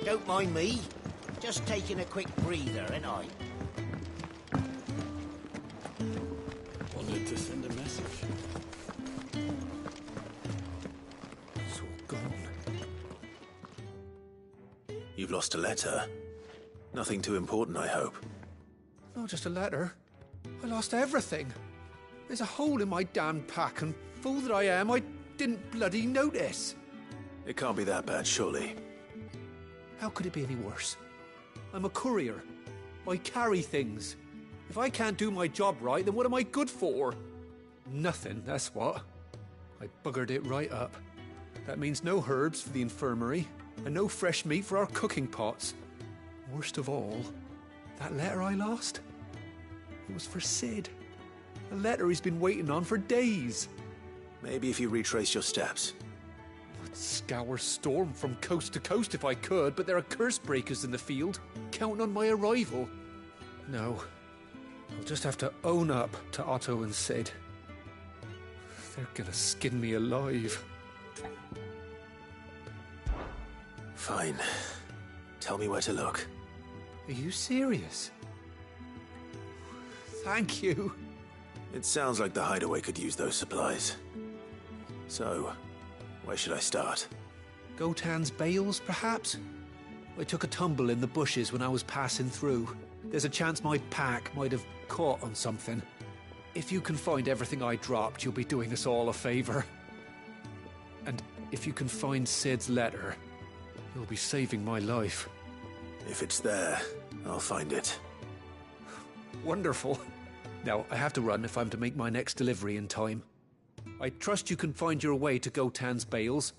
Don't mind me. Just taking a quick breather, ain't I? Wanted to send a message. It's all gone. You've lost a letter. Nothing too important, I hope. Not just a letter. I lost everything. There's a hole in my damn pack, and fool that I am, I didn't bloody notice. It can't be that bad, surely. How could it be any worse? I'm a courier. I carry things. If I can't do my job right, then what am I good for? Nothing, that's what. I buggered it right up. That means no herbs for the infirmary, and no fresh meat for our cooking pots. Worst of all, that letter I lost, it was for Sid. A letter he's been waiting on for days. Maybe if you retrace your steps. I'd scour Storm from coast to coast if I could, but there are curse breakers in the field, counting on my arrival. No, I'll just have to own up to Otto and Sid. They're gonna skin me alive. Fine. Tell me where to look. Are you serious? Thank you. It sounds like the hideaway could use those supplies. So, where should I start? Gotan's bales, perhaps? I took a tumble in the bushes when I was passing through. There's a chance my pack might have caught on something. If you can find everything I dropped, you'll be doing us all a favor. And if you can find Sid's letter, you'll be saving my life. If it's there, I'll find it. Wonderful. Now, I have to run if I'm to make my next delivery in time. I trust you can find your way to Gotan's bales.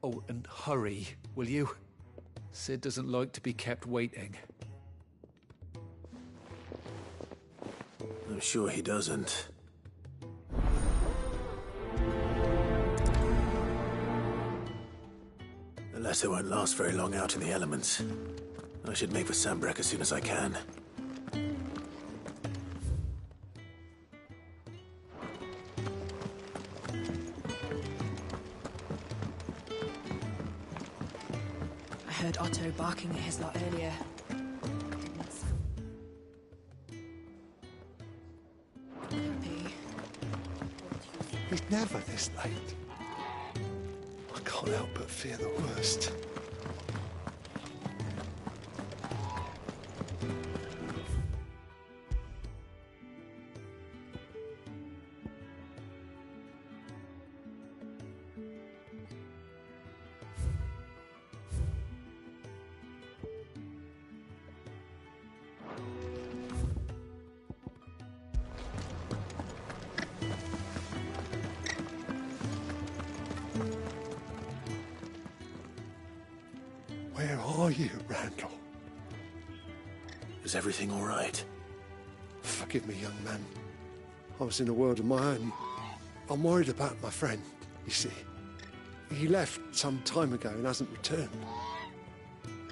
Oh, and hurry, will you? Sid doesn't like to be kept waiting. I'm sure he doesn't. The letter won't last very long out in the elements. I should make for Sambrek as soon as I can. I heard Otto barking at his lot earlier. Happy. He's never this late. I can't help but fear the worst. Where are you, Randall? Is everything all right? Forgive me, young man. I was in a world of my own. I'm worried about my friend, you see. He left some time ago and hasn't returned.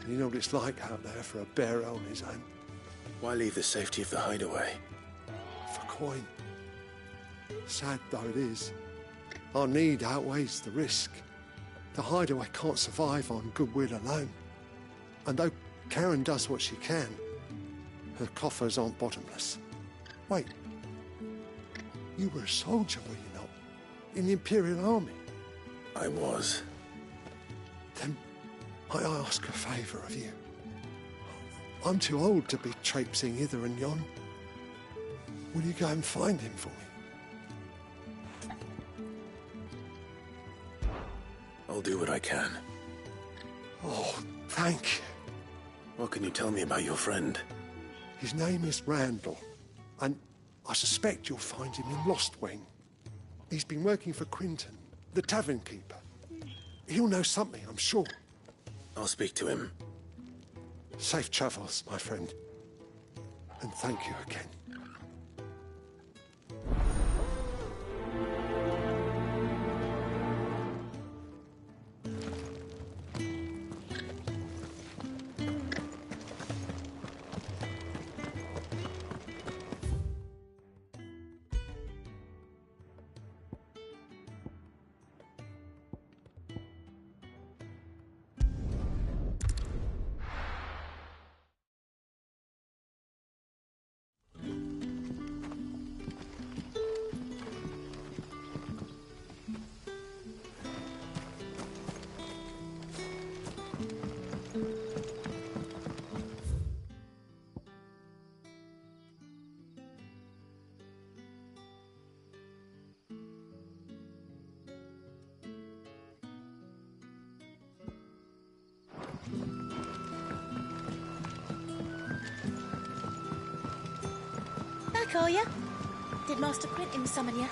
You know what it's like out there for a bearer on his own. Why leave the safety of the hideaway? For coin. Sad though it is, our need outweighs the risk. The hideaway can't survive on goodwill alone. And though Karen does what she can, her coffers aren't bottomless. Wait, you were a soldier, were you not? In the Imperial Army? I was. Then I ask a favour of you. I'm too old to be traipsing hither and yon. Will you go and find him for me? I'll do what I can. Oh, thank you. What can you tell me about your friend? His name is Randall, and I suspect you'll find him in Lost Wing. He's been working for Quinton, the tavern keeper. He'll know something, I'm sure. I'll speak to him. Safe travels, my friend. And thank you again. call you? Did Master Quentin summon you?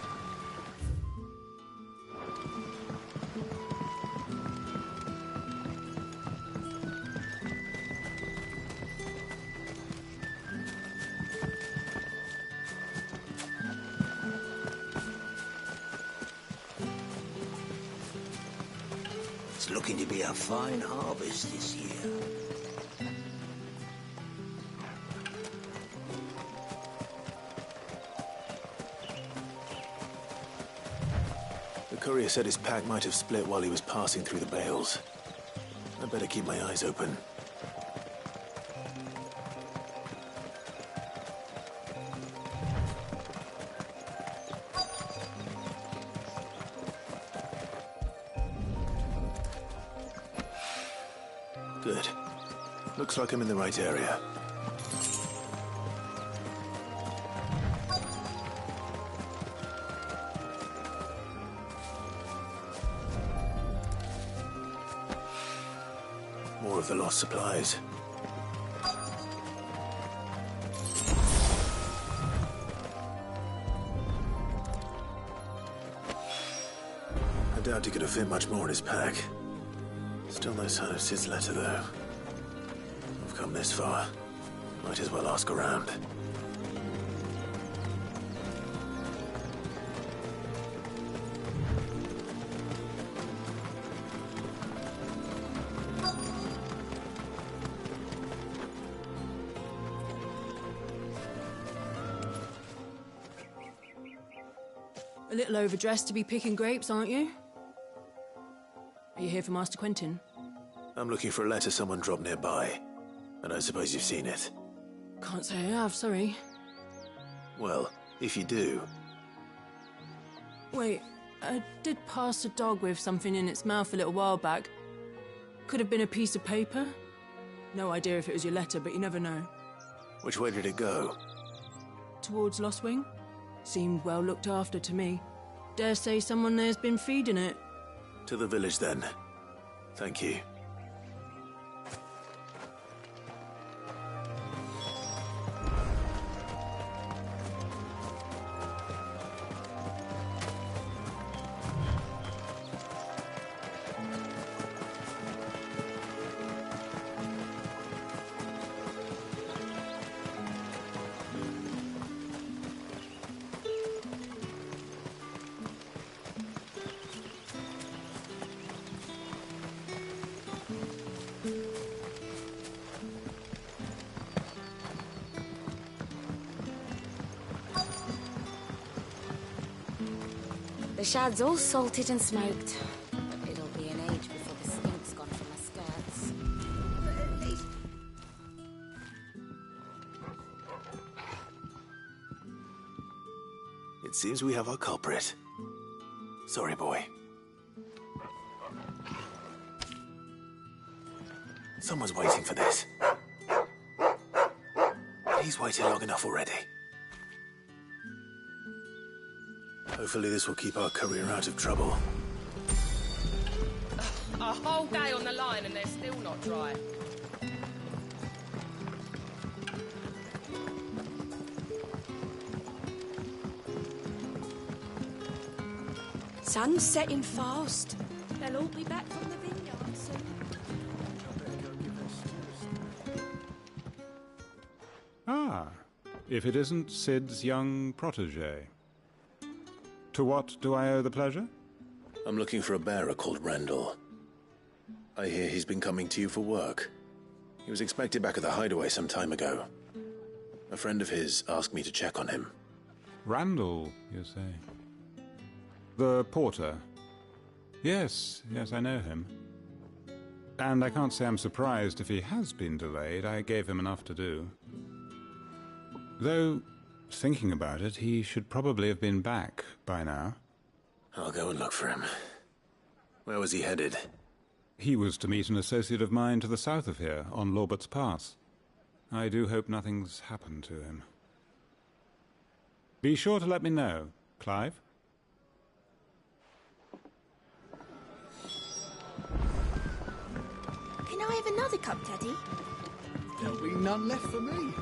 It's looking to be a fine harvest this year. The courier said his pack might have split while he was passing through the bales. I better keep my eyes open. Good. Looks like I'm in the right area. More of the lost supplies. I doubt he could have fit much more in his pack. Still no sign of Sid's letter, though. I've come this far. Might as well ask around. A little overdressed to be picking grapes, aren't you? Are you here for Master Quentin? I'm looking for a letter someone dropped nearby. And I suppose you've seen it. Can't say I have, sorry. Well, if you do... Wait, I did pass a dog with something in its mouth a little while back. Could have been a piece of paper. No idea if it was your letter, but you never know. Which way did it go? Towards Lost Wing? Seemed well looked after to me. Dare say someone there's been feeding it. To the village, then. Thank you. The shad's all salted and smoked. But it'll be an age before the stink's gone from my skirts. But at least... It seems we have our culprit. Sorry, boy. Someone's waiting for this. He's waited long enough already. Hopefully this will keep our courier out of trouble. A whole day on the line and they're still not dry. Sun's setting fast. They'll all be back from the vineyard soon. Ah, if it isn't Sid's young protege. To what do I owe the pleasure? I'm looking for a bearer called Randall. I hear he's been coming to you for work. He was expected back at the hideaway some time ago. A friend of his asked me to check on him. Randall, you say? The porter? Yes, I know him. And I can't say I'm surprised if he has been delayed. I gave him enough to do. Though, thinking about it, he should probably have been back by now. I'll go and look for him. Where was he headed? He was to meet an associate of mine to the south of here, on Lorbert's Pass. I do hope nothing's happened to him. Be sure to let me know, Clive. Can I have another cup, Daddy? There'll be none left for me.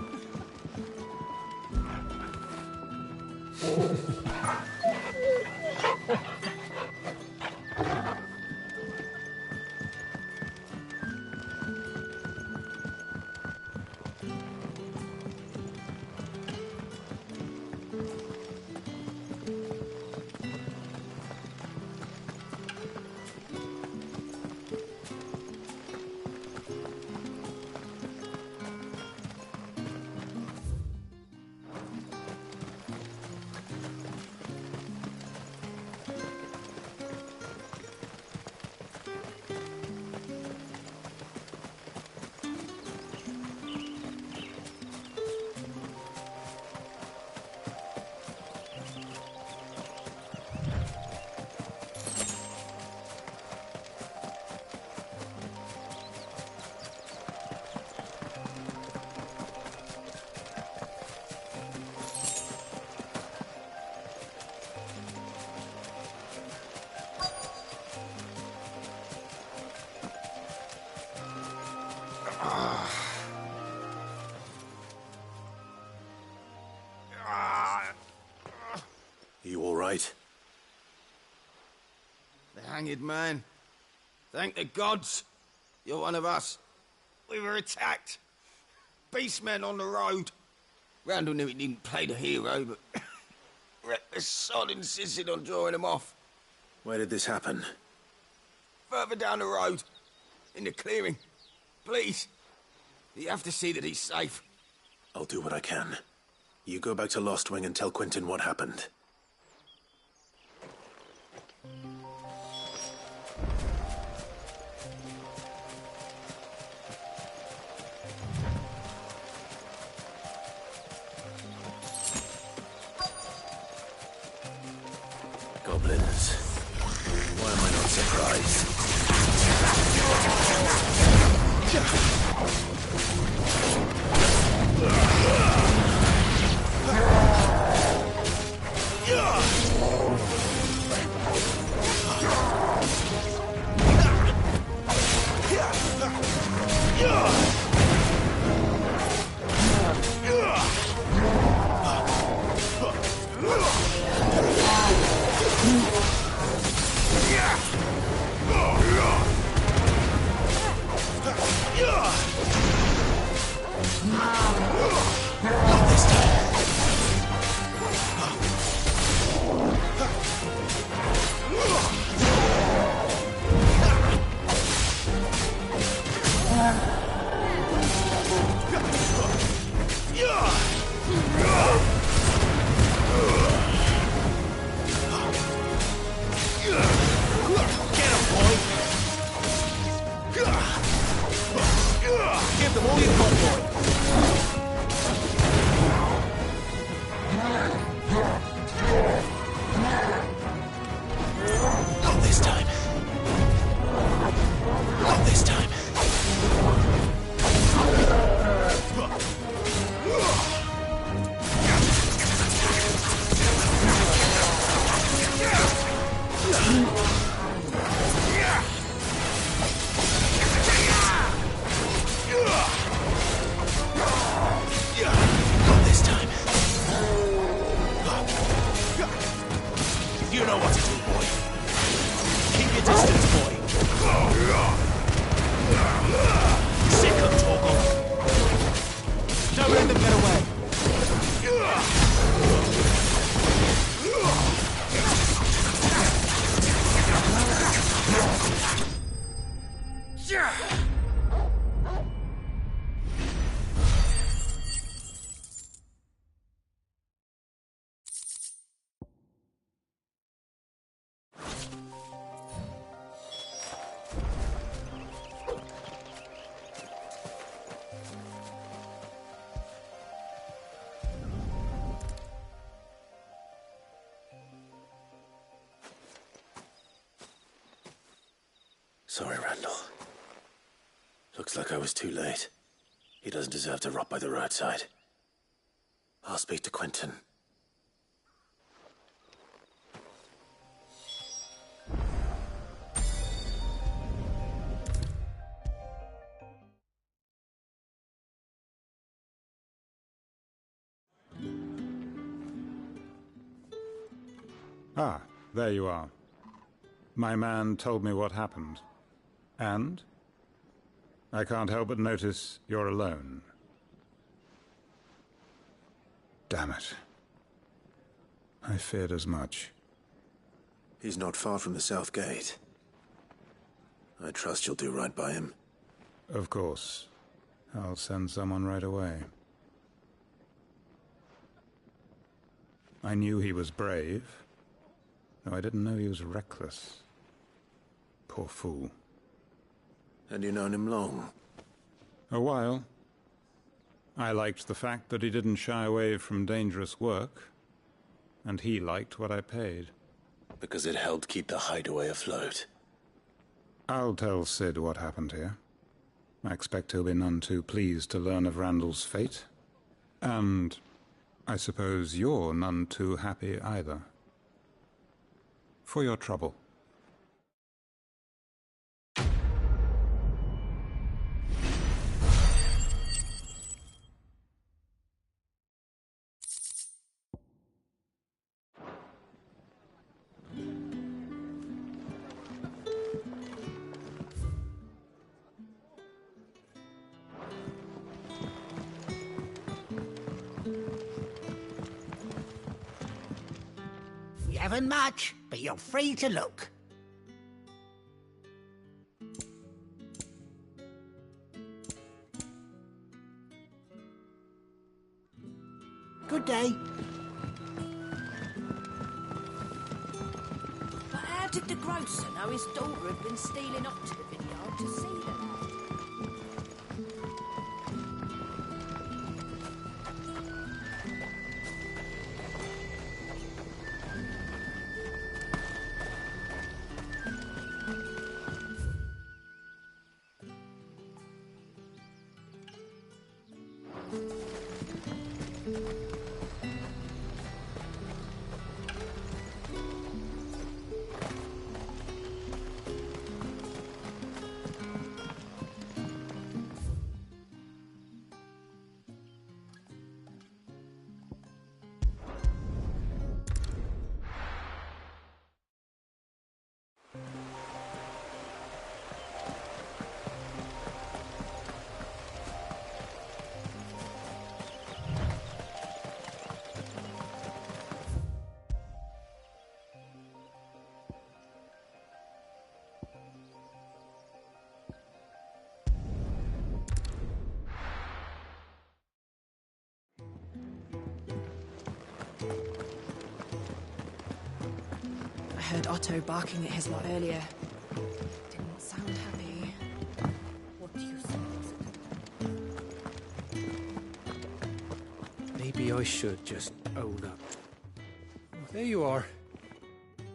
You all right? The hanged man. Thank the gods. You're one of us. We were attacked. Beastmen on the road. Randall knew he didn't play the hero, but reckless sod insisted on drawing him off. Where did this happen? Further down the road. In the clearing. Please. You have to see that he's safe. I'll do what I can. You go back to Lost Wing and tell Quentin what happened. Goblins. Why am I not surprised? Sorry, Randall. Looks like I was too late. He doesn't deserve to rot by the roadside. I'll speak to Quentin. Ah, there you are. My man told me what happened. And? I can't help but notice you're alone. Damn it. I feared as much. He's not far from the South Gate. I trust you'll do right by him. Of course. I'll send someone right away. I knew he was brave, though I didn't know he was reckless. Poor fool. And you known him long? A while. I liked the fact that he didn't shy away from dangerous work, and he liked what I paid. Because it helped keep the hideaway afloat. I'll tell Sid what happened here. I expect he'll be none too pleased to learn of Randall's fate. And I suppose you're none too happy either. For your trouble. You haven't much, but you're free to look. Good day. But how did the grocer know his daughter had been stealing up to the vineyard to see the lad? I heard Otto barking at his lot earlier. Didn't sound happy. What do you think? Maybe I should just own up. Oh, there you are.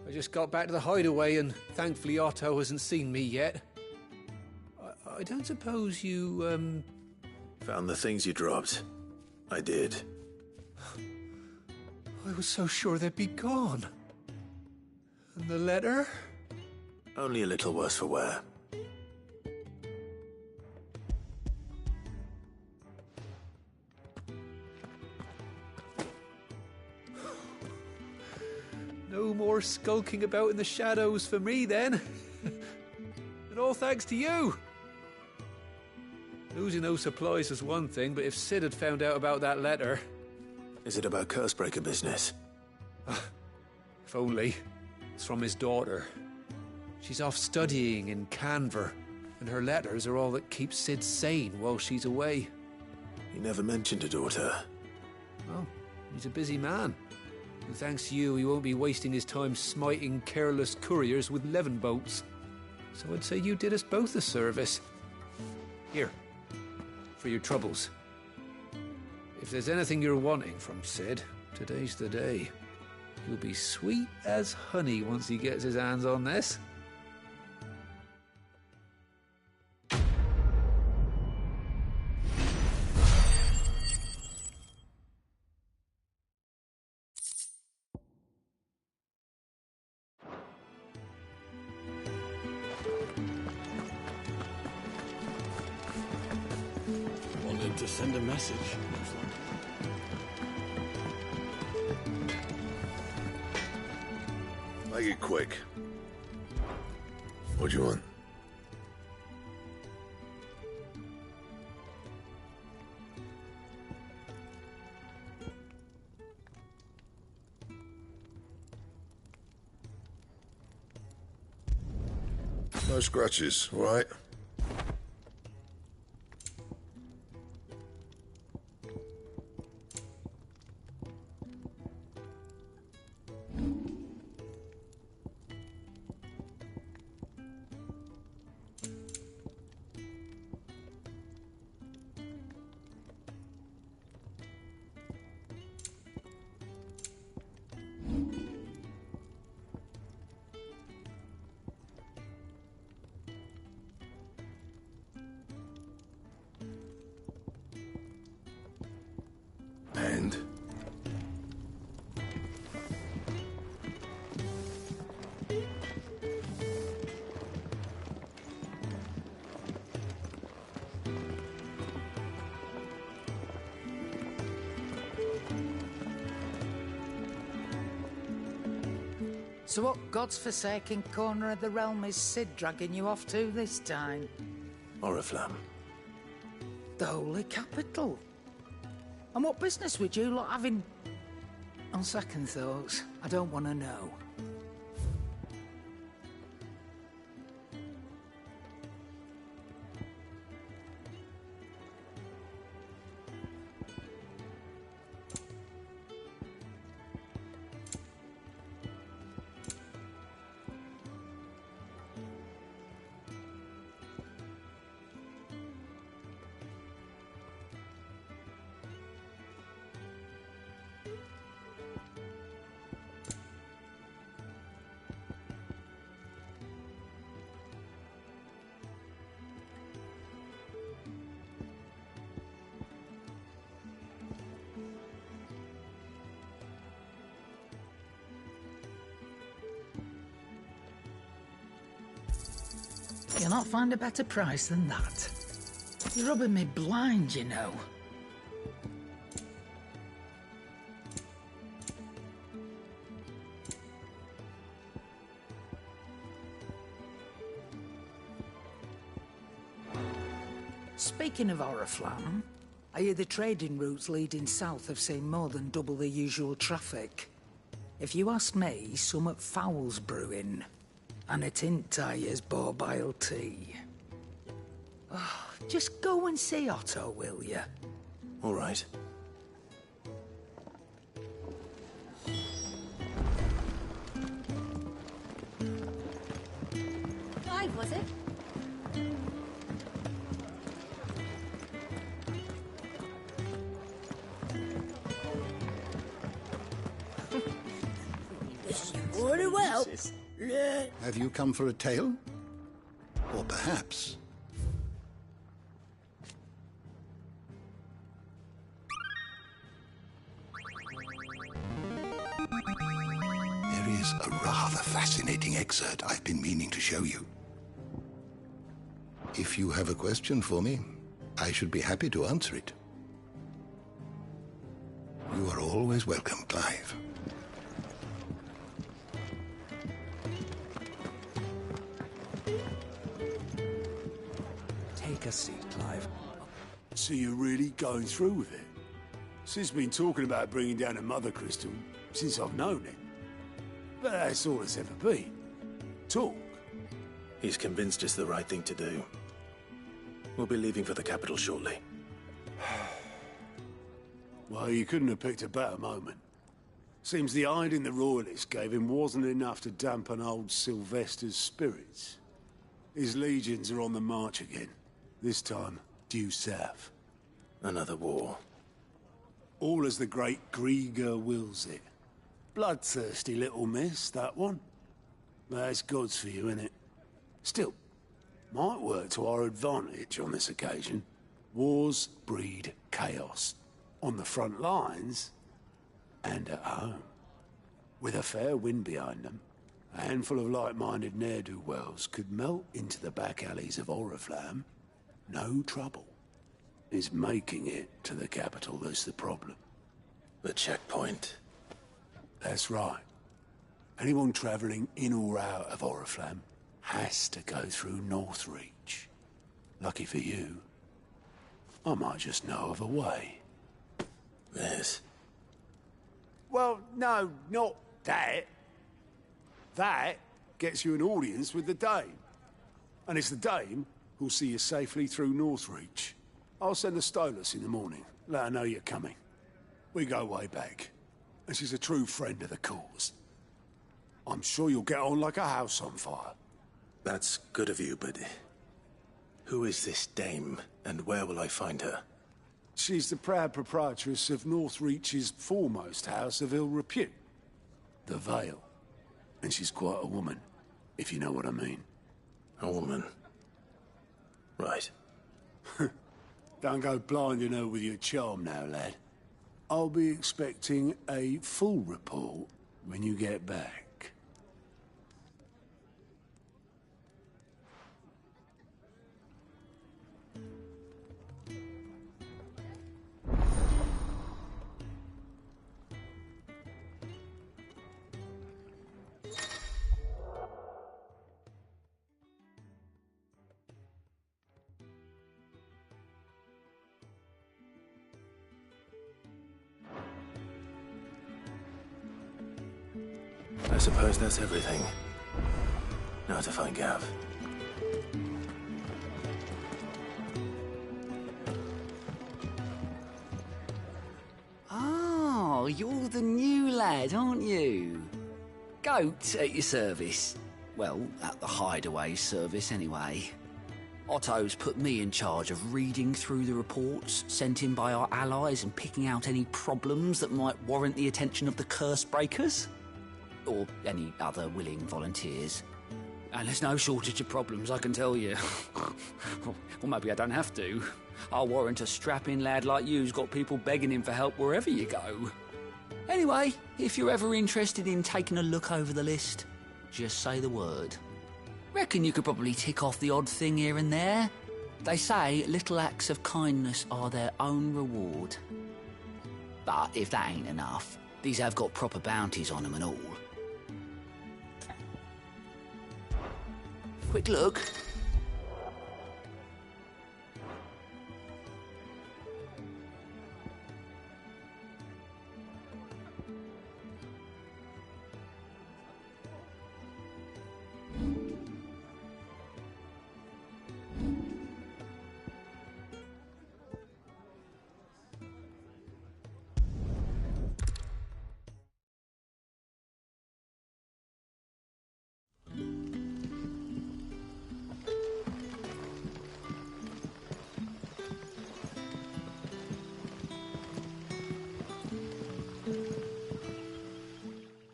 I just got back to the hideaway and thankfully Otto hasn't seen me yet. I don't suppose you, Found the things you dropped. I did. I was so sure they'd be gone. And the letter? Only a little worse for wear. No more skulking about in the shadows for me, then. And all thanks to you. Losing those supplies is one thing, but if Sid had found out about that letter... Is it about Cursebreaker business? If only. It's from his daughter. She's off studying in Canver, and her letters are all that keeps Sid sane while she's away. He never mentioned a daughter. Well, he's a busy man. And thanks to you, he won't be wasting his time smiting careless couriers with levin boats. So I'd say you did us both a service. Here, for your troubles. If there's anything you're wanting from Sid, today's the day. He'll be sweet as honey once he gets his hands on this. Wanted to send a message. Make it quick. What do you want? No scratches, all right? And? So what God's forsaken corner of the realm is Sid dragging you off to this time? Oriflamme. The holy capital. And what business would you lot having... On second thoughts, I don't want to know. You'll not find a better price than that. You're rubbing me blind, you know. Speaking of Oriflamme, I hear the trading routes leading south have seen more than double the usual traffic. If you ask me, summat foul's brewing. And a tint tires borbile tea. Oh, just go and see Otto, will you? All right. Clive, was it? Very well. Have you come for a tale? Or perhaps... There is a rather fascinating excerpt I've been meaning to show you. If you have a question for me, I should be happy to answer it. You are always welcome, Clive. Take a seat, Clive. So you're really going through with it? Sid's been talking about bringing down a mother crystal since I've known it. But that's all it's ever been. Talk. He's convinced it's the right thing to do. We'll be leaving for the capital shortly. Well, you couldn't have picked a better moment. Seems the hiding the Royalists gave him wasn't enough to dampen old Sylvester's spirits. His legions are on the march again. This time, due south. Another war. All as the great Grieger wills it. Bloodthirsty little miss, that one. That's God's for you, innit? Still, might work to our advantage on this occasion. Wars breed chaos. On the front lines, and at home. With a fair wind behind them, a handful of like-minded ne'er-do-wells could melt into the back alleys of Oriflamme. No trouble. It's making it to the capital that's the problem. The checkpoint. That's right. Anyone travelling in or out of Oriflamme has to go through Northreach. Lucky for you, I might just know of a way. Yes. Well, no, not that. That gets you an audience with the Dame. And it's the Dame who'll see you safely through Northreach. I'll send the Stolas in the morning. Let her know you're coming. We go way back. And she's a true friend of the cause. I'm sure you'll get on like a house on fire. That's good of you, but... who is this dame, and where will I find her? She's the proud proprietress of Northreach's foremost house of ill repute. The Vale. And she's quite a woman, if you know what I mean. A woman? Right. Don't go blinding her with your charm now, lad. I'll be expecting a full report when you get back. I suppose that's everything. Now to find Gav. Oh, you're the new lad, aren't you? Goat at your service. Well, at the Hideaway service, anyway. Otto's put me in charge of reading through the reports sent in by our allies and picking out any problems that might warrant the attention of the Curse Breakers. Or any other willing volunteers. And there's no shortage of problems, I can tell you. Or maybe I don't have to. I'll warrant a strapping lad like you's got people begging him for help wherever you go. Anyway, if you're ever interested in taking a look over the list, just say the word. Reckon you could probably tick off the odd thing here and there. They say little acts of kindness are their own reward. But if that ain't enough, these have got proper bounties on them and all. Quick look.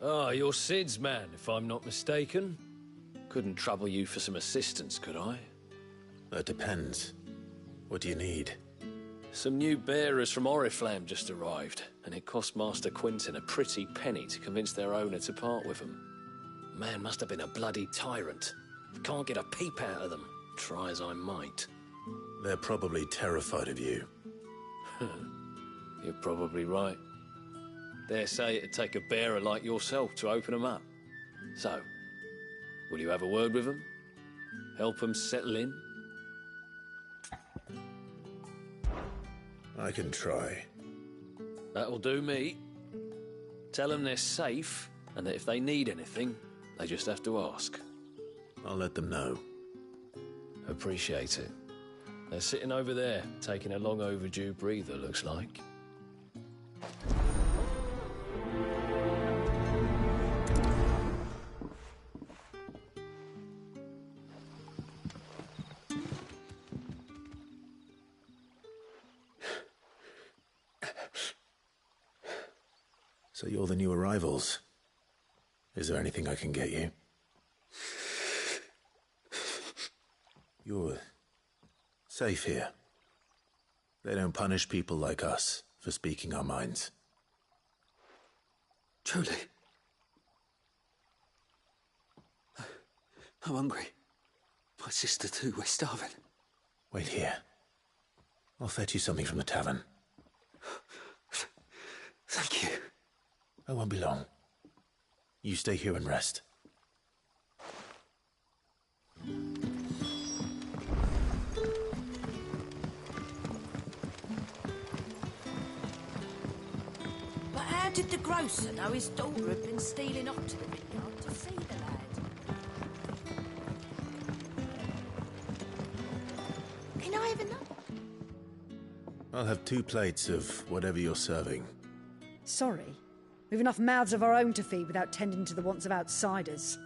Ah, you're Sid's man, if I'm not mistaken. Couldn't trouble you for some assistance, could I? That depends. What do you need? Some new bearers from Oriflamme just arrived, and it cost Master Quinton a pretty penny to convince their owner to part with them. Man must have been a bloody tyrant. Can't get a peep out of them, try as I might. They're probably terrified of you. You're probably right. Dare say it'd take a bearer like yourself to open them up. So, will you have a word with them? Help them settle in? I can try. That'll do me. Tell them they're safe, and that if they need anything, they just have to ask. I'll let them know. Appreciate it. They're sitting over there, taking a long overdue breather, looks like. So you're the new arrivals. Is there anything I can get you? You're safe here. They don't punish people like us for speaking our minds. Truly. I'm hungry. My sister too, we're starving. Wait here. I'll fetch you something from the tavern. Thank you. I won't be long. You stay here and rest. But how did the grocer know his daughter had been stealing up to the vineyard to see the lad? Can I have another? I'll have 2 plates of whatever you're serving. Sorry. We've enough mouths of our own to feed without tending to the wants of outsiders.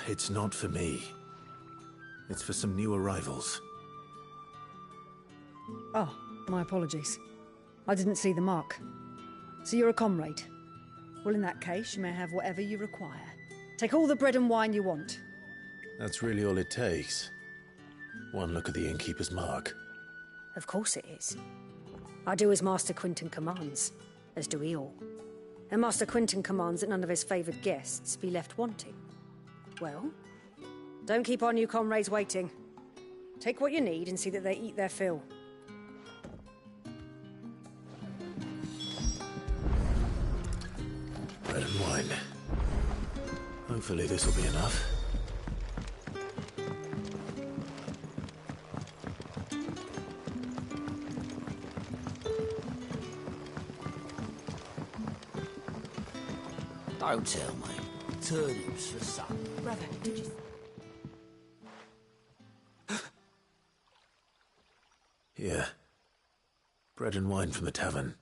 It's not for me. It's for some new arrivals. Oh, my apologies. I didn't see the mark. So you're a comrade. Well, in that case, you may have whatever you require. Take all the bread and wine you want. That's really all it takes. One look at the innkeeper's mark. Of course it is. I do as Master Quinton commands, as do we all. And Master Quinton commands that none of his favoured guests be left wanting. Well, don't keep our new comrades waiting. Take what you need and see that they eat their fill. Bread and wine. Hopefully this will be enough. Don't tell me. Turnips for supper. Brother, did you... Here. Bread and wine from the tavern.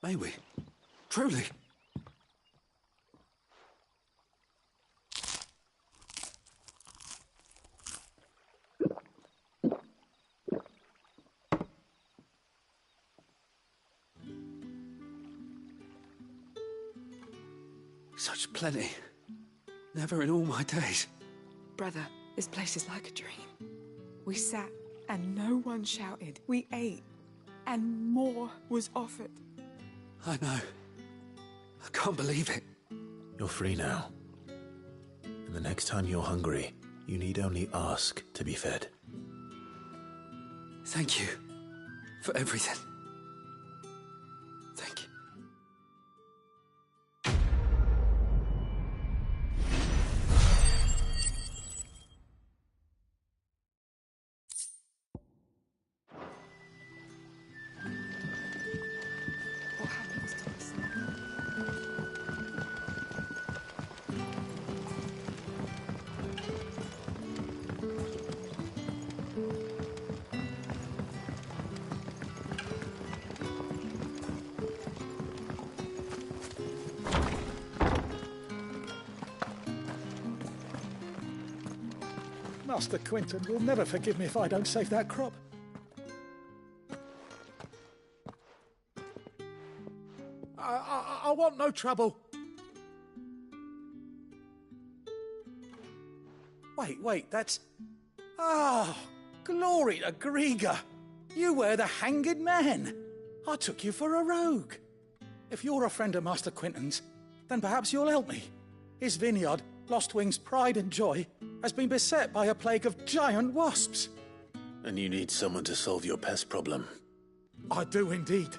May we? Truly? Such plenty. Never in all my days. Brother, this place is like a dream. We sat and no one shouted. We ate and more was offered. I know. I can't believe it. You're free now. And the next time you're hungry, you need only ask to be fed. Thank you for everything. Thank you. What happens to us? Master Quinton will never forgive me if I don't save that crop. I want no trouble. Wait, that's... Ah, glory to Griga. You were the hanged man. I took you for a rogue. If you're a friend of Master Quinton's, then perhaps you'll help me. His vineyard, Lostwing's pride and joy, has been beset by a plague of giant wasps. And you need someone to solve your pest problem. I do indeed.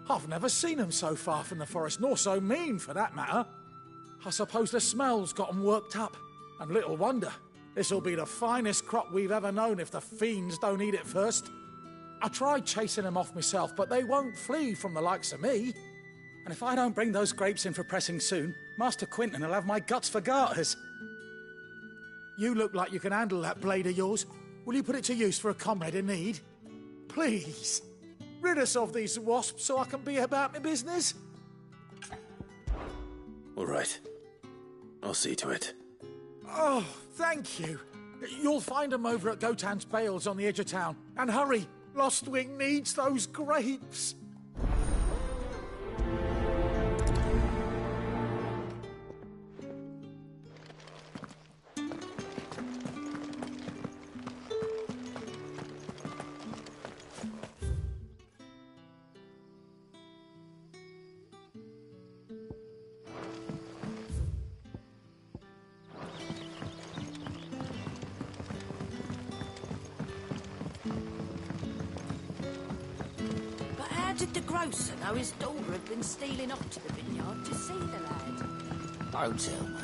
I've never seen them so far from the forest, nor so mean, for that matter. I suppose the smell's got 'em worked up. And little wonder. This'll be the finest crop we've ever known if the fiends don't eat it first. I tried chasing them off myself, but they won't flee from the likes of me. And if I don't bring those grapes in for pressing soon, Master Quinton will have my guts for garters. You look like you can handle that blade of yours. Will you put it to use for a comrade in need? Please. Rid us of these wasps so I can be about my business. All right. I'll see to it. Oh, thank you. You'll find them over at Gotan's Bales on the edge of town. And hurry, Lostwing needs those grapes. how did the grocer know his daughter had been stealing up to the vineyard to see the lad? Don't tell me.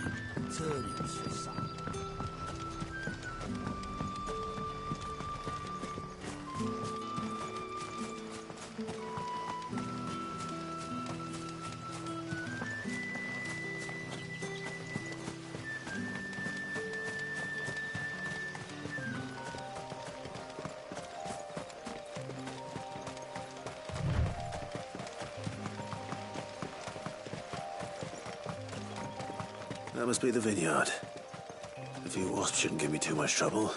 Turnings for some. That must be the vineyard. A few wasps shouldn't give me too much trouble.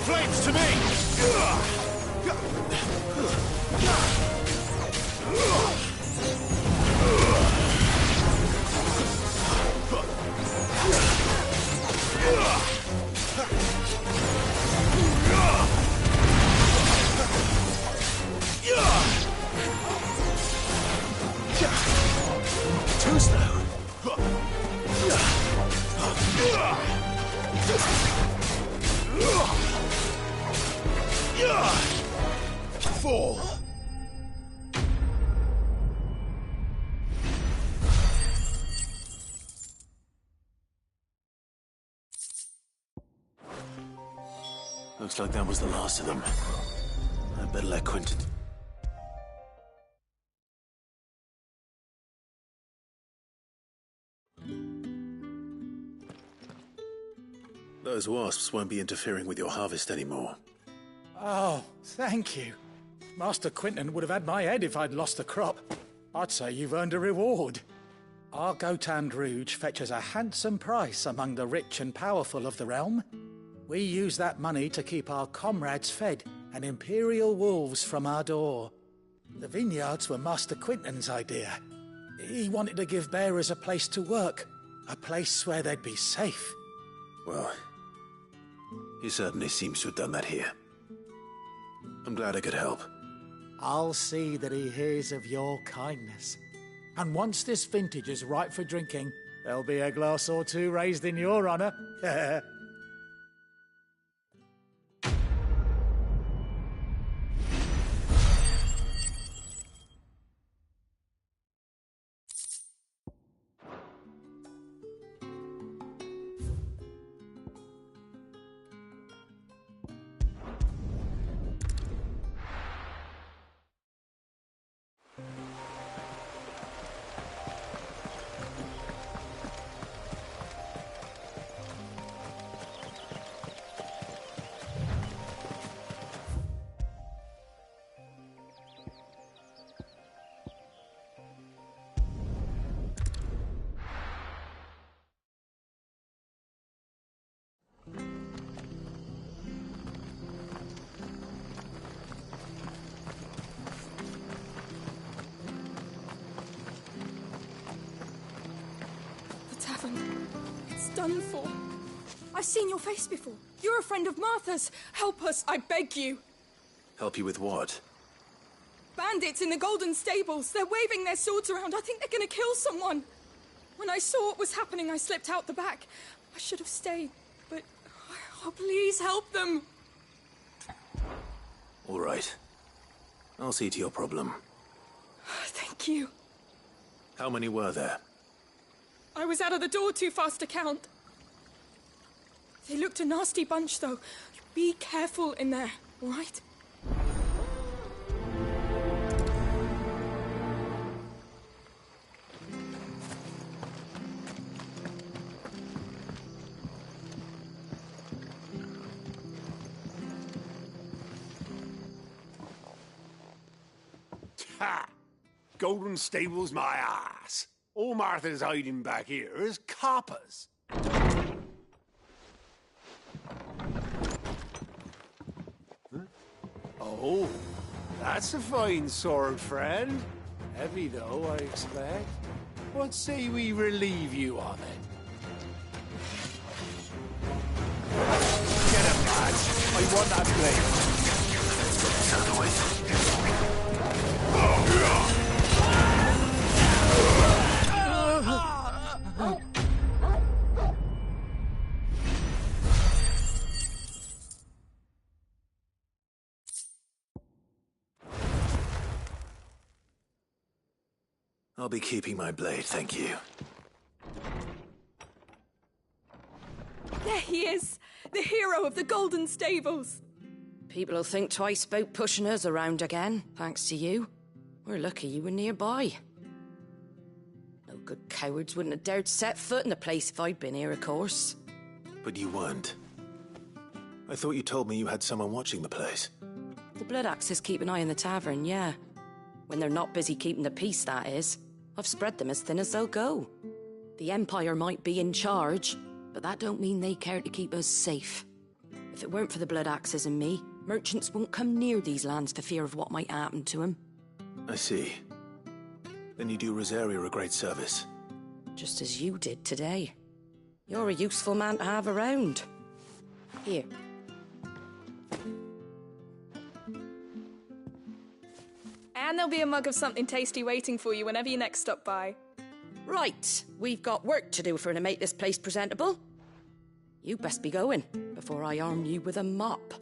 Flames to me! Too slow. Fall. Looks like that was the last of them. I better let Quentin... Those wasps won't be interfering with your harvest anymore. Oh, thank you. Master Quentin would have had my head if I'd lost the crop. I'd say you've earned a reward. Our Gotand Rouge fetches a handsome price among the rich and powerful of the realm. We use that money to keep our comrades fed and Imperial wolves from our door. The vineyards were Master Quentin's idea. He wanted to give bearers a place to work, a place where they'd be safe. Well, he certainly seems to have done that here. I'm glad I could help. I'll see that he hears of your kindness. And once this vintage is ripe for drinking, there'll be a glass or two raised in your honor. It's done for. I've seen your face before. You're a friend of Martha's. Help us, I beg you. Help you with what? Bandits in the Golden Stables. They're waving their swords around. I think they're going to kill someone. When I saw what was happening, I slipped out the back. I should have stayed, but... Oh, please help them. All right. I'll see to your problem. Thank you. How many were there? I was out of the door too fast to count. They looked a nasty bunch, though. Be careful in there, all right? Ha! Golden Stables my ass. All Martha's hiding back here is coppers. Huh? Oh, That's a fine sword, friend. Heavy, though, I expect. What say we relieve you of it? Get him, lads. I want that blade. Let's get this out of the way. I'll be keeping my blade, thank you. There he is! The hero of the Golden Stables! People will think twice about pushing us around again, thanks to you. We're lucky you were nearby. No good cowards wouldn't have dared set foot in the place if I'd been here, of course. But you weren't. I thought you told me you had someone watching the place. The Blood Axes keep an eye on the tavern, yeah. When they're not busy keeping the peace, that is. I've spread them as thin as they'll go. The Empire might be in charge, but that don't mean they care to keep us safe. If it weren't for the Blood Axes and me, merchants won't come near these lands for fear of what might happen to them. I see. Then you do Rosaria a great service. Just as you did today. You're a useful man to have around. Here. And there'll be a mug of something tasty waiting for you whenever you next stop by. Right, we've got work to do for to make this place presentable. You best be going, before I arm you with a mop.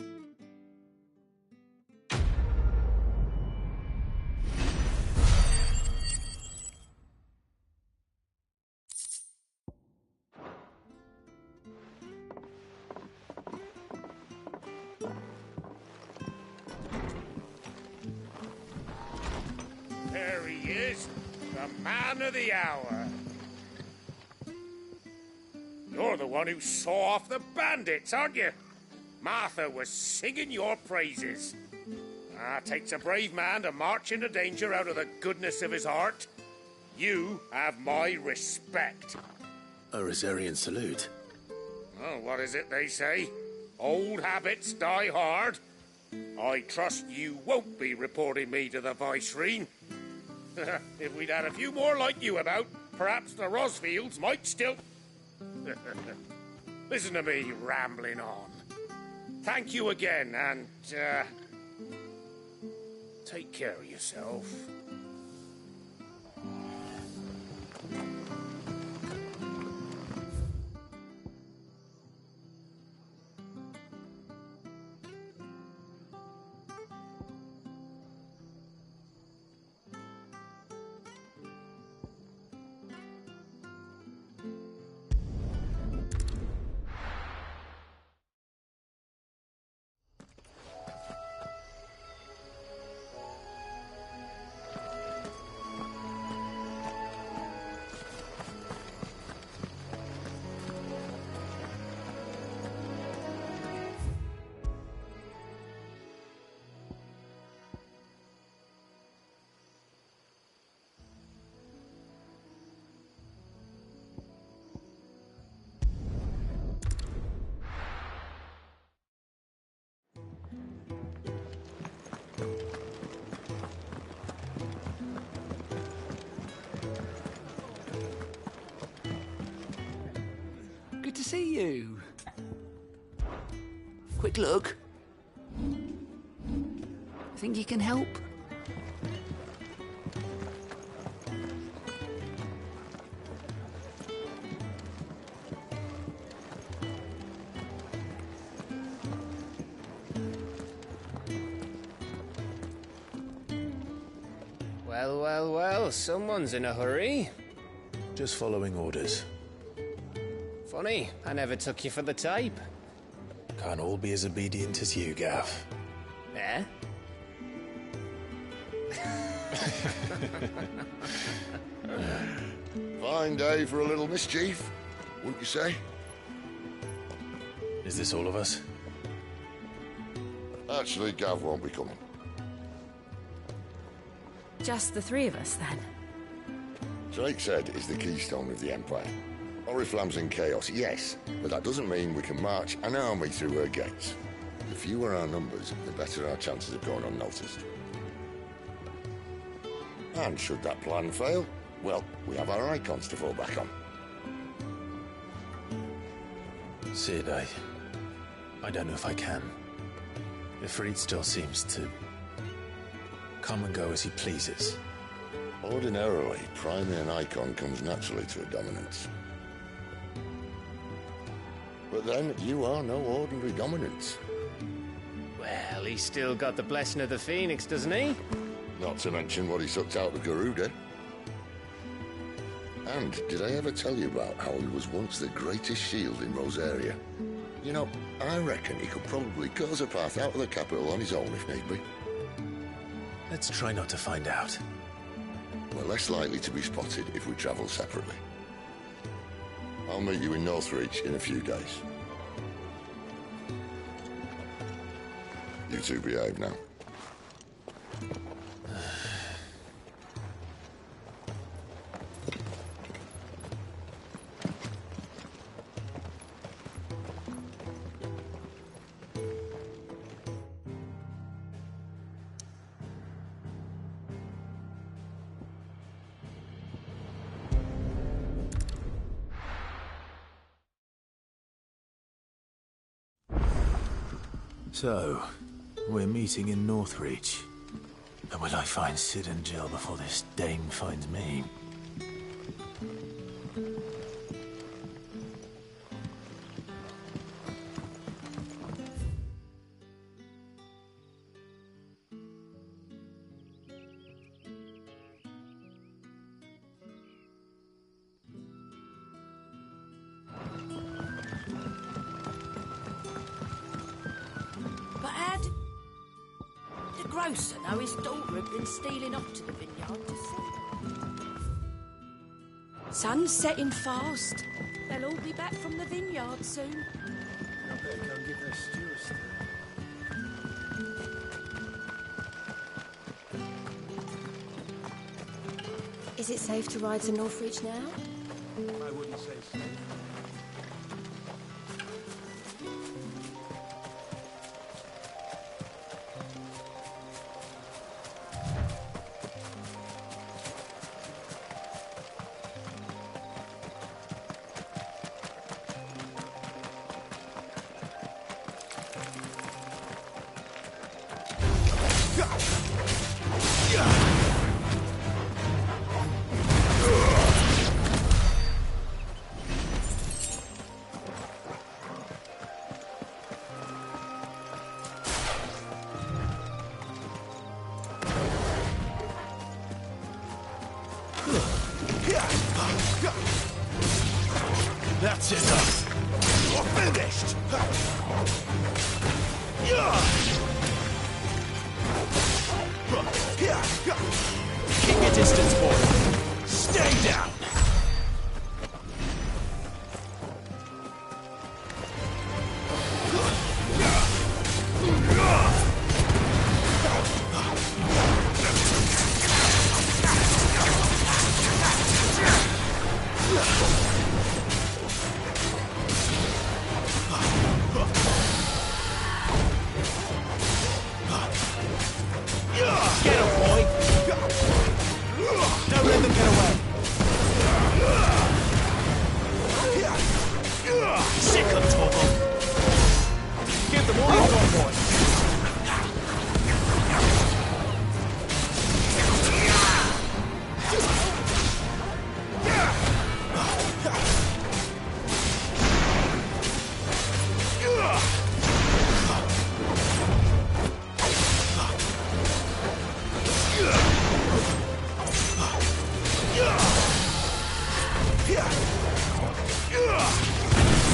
There he is, the man of the hour. You're the one who saw off the bandits, aren't you? Martha was singing your praises. Takes a brave man to march into danger out of the goodness of his heart. You have my respect. A Rosarian salute. Oh, what is it they say? Old habits die hard. I trust you won't be reporting me to the Viceroy. If we'd had a few more like you about, perhaps the Rosfields might still... Listen to me rambling on. Thank you again, and, take care of yourself. Good to see you. Quick look. Think you can help? Well, well, well, someone's in a hurry. Just following orders. Funny, I never took you for the type. Can't all be as obedient as you, Gav. Eh? Fine day for a little mischief, wouldn't you say? Is this all of us? Actually, Gav won't be coming. Just the three of us, then? Drake said is the keystone of the Empire. Oriflamme's in chaos, yes, but that doesn't mean we can march an army through her gates. The fewer our numbers, the better our chances of going unnoticed. And should that plan fail, well, we have our Eikons to fall back on. Sid, I don't know if I can. Ifrit still seems to come and go as he pleases. Ordinarily, priming an Eikon comes naturally to a dominance. But then, you are no ordinary dominance. Well, he's still got the blessing of the Phoenix, doesn't he? Not to mention what he sucked out of Garuda. And did I ever tell you about how he was once the greatest shield in Rosaria? You know, I reckon he could probably cut us a path out of the capital on his own if need be. Let's try not to find out. We're less likely to be spotted if we travel separately. I'll meet you in Northreach in a few days. You two behave now. So, we're meeting in Northreach. And will I find Sid and Jill before this dame finds me? Grocer know his daughter had been stealing off to the vineyard to sell. Sun's setting fast. They'll all be back from the vineyard soon. I better go and give their stew a stir. Is it safe to ride to Northreach now? I wouldn't say so. That's enough. You're finished. Keep your distance, boy. Stay down.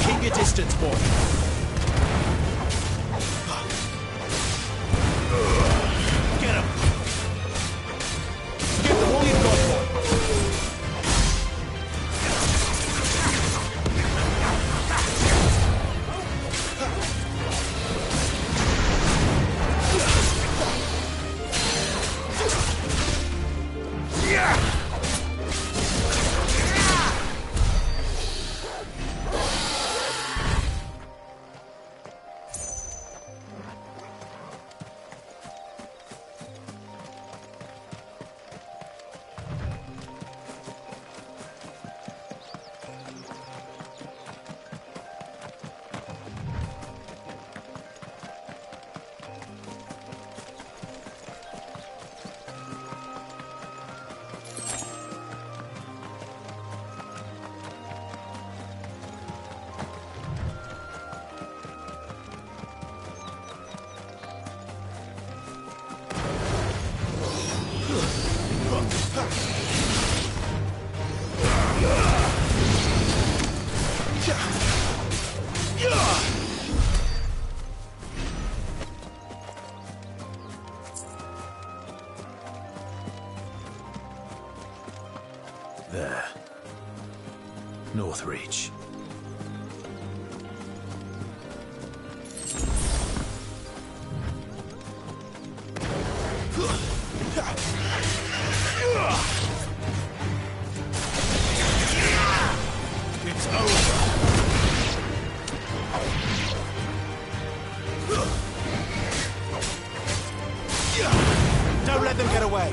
Keep your distance, boy. There. Northreach. It's over. Don't let them get away.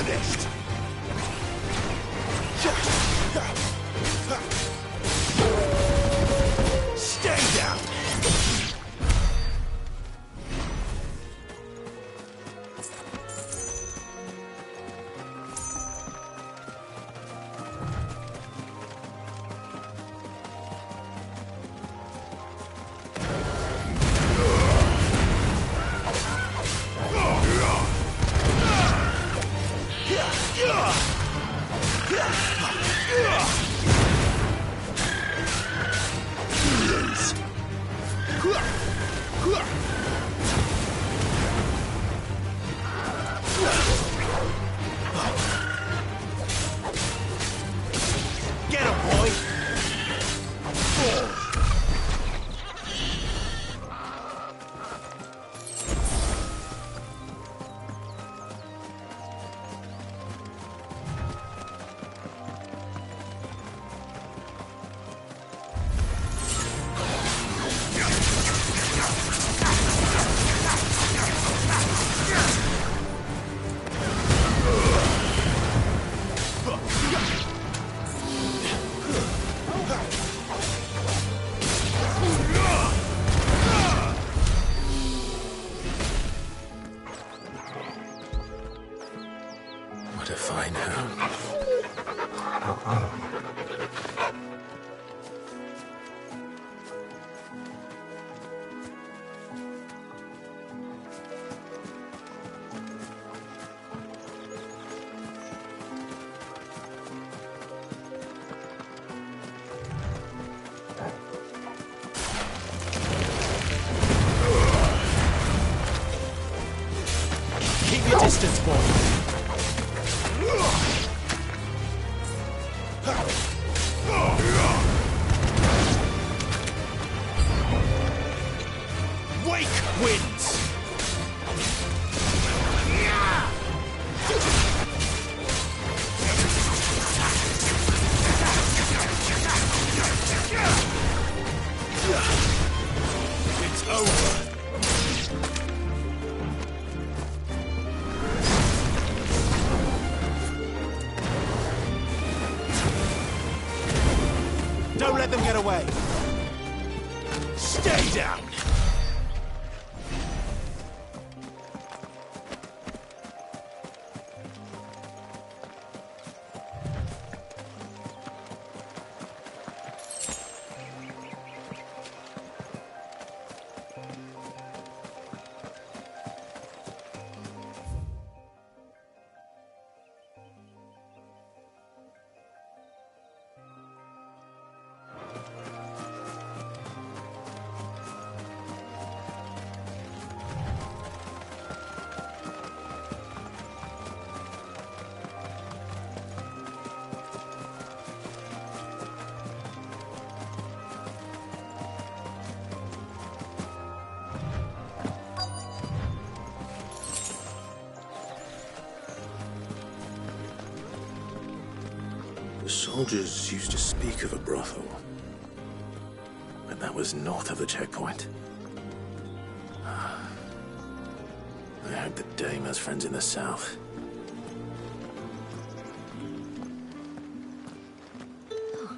Finished. Stay down. Get him, boy! What if I know? Keep your distance, boy. Wake wins. It's over. Don't let them get away. Stay down. The soldiers used to speak of a brothel, but that was north of the checkpoint. I hope the dame has friends in the south. Oh,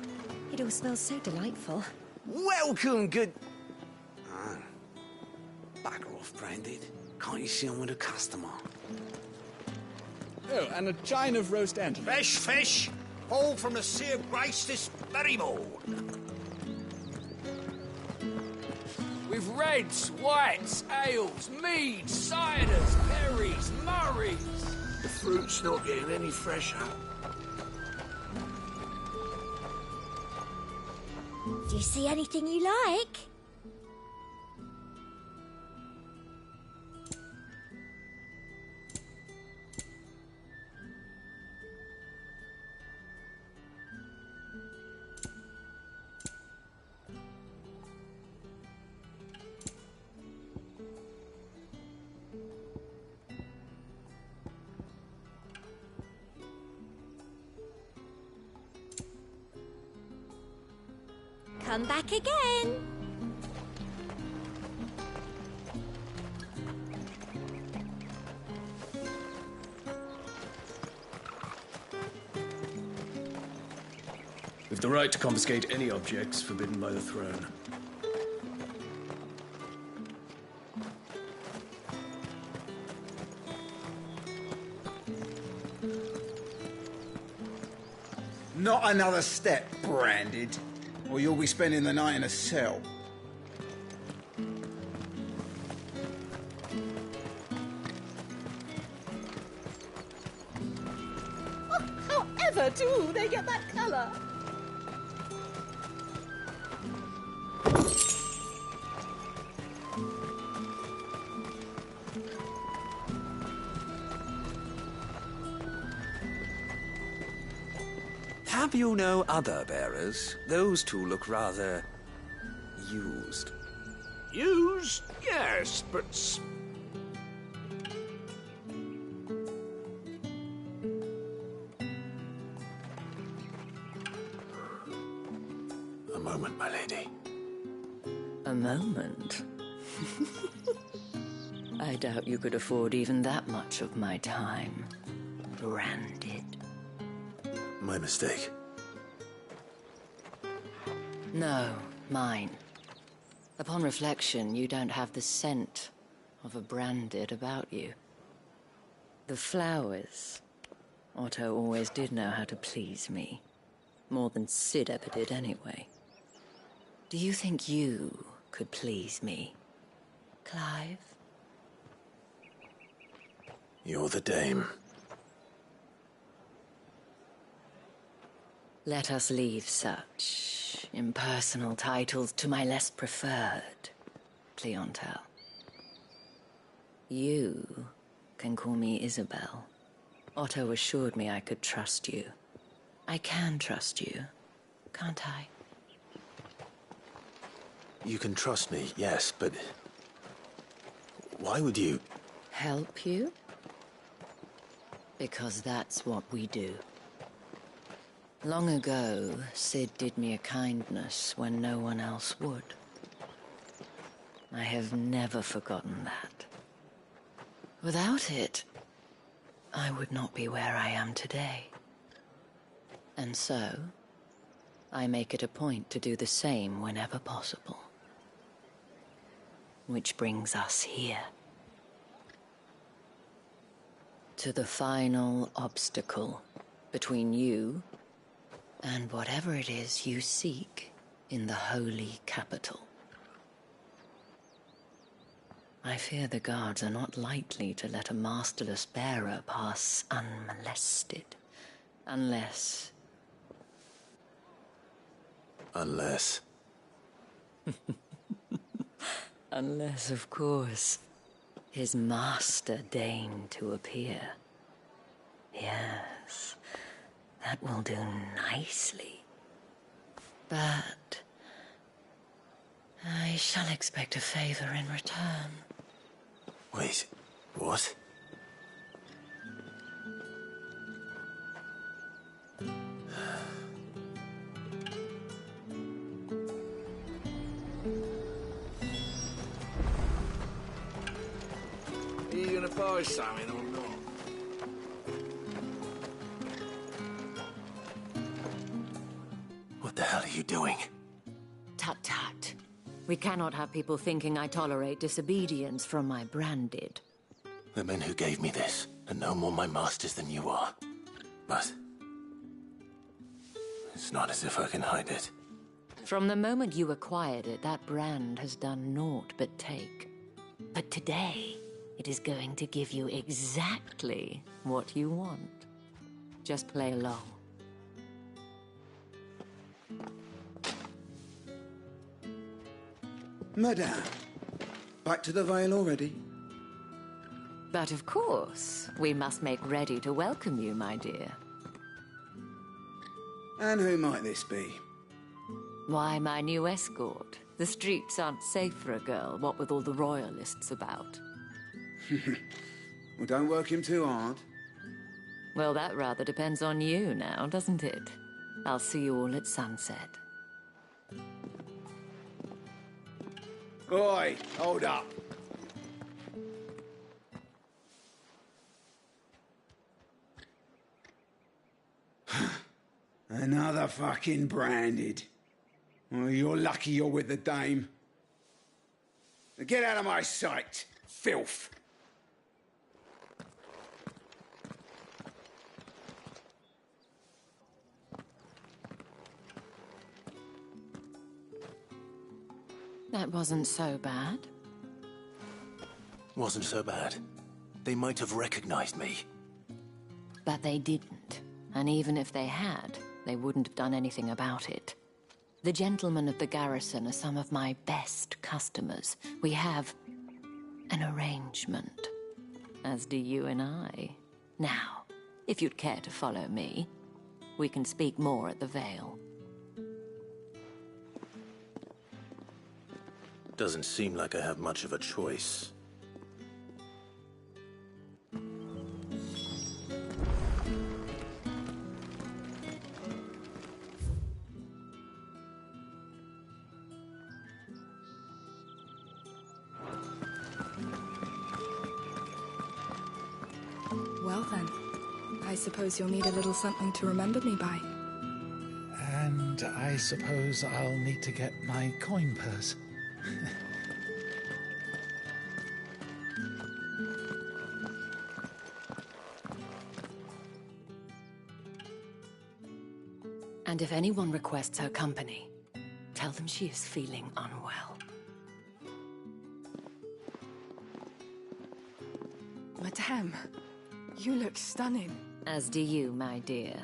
it all smells so delightful. Welcome, good... Ah, bugger off, Branded. Can't you see I'm with a customer? Oh, and a chine of roast antelope. Fresh fish, all from the Sea of Grace this very morn. With reds, whites, ales, meads, ciders, perries, murrays. The fruit's not getting any fresher. Do you see anything you like? Come back again. We've the right to confiscate any objects forbidden by the throne. Not another step, Branded, or you'll be spending the night in a cell. However do they get that colour? Have you no other bearers? Those two look rather... used. Used? Yes, but... A moment, my lady. A moment? I doubt you could afford even that much of my time. Branded. My mistake. No, mine. Upon reflection, you don't have the scent of a Branded about you. The flowers. Otto always did know how to please me. More than Sid ever did anyway. Do you think you could please me, Clive? You're the dame. Let us leave such impersonal titles to my less preferred clientele. You can call me Isabel. Otto assured me I could trust you. I can trust you, can't I? You can trust me, yes, but... why would you... Help you? Because that's what we do. Long ago, Sid did me a kindness when no one else would. I have never forgotten that. Without it, I would not be where I am today. And so, I make it a point to do the same whenever possible. Which brings us here. To the final obstacle between you and whatever it is you seek in the holy capital. I fear the guards are not likely to let a masterless bearer pass unmolested, unless... Unless... Unless, of course, his master deigned to appear. Yes, that will do nicely. But I shall expect a favor in return. Wait, what? gonna buy something or not? What the hell are you doing? Tut tut. We cannot have people thinking I tolerate disobedience from my branded. The men who gave me this are no more my masters than you are. But it's not as if I can hide it. From the moment you acquired it, that brand has done naught but take. But today, it is going to give you exactly what you want. Just play along. Madame, back to the Vale already? But of course, we must make ready to welcome you, my dear. And who might this be? Why, my new escort. The streets aren't safe for a girl, what with all the royalists about. Well, don't work him too hard. Well, that rather depends on you now, doesn't it? I'll see you all at sunset. Oi, hold up. Another fucking branded. Well, you're lucky you're with the dame. Now get out of my sight, filth. That wasn't so bad. Wasn't so bad. They might have recognized me. But they didn't. And even if they had, they wouldn't have done anything about it. The gentlemen of the garrison are some of my best customers. We have an arrangement, as do you and I. Now, if you'd care to follow me, we can speak more at the Vale. Doesn't seem like I have much of a choice. Well then, I suppose you'll need a little something to remember me by. And I suppose I'll need to get my coin purse. And if anyone requests her company, tell them she is feeling unwell. Madame, you look stunning. As do you, my dear.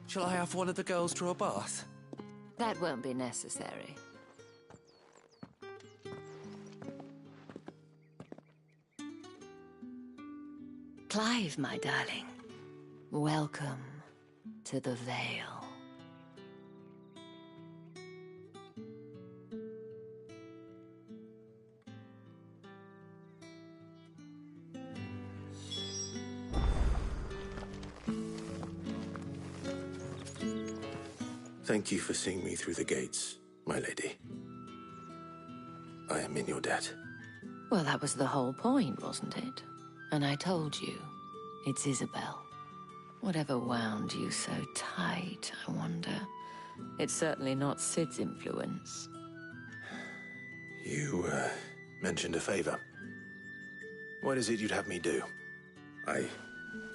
Shall I have one of the girls draw a bath? That won't be necessary. Clive, my darling. Welcome to the Vale. Thank you for seeing me through the gates, my lady. I am in your debt. Well, that was the whole point, wasn't it? And I told you, it's Isabel. Whatever wound you so tight, I wonder. It's certainly not Sid's influence. You, mentioned a favor. What is it you'd have me do? I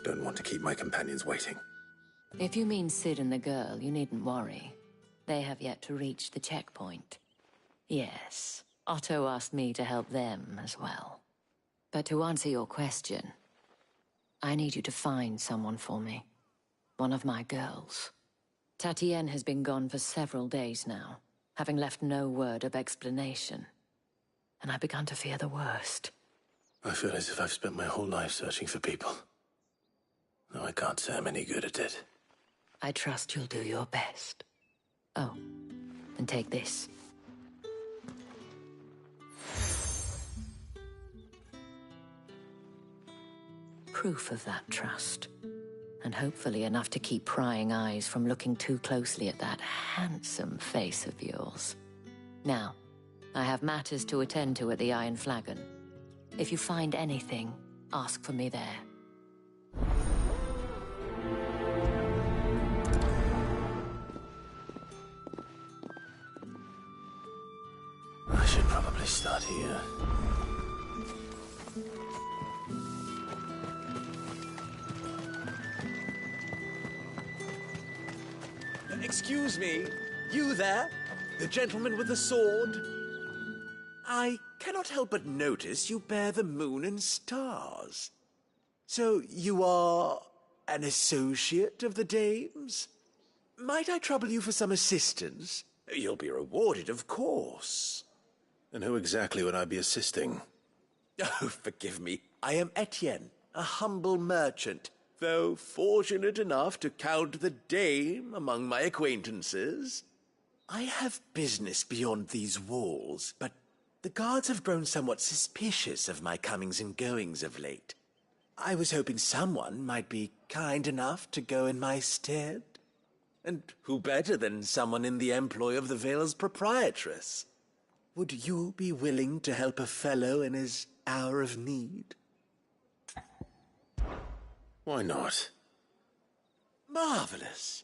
don't want to keep my companions waiting. If you mean Sid and the girl, you needn't worry. They have yet to reach the checkpoint. Yes, Otto asked me to help them as well. But to answer your question, I need you to find someone for me. One of my girls. Tatienne has been gone for several days now, having left no word of explanation. And I've begun to fear the worst. I feel as if I've spent my whole life searching for people. No, I can't say I'm any good at it. I trust you'll do your best. Oh, and take this. Proof of that trust. And hopefully enough to keep prying eyes from looking too closely at that handsome face of yours. Now, I have matters to attend to at the Iron Flagon. If you find anything, ask for me there. I should probably start here. Excuse me, you there? The gentleman with the sword? I cannot help but notice you bear the moon and stars. So you are an associate of the dame's? Might I trouble you for some assistance? You'll be rewarded, of course. And who exactly would I be assisting? Oh, forgive me. I am Etienne, a humble merchant, though fortunate enough to count the dame among my acquaintances. I have business beyond these walls, but the guards have grown somewhat suspicious of my comings and goings of late. I was hoping someone might be kind enough to go in my stead. And who better than someone in the employ of the Vale's proprietress? Would you be willing to help a fellow in his hour of need? Why not? Marvelous.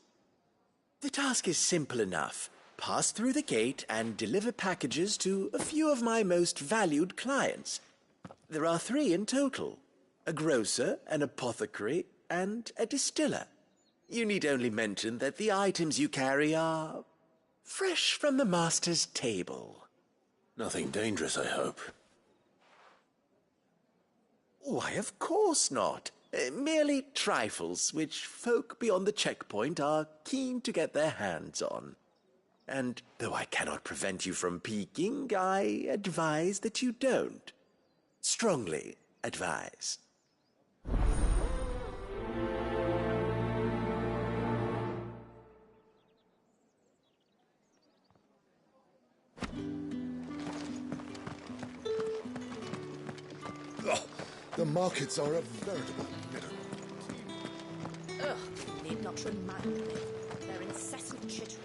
The task is simple enough. Pass through the gate and deliver packages to a few of my most valued clients. There are 3 in total: a grocer, an apothecary, and a distiller. You need only mention that the items you carry are fresh from the master's table. Nothing dangerous, I hope. Why, of course not. Merely trifles which folk beyond the checkpoint are keen to get their hands on. And though I cannot prevent you from peeking, I advise that you don't. Strongly advise. Oh, the markets are a veritable middle. Ugh, you need not remind me. Their incessant chitterings.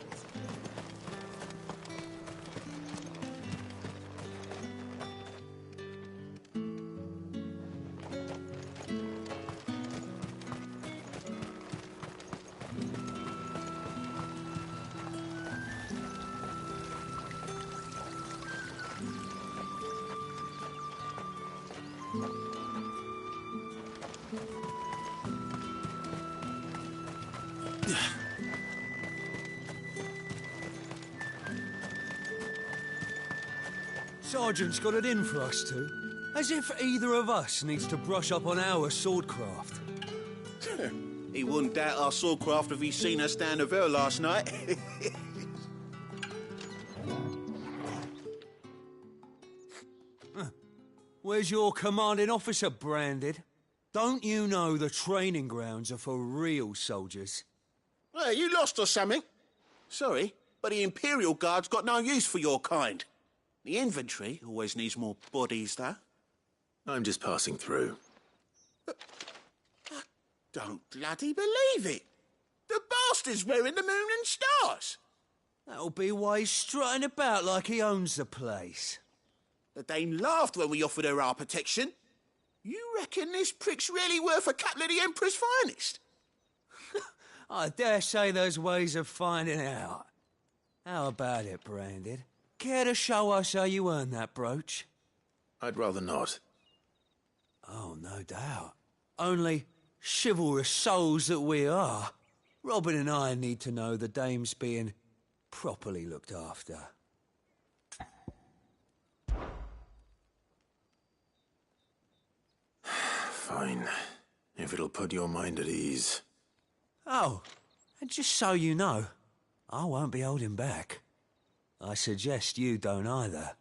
Sergeant's got it in for us two. As if either of us needs to brush up on our swordcraft. He wouldn't doubt our swordcraft if he'd seen us down the Vale last night. Where's your commanding officer branded? Don't you know the training grounds are for real soldiers? Well, you lost or something? Sorry, but the Imperial Guard's got no use for your kind. The infantry always needs more bodies, though. I'm just passing through. I don't bloody believe it. The bastard's wearing the moon and stars. That'll be why he's strutting about like he owns the place. The Dane laughed when we offered her our protection. You reckon this prick's really worth a couple of the Emperor's finest? I dare say there's ways of finding out. How about it, Branded? Care to show us how you earned that brooch? I'd rather not. Oh, no doubt. Only chivalrous souls that we are, Robin and I need to know the dame's being properly looked after. Fine. If it'll put your mind at ease. Oh, and just so you know, I won't be holding back. I suggest you don't either.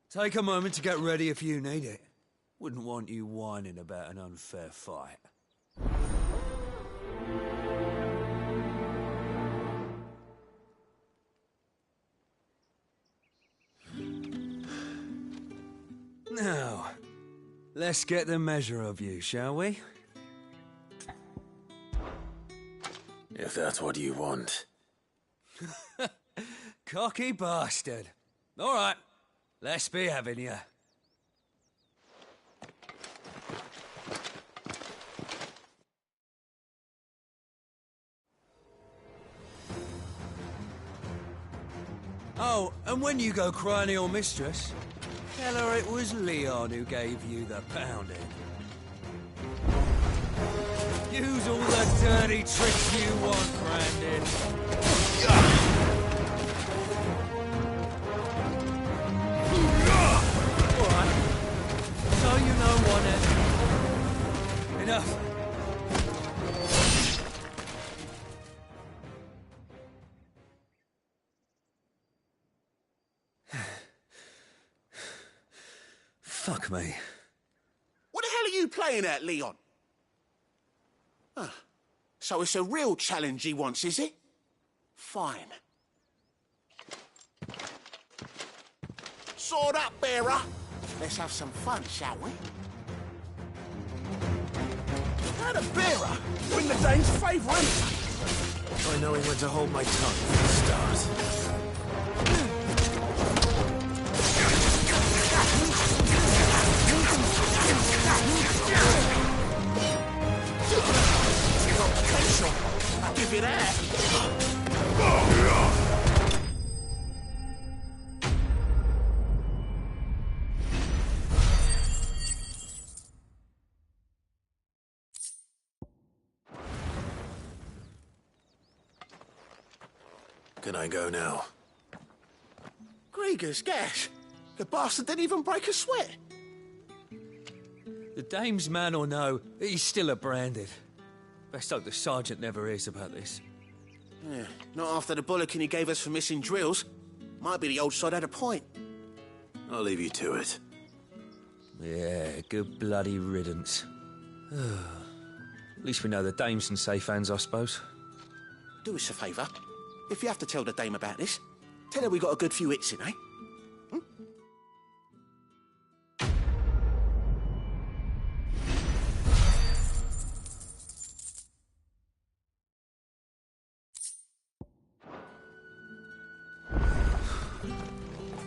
Take a moment to get ready if you need it. Wouldn't want you whining about an unfair fight. Now, let's get the measure of you, shall we? If that's what you want. Cocky bastard. All right, let's be having you. Oh, and when you go crying to your mistress, tell her it was Leon who gave you the pounding. Use all the dirty tricks you want, Brandon. Alright. So you know one end. Enough. Fuck me. What the hell are you playing at, Leon? Ah, so it's a real challenge he wants, is it? Fine. Sword up, bearer. Let's have some fun, shall we? How the bearer win the Dane's favour anyway? I know he went to hold my tongue for the start. I'll give you that. Can I go now? Grieger's gas. The bastard didn't even break a sweat. The dame's man or no, he's still a branded. Best hope the sergeant never hears about this. Yeah, not after the bullocking he gave us for missing drills. Might be the old sod had a point. I'll leave you to it. Yeah, good bloody riddance. At least we know the dame's in safe hands, I suppose. Do us a favour. If you have to tell the dame about this, tell her we got a good few hits in, eh?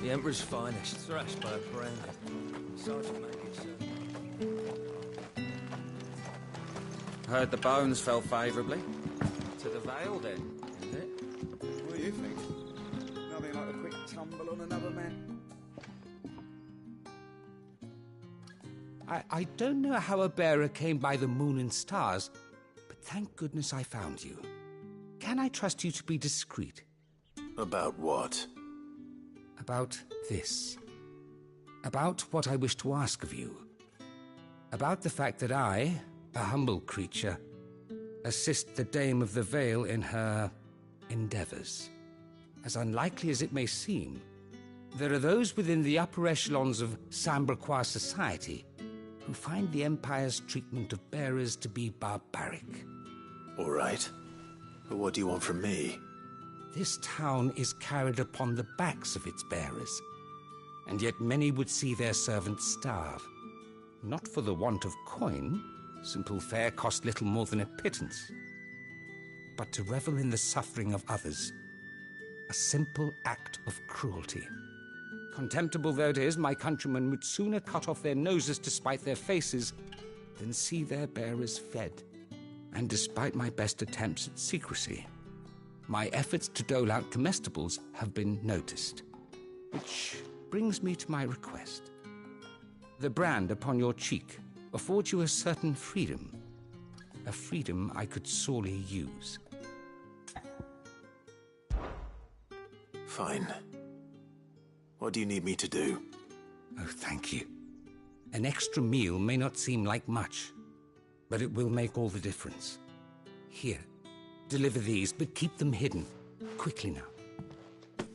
The Emperor's finest, thrashed by a brand. Sergeant make it, sir. Heard the bones fell favourably. To the Vale, then, is it? What do you think? Nothing like a quick tumble on another man. I don't know how a bearer came by the moon and stars, but thank goodness I found you. Can I trust you to be discreet? About what? About this. About what I wish to ask of you. About the fact that I, a humble creature, assist the Dame of the Vale in her endeavours. As unlikely as it may seem, there are those within the upper echelons of Samberquois society who find the Empire's treatment of bearers to be barbaric. All right. But what do you want from me? This town is carried upon the backs of its bearers, and yet many would see their servants starve. Not for the want of coin, simple fare cost little more than a pittance, but to revel in the suffering of others, a simple act of cruelty. Contemptible though it is, my countrymen would sooner cut off their noses to spite their faces than see their bearers fed. And despite my best attempts at secrecy, my efforts to dole out comestibles have been noticed. Which brings me to my request. The brand upon your cheek affords you a certain freedom. A freedom I could sorely use. Fine. What do you need me to do? Oh, thank you. An extra meal may not seem like much, but it will make all the difference. Here, deliver these, but keep them hidden. Quickly now.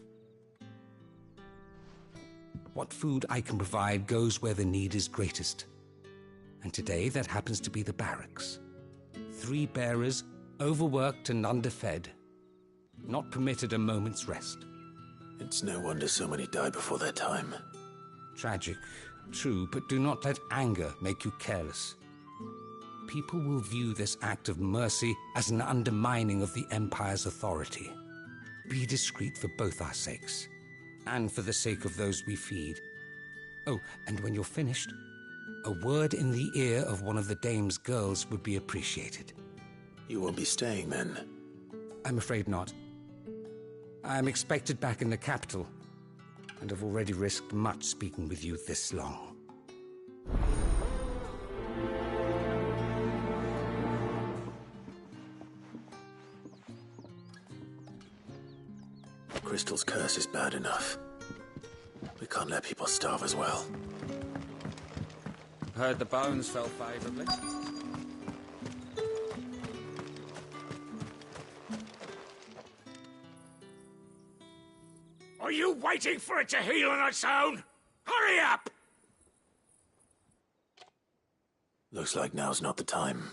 What food I can provide goes where the need is greatest. And today that happens to be the barracks. 3 bearers, overworked and underfed, not permitted a moment's rest. It's no wonder so many die before their time. Tragic, true, but do not let anger make you careless. People will view this act of mercy as an undermining of the Empire's authority. Be discreet for both our sakes, and for the sake of those we feed. Oh, and when you're finished, a word in the ear of one of the Dame's girls would be appreciated. You won't be staying then? I'm afraid not. I am expected back in the capital, and have already risked much speaking with you this long. Crystal's curse is bad enough. We can't let people starve as well. Heard the bones fell favourably. Are you waiting for it to heal on its own? Hurry up! Looks like now's not the time.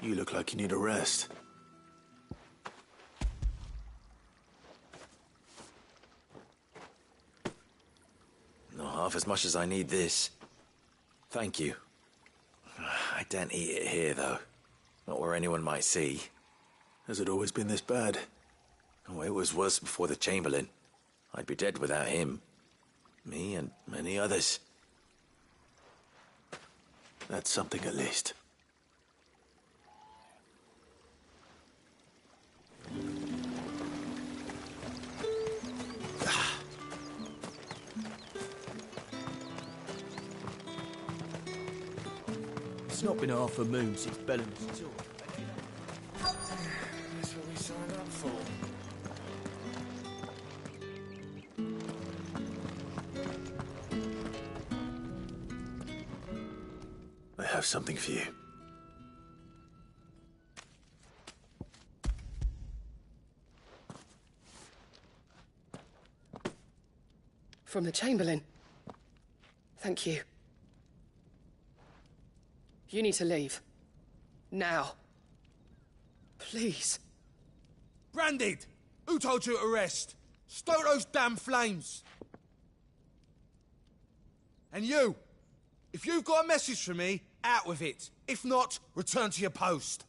You look like you need a rest. Not half as much as I need this. Thank you. I daren't eat it here, though. Not where anyone might see. Has it always been this bad? Oh, it was worse before the Chamberlain. I'd be dead without him. Me and many others. That's something at least. It's not been half a moon since Bellum's tour. That's what we signed up for. I have something for you. From the Chamberlain. Thank you. You need to leave. Now. Please. Branded! Who told you to rest? Stoke those damn flames! And you! If you've got a message for me, out with it. If not, return to your post.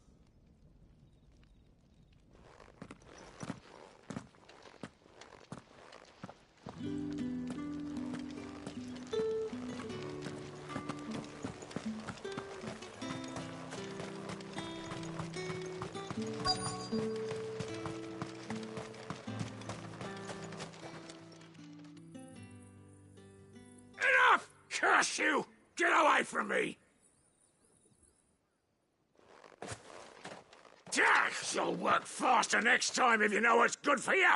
Enough! Curse you! Get away from me! You'll work faster next time if you know what's good for you!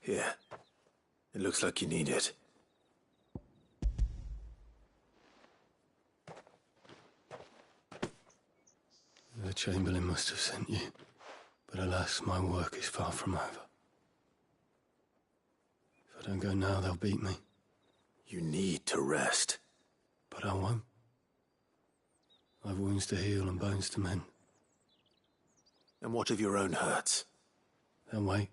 Here. It looks like you need it. The Chamberlain must have sent you, but alas, my work is far from over. If I don't go now, they'll beat me. You need to rest. But I won't. I've wounds to heal and bones to mend. And what of your own hurts? They'll wait.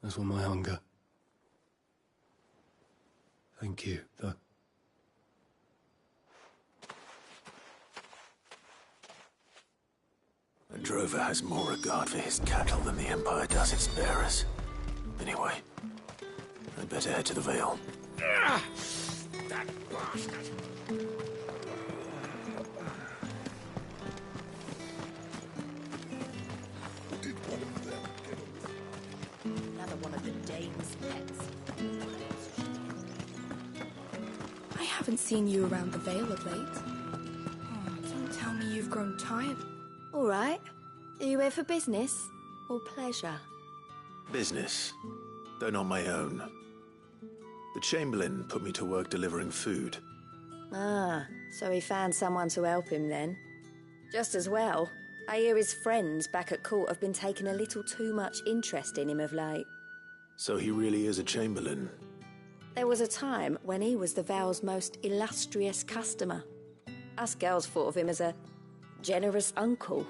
As will my hunger. Thank you, though. A drover has more regard for his cattle than the Empire does its bearers. Anyway, I'd better head to the Vale. That bastard! Did one of them get away? Another one of the Dane's pets. I haven't seen you around the Vale of late. Don't tell me you've grown tired. All right. Are you here for business or pleasure? Business, though not my own. The Chamberlain put me to work delivering food. Ah, so he found someone to help him then. Just as well. I hear his friends back at court have been taking a little too much interest in him of late. So he really is a Chamberlain. There was a time when he was the Vale's most illustrious customer. Us girls thought of him as a generous uncle.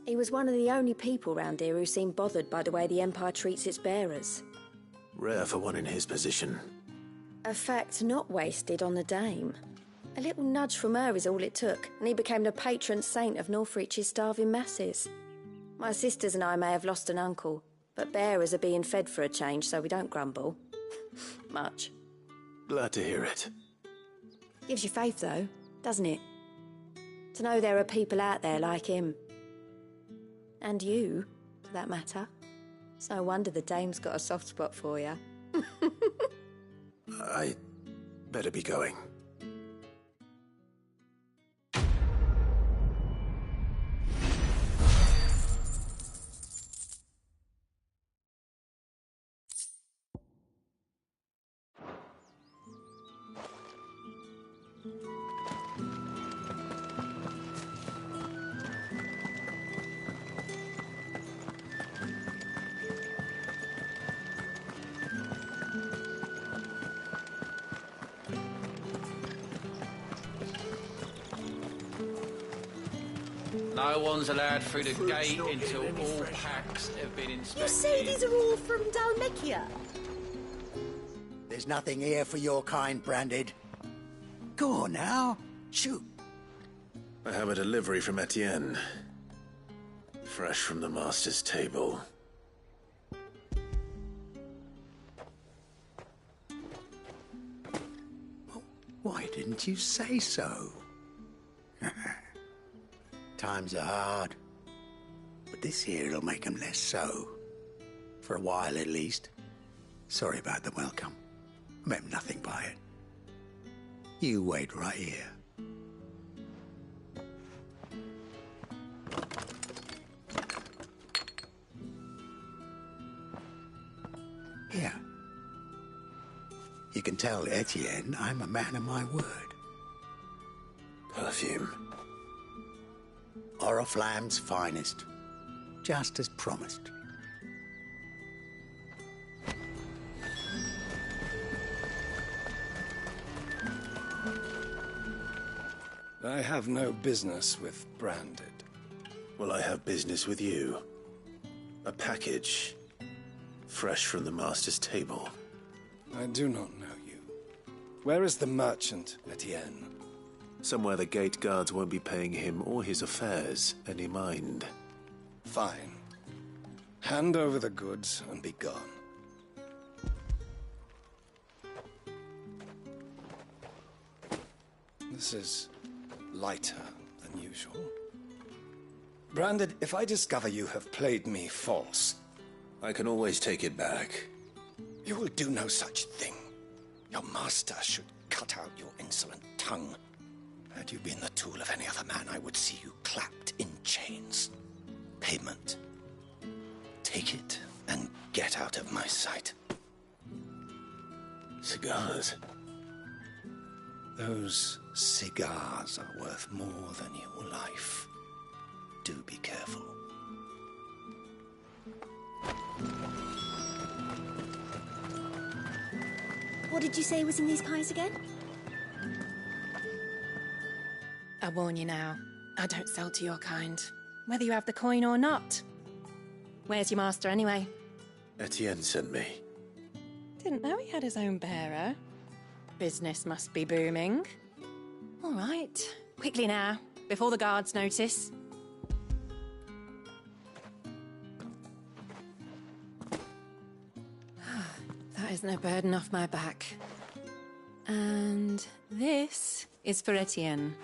He was one of the only people round here who seemed bothered by the way the Empire treats its bearers. Rare for one in his position. A fact not wasted on the dame. A little nudge from her is all it took, and he became the patron saint of Northreach's starving masses. My sisters and I may have lost an uncle, but bearers are being fed for a change, so we don't grumble. Much. Glad to hear it. Gives you faith, though, doesn't it? To know there are people out there like him. And you, for that matter. It's no wonder the dame's got a soft spot for you. I better be going. No one's allowed through the gate until all packs have been inspected. You say these are all from Dalmekia? There's nothing here for your kind, Branded. Go on now. Shoot. I have a delivery from Etienne. Fresh from the master's table. Why didn't you say so? Times are hard. But this here'll make 'em less so. For a while, at least. Sorry about the welcome. I meant nothing by it. You wait right here. Here. You can tell Etienne I'm a man of my word. Perfume. Oriflamme's finest. Just as promised. I have no business with Branded. Well, I have business with you. A package. Fresh from the master's table. I do not know you. Where is the merchant, Etienne? Somewhere the gate guards won't be paying him or his affairs any mind. Fine. Hand over the goods and be gone. This is lighter than usual. Branded, if I discover you have played me false... I can always take it back. You will do no such thing. Your master should cut out your insolent tongue. Had you been the tool of any other man, I would see you clapped in chains. Payment. Take it and get out of my sight. Cigars. Those cigars are worth more than your life. Do be careful. What did you say was in these pies again? I warn you now, I don't sell to your kind, whether you have the coin or not. Where's your master anyway? Etienne sent me. Didn't know he had his own bearer. Business must be booming. All right, quickly now, before the guards notice. That is no burden off my back. And this is for Etienne.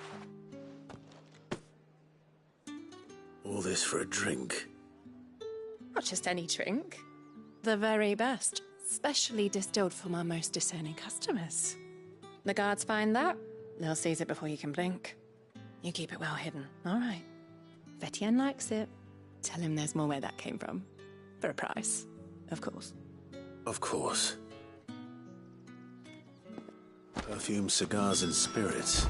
All this for a drink. Not just any drink. The very best. Specially distilled for my most discerning customers. The guards find that, they'll seize it before you can blink. You keep it well hidden, all right? If Etienne likes it, tell him there's more where that came from. For a price, of course. Of course. Perfume, cigars, and spirits.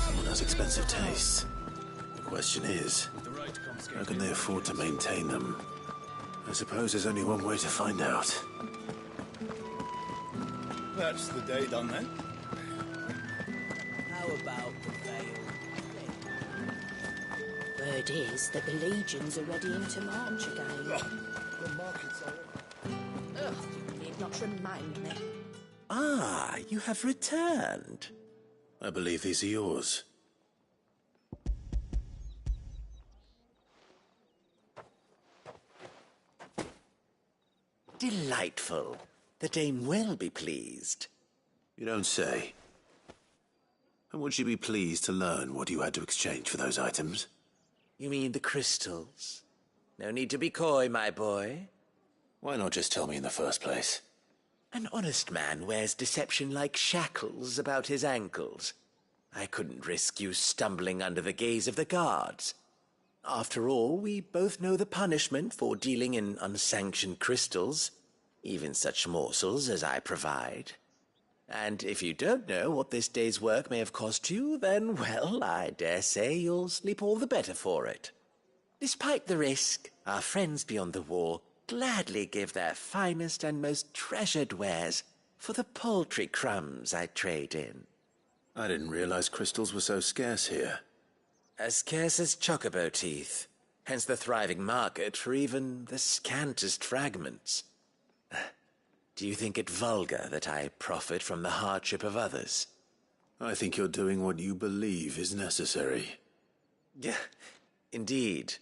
Someone has expensive tastes. The question is, how can they afford to maintain them? I suppose there's only one way to find out. That's the day done then. How about the veil? Word is that the legions are ready into march again. The market's already... Ugh, you need not remind me. Ah, you have returned. I believe these are yours. Delightful. The dame will be pleased. You don't say. And would she be pleased to learn what you had to exchange for those items? You mean the crystals? No need to be coy, my boy. Why not just tell me in the first place? An honest man wears deception like shackles about his ankles. I couldn't risk you stumbling under the gaze of the guards. After all, we both know the punishment for dealing in unsanctioned crystals, even such morsels as I provide. And if you don't know what this day's work may have cost you, then, well, I dare say you'll sleep all the better for it. Despite the risk, our friends beyond the wall gladly give their finest and most treasured wares for the paltry crumbs I trade in. I didn't realize crystals were so scarce here. As scarce as chocobo teeth, hence the thriving market for even the scantest fragments. Do you think it vulgar that I profit from the hardship of others? I think you're doing what you believe is necessary. Yeah, indeed.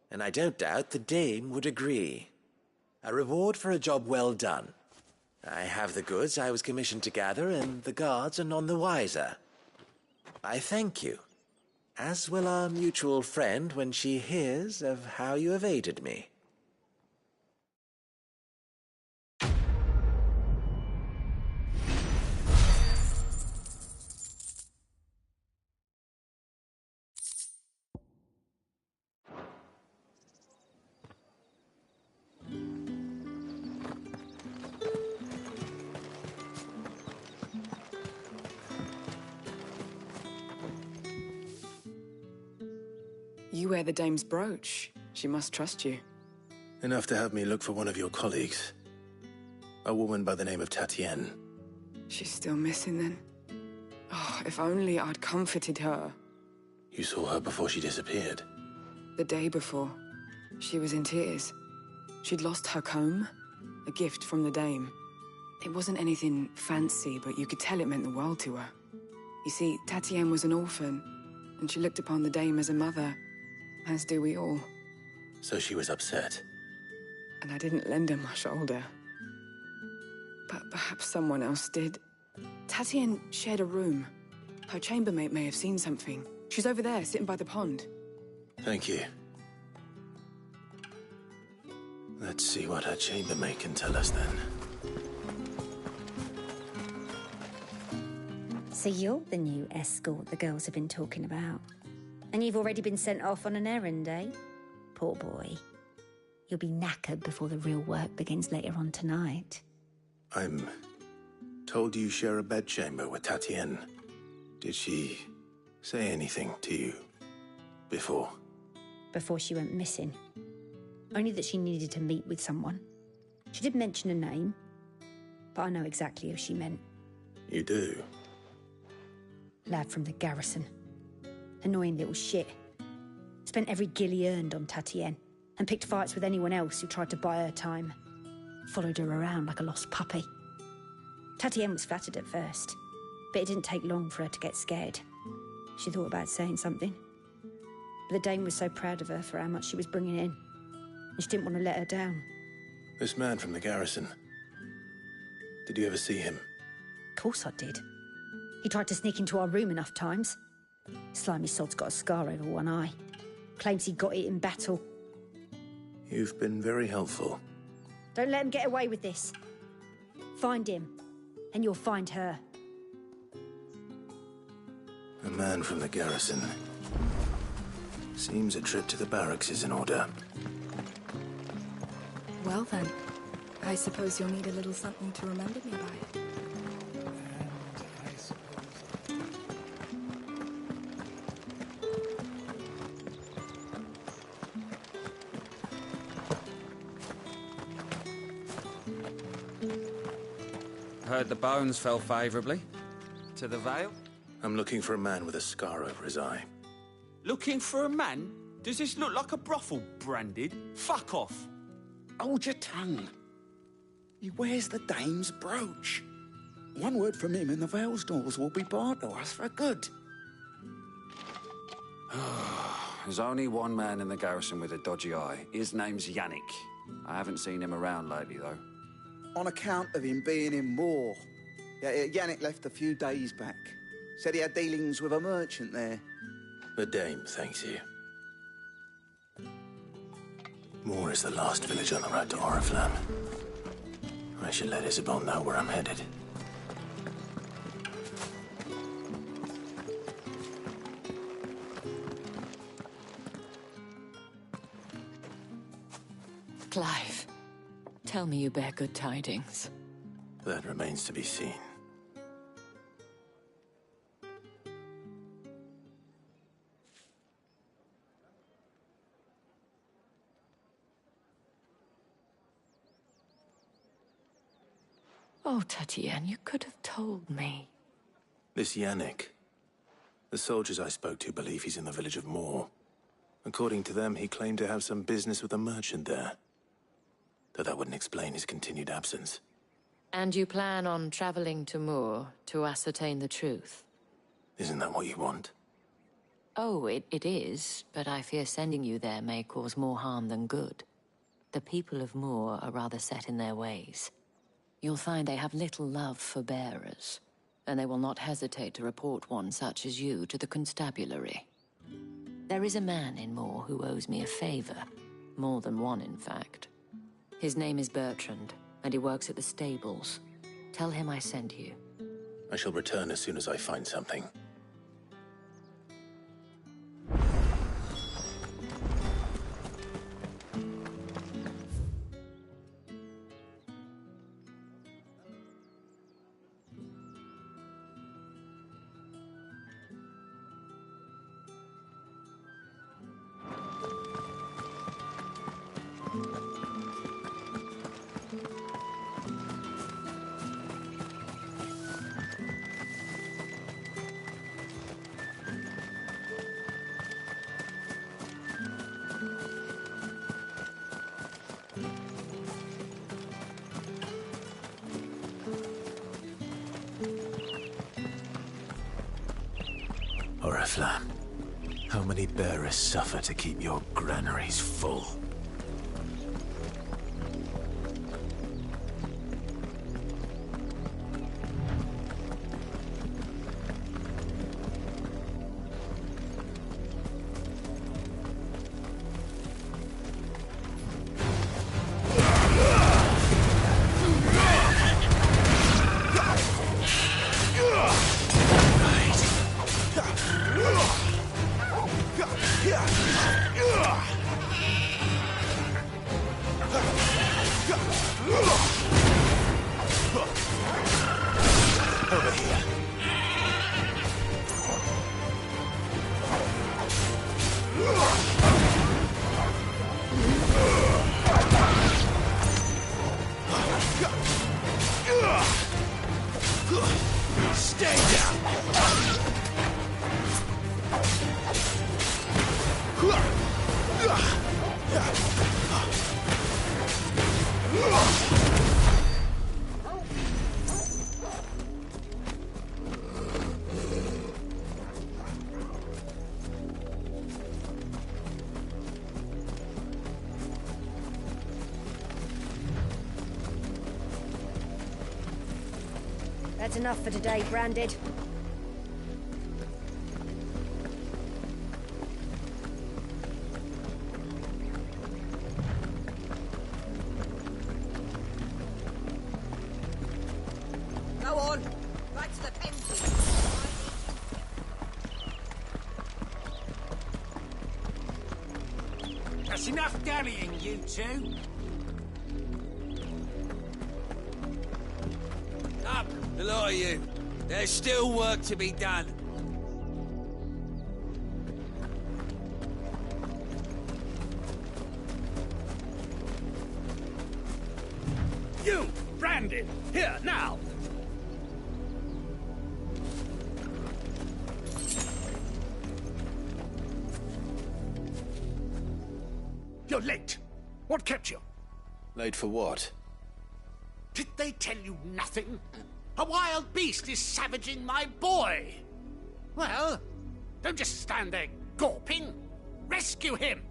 And I don't doubt the dame would agree. A reward for a job well done. I have the goods I was commissioned to gather, and the guards are none the wiser. I thank you, as will our mutual friend when she hears of how you have aided me. You wear the dame's brooch. She must trust you. Enough to have me look for one of your colleagues. A woman by the name of Tatienne. She's still missing then? Oh, if only I'd comforted her. You saw her before she disappeared? The day before. She was in tears. She'd lost her comb, a gift from the dame. It wasn't anything fancy, but you could tell it meant the world to her. You see, Tatienne was an orphan, and she looked upon the dame as a mother, as do we all. So she was upset. And I didn't lend her my shoulder. But perhaps someone else did. Tatienne shared a room. Her chambermaid may have seen something. She's over there, sitting by the pond. Thank you. Let's see what her chambermaid can tell us then. So you're the new escort the girls have been talking about. And you've already been sent off on an errand, eh? Poor boy. You'll be knackered before the real work begins later on tonight. I'm told you share a bedchamber with Tatienne. Did she say anything to you before? Before she went missing. Only that she needed to meet with someone. She did mention a name, but I know exactly who she meant. You do? Lad from the garrison. Annoying little shit. Spent every guil he earned on Tatienne, and picked fights with anyone else who tried to buy her time. Followed her around like a lost puppy. Tatienne was flattered at first, but it didn't take long for her to get scared. She thought about saying something. But the dame was so proud of her for how much she was bringing in, and she didn't want to let her down. This man from the garrison. Did you ever see him? Of course I did. He tried to sneak into our room enough times. Slimy sod's got a scar over one eye. Claims he got it in battle. You've been very helpful. Don't let him get away with this. Find him, and you'll find her. A man from the garrison. Seems a trip to the barracks is in order. Well then, I suppose you'll need a little something to remember me by. Heard the bones fell favourably. To the Vale? I'm looking for a man with a scar over his eye. Looking for a man? Does this look like a brothel, Branded? Fuck off. Hold your tongue. He wears the dame's brooch. One word from him and the Vale's doors will be barred to us for good. There's only one man in the garrison with a dodgy eye. His name's Yannick. I haven't seen him around lately, though. On account of him being in war. Yannick left a few days back. Said he had dealings with a merchant there. The dame thanks you. Moor is the last village on the road to Oriflamme. I should let Isabel know where I'm headed. Clive, tell me you bear good tidings. That remains to be seen. Oh, Tatienne, you could have told me. This Yannick. The soldiers I spoke to believe he's in the village of Moor. According to them, he claimed to have some business with a merchant there. Though that wouldn't explain his continued absence. And you plan on traveling to Moor to ascertain the truth? Isn't that what you want? Oh, it is, but I fear sending you there may cause more harm than good. The people of Moor are rather set in their ways. You'll find they have little love for bearers, and they will not hesitate to report one such as you to the constabulary. There is a man in Moor who owes me a favor. More than one, in fact. His name is Bertrand, and he works at the stables. Tell him I sent you. I shall return as soon as I find something. Oriflamme, how many bearers suffer to keep your granaries full? That's enough for today, Branded. Go on, back to the Thames. That's enough dallying, you two. Up, the lot of you. There's still work to be done. You, Brandon, here, now! You're late. What kept you? Late for what? Did they tell you nothing? A wild beast is savaging my boy. Well, don't just stand there gawping. Rescue him!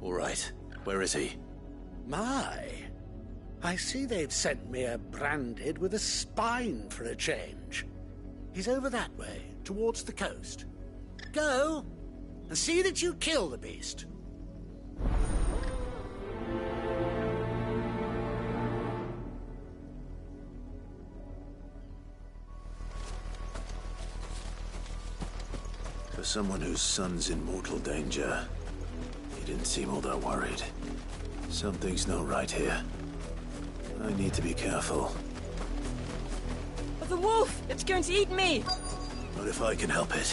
All right. Where is he? My, I see they've sent me a branded with a spine for a change. He's over that way, towards the coast. Go, and see that you kill the beast. For someone whose son's in mortal danger, he didn't seem all that worried. Something's not right here. I need to be careful. The wolf! It's going to eat me! Not if I can help it.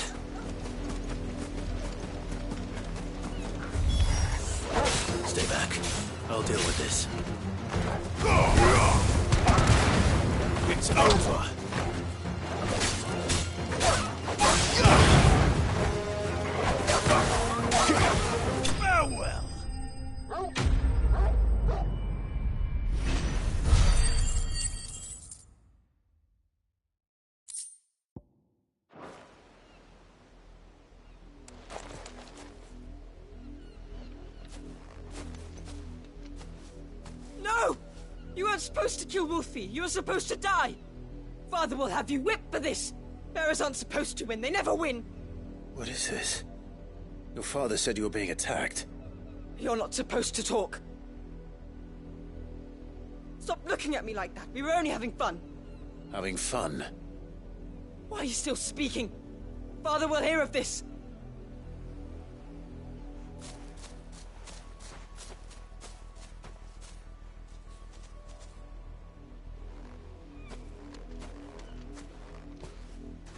Stay back. I'll deal with this. It's over! Farewell! No! You weren't supposed to kill Wolfie. You were supposed to die. Father will have you whipped for this. Bearers aren't supposed to win. They never win. What is this? Your father said you were being attacked. You're not supposed to talk. Stop looking at me like that. We were only having fun. Having fun? Why are you still speaking? Father will hear of this.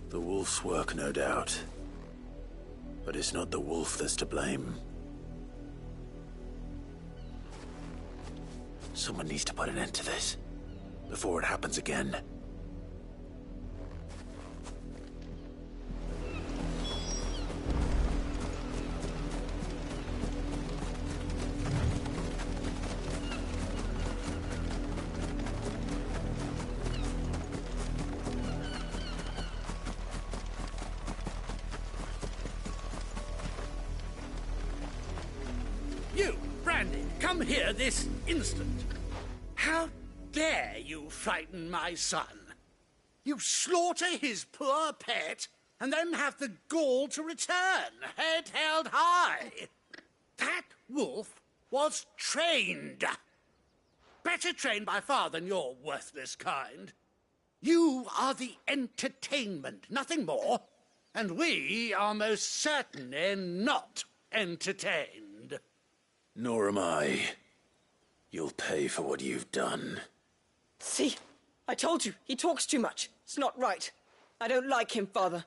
The wolf's work, no doubt. But it's not the wolf that's to blame. Someone needs to put an end to this, before it happens again. You, Brandy, come here this instant. How dare you frighten my son? You slaughter his poor pet, and then have the gall to return, head held high. That wolf was trained. Better trained by far than your worthless kind. You are the entertainment, nothing more. And we are most certainly not entertained. Nor am I. You'll pay for what you've done. See? I told you, he talks too much. It's not right. I don't like him, Father.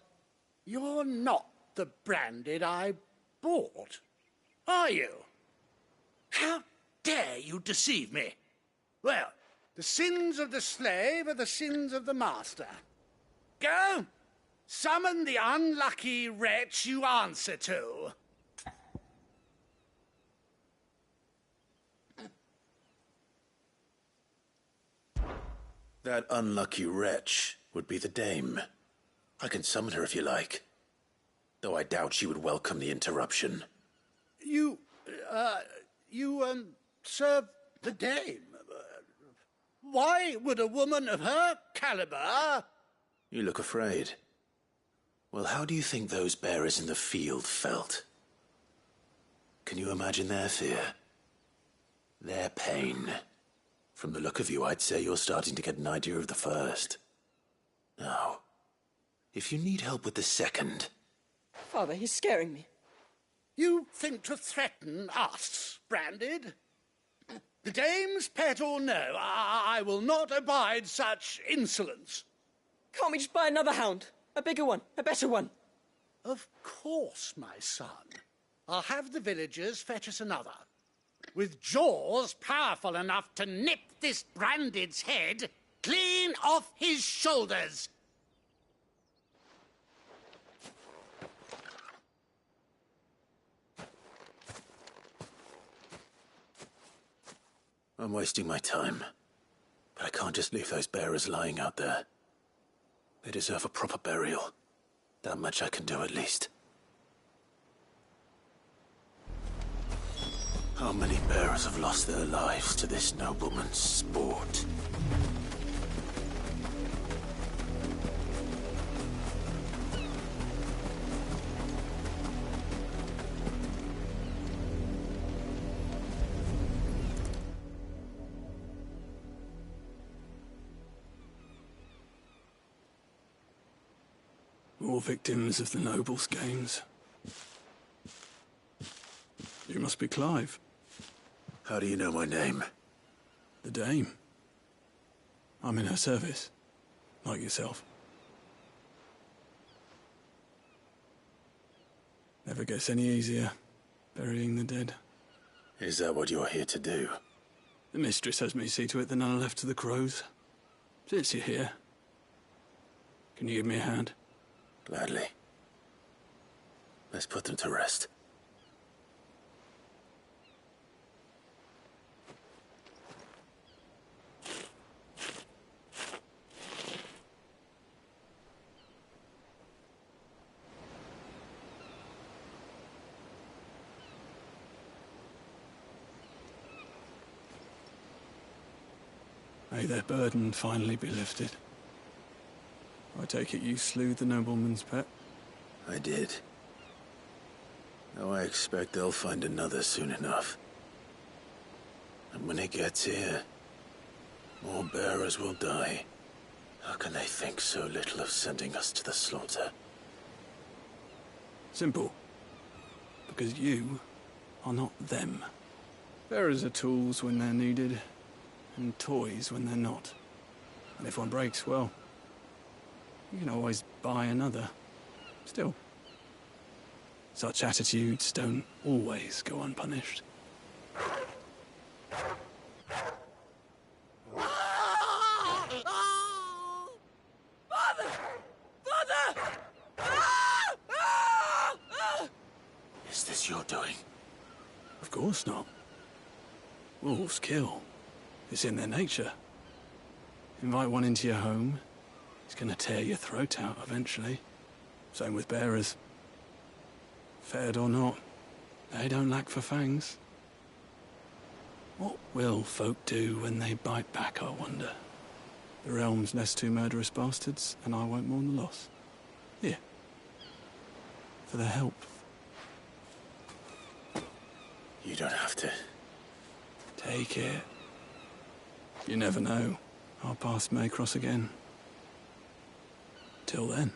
You're not the Branded I bought, are you? How dare you deceive me? Well, the sins of the slave are the sins of the master. Go, summon the unlucky wretch you answer to. That unlucky wretch would be the dame. I can summon her if you like. Though I doubt she would welcome the interruption. You serve the dame. Why would a woman of her caliber... You look afraid. Well, how do you think those bearers in the field felt? Can you imagine their fear? Their pain? From the look of you, I'd say you're starting to get an idea of the first. Now, if you need help with the second... Father, he's scaring me. You think to threaten us, Branded? The dame's pet or no, I will not abide such insolence. Can't we just buy another hound? A bigger one, a better one. Of course, my son. I'll have the villagers fetch us another. With jaws powerful enough to nip this Branded's head clean off his shoulders. I'm wasting my time. can't just leave those bearers lying out there. They deserve a proper burial. That much I can do at least. How many bearers have lost their lives to this nobleman's sport? More victims of the nobles' games. You must be Clive. How do you know my name? The Dame. I'm in her service, like yourself. Never gets any easier, burying the dead. Is that what you're here to do? The mistress has me see to it that none are left to the crows. Since you're here, can you give me a hand? Gladly. Let's put them to rest. May their burden finally be lifted. I take it you slew the nobleman's pet? I did. Now I expect they'll find another soon enough. And when it gets here, more bearers will die. How can they think so little of sending us to the slaughter? Simple. Because you are not them. Bearers are tools when they're needed, and toys when they're not. And if one breaks, well, you can always buy another. Still, such attitudes don't always go unpunished. Father! Father! Is this your doing? Of course not. Wolves kill. It's in their nature. Invite one into your home, he's gonna tear your throat out eventually. Same with bearers. Fed or not, they don't lack for fangs. What will folk do when they bite back, I wonder? The realm's nest two murderous bastards, and I won't mourn the loss. Here. For their help. You don't have to. Take it. You never know. Our paths may cross again. Till then.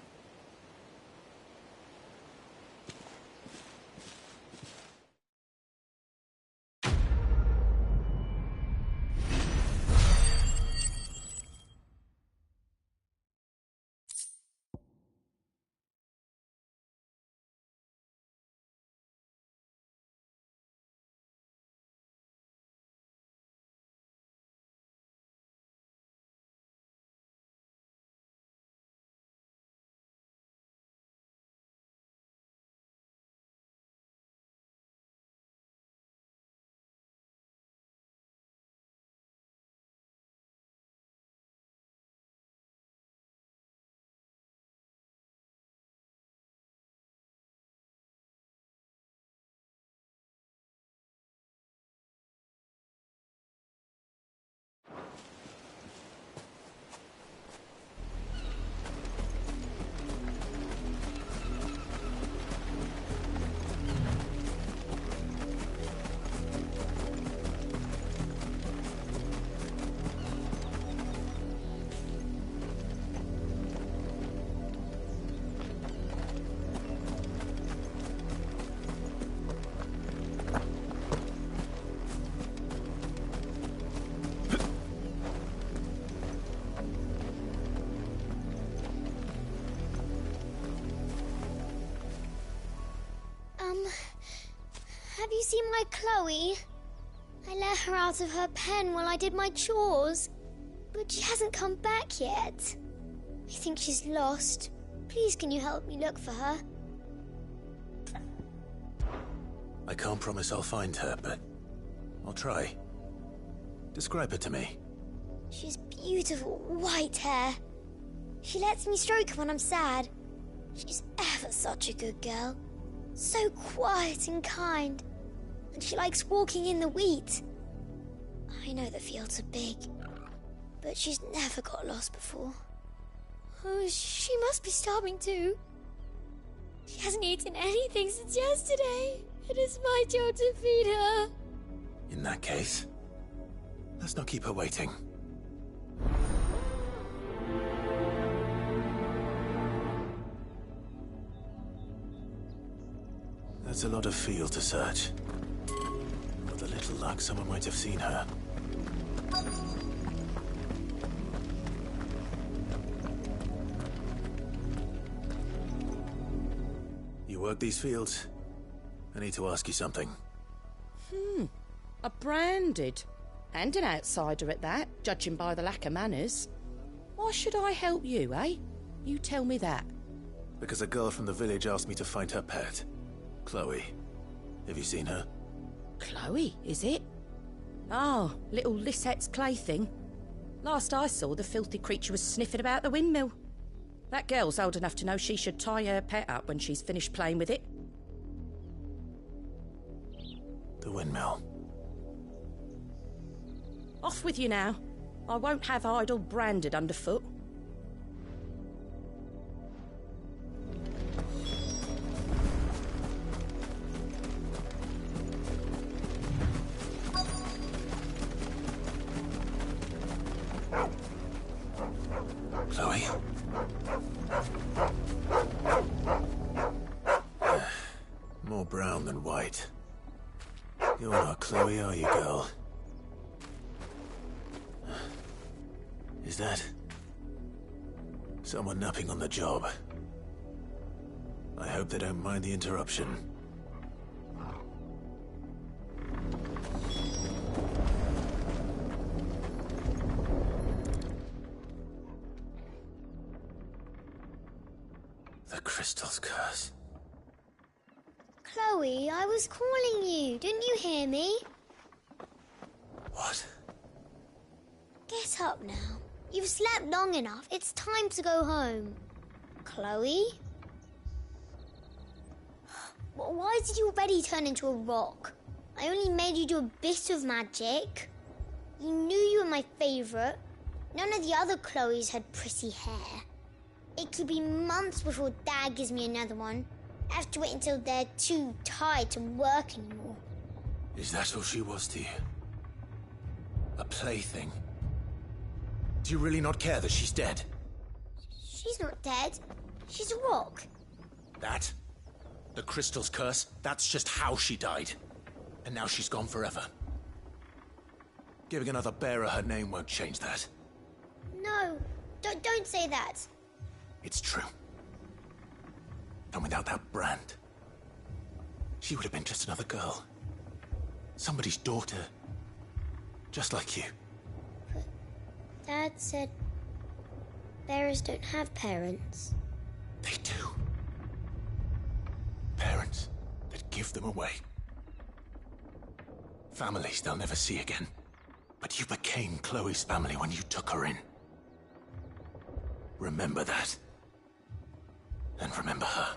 Have you seen my Chloe? I let her out of her pen while I did my chores, but she hasn't come back yet. I think she's lost. Please, can you help me look for her? I can't promise I'll find her, but I'll try. Describe her to me. She has beautiful white hair. She lets me stroke her when I'm sad. She's ever such a good girl. So quiet and kind. And she likes walking in the wheat. I know the fields are big, but she's never got lost before. Oh, she must be starving too. She hasn't eaten anything since yesterday. It is my job to feed her. In that case, let's not keep her waiting. That's a lot of field to search. With a little luck, someone might have seen her. You work these fields? I need to ask you something. A branded. And an outsider at that, judging by the lack of manners. Why should I help you, eh? You tell me that. Because a girl from the village asked me to find her pet. Chloe. Have you seen her? Chloe, is it? Oh, little Lisette's plaything. Last I saw, the filthy creature was sniffing about the windmill. That girl's old enough to know she should tie her pet up when she's finished playing with it. The windmill. Off with you now. I won't have idle branded underfoot. Chloe? More brown than white. You're not Chloe, are you, girl? Is that someone napping on the job? I hope they don't mind the interruption. The crystal's curse. Chloe, I was calling you. Didn't you hear me? What? Get up now. You've slept long enough. It's time to go home. Chloe? Why did you already turn into a rock? I only made you do a bit of magic. You knew you were my favourite. None of the other Chloes had pretty hair. It could be months before Dad gives me another one. I have to wait until they're too tired to work anymore. Is that all she was to you? A plaything? Do you really not care that she's dead? She's not dead. She's a rock. That? The crystal's curse? That's just how she died. And now she's gone forever. Giving another bearer her name won't change that. No, don't say that. It's true. And without that brand, she would have been just another girl. Somebody's daughter. Just like you. But Dad said bearers don't have parents. They do. Parents that give them away. Families they'll never see again. But you became Chloe's family when you took her in. Remember that. And remember her.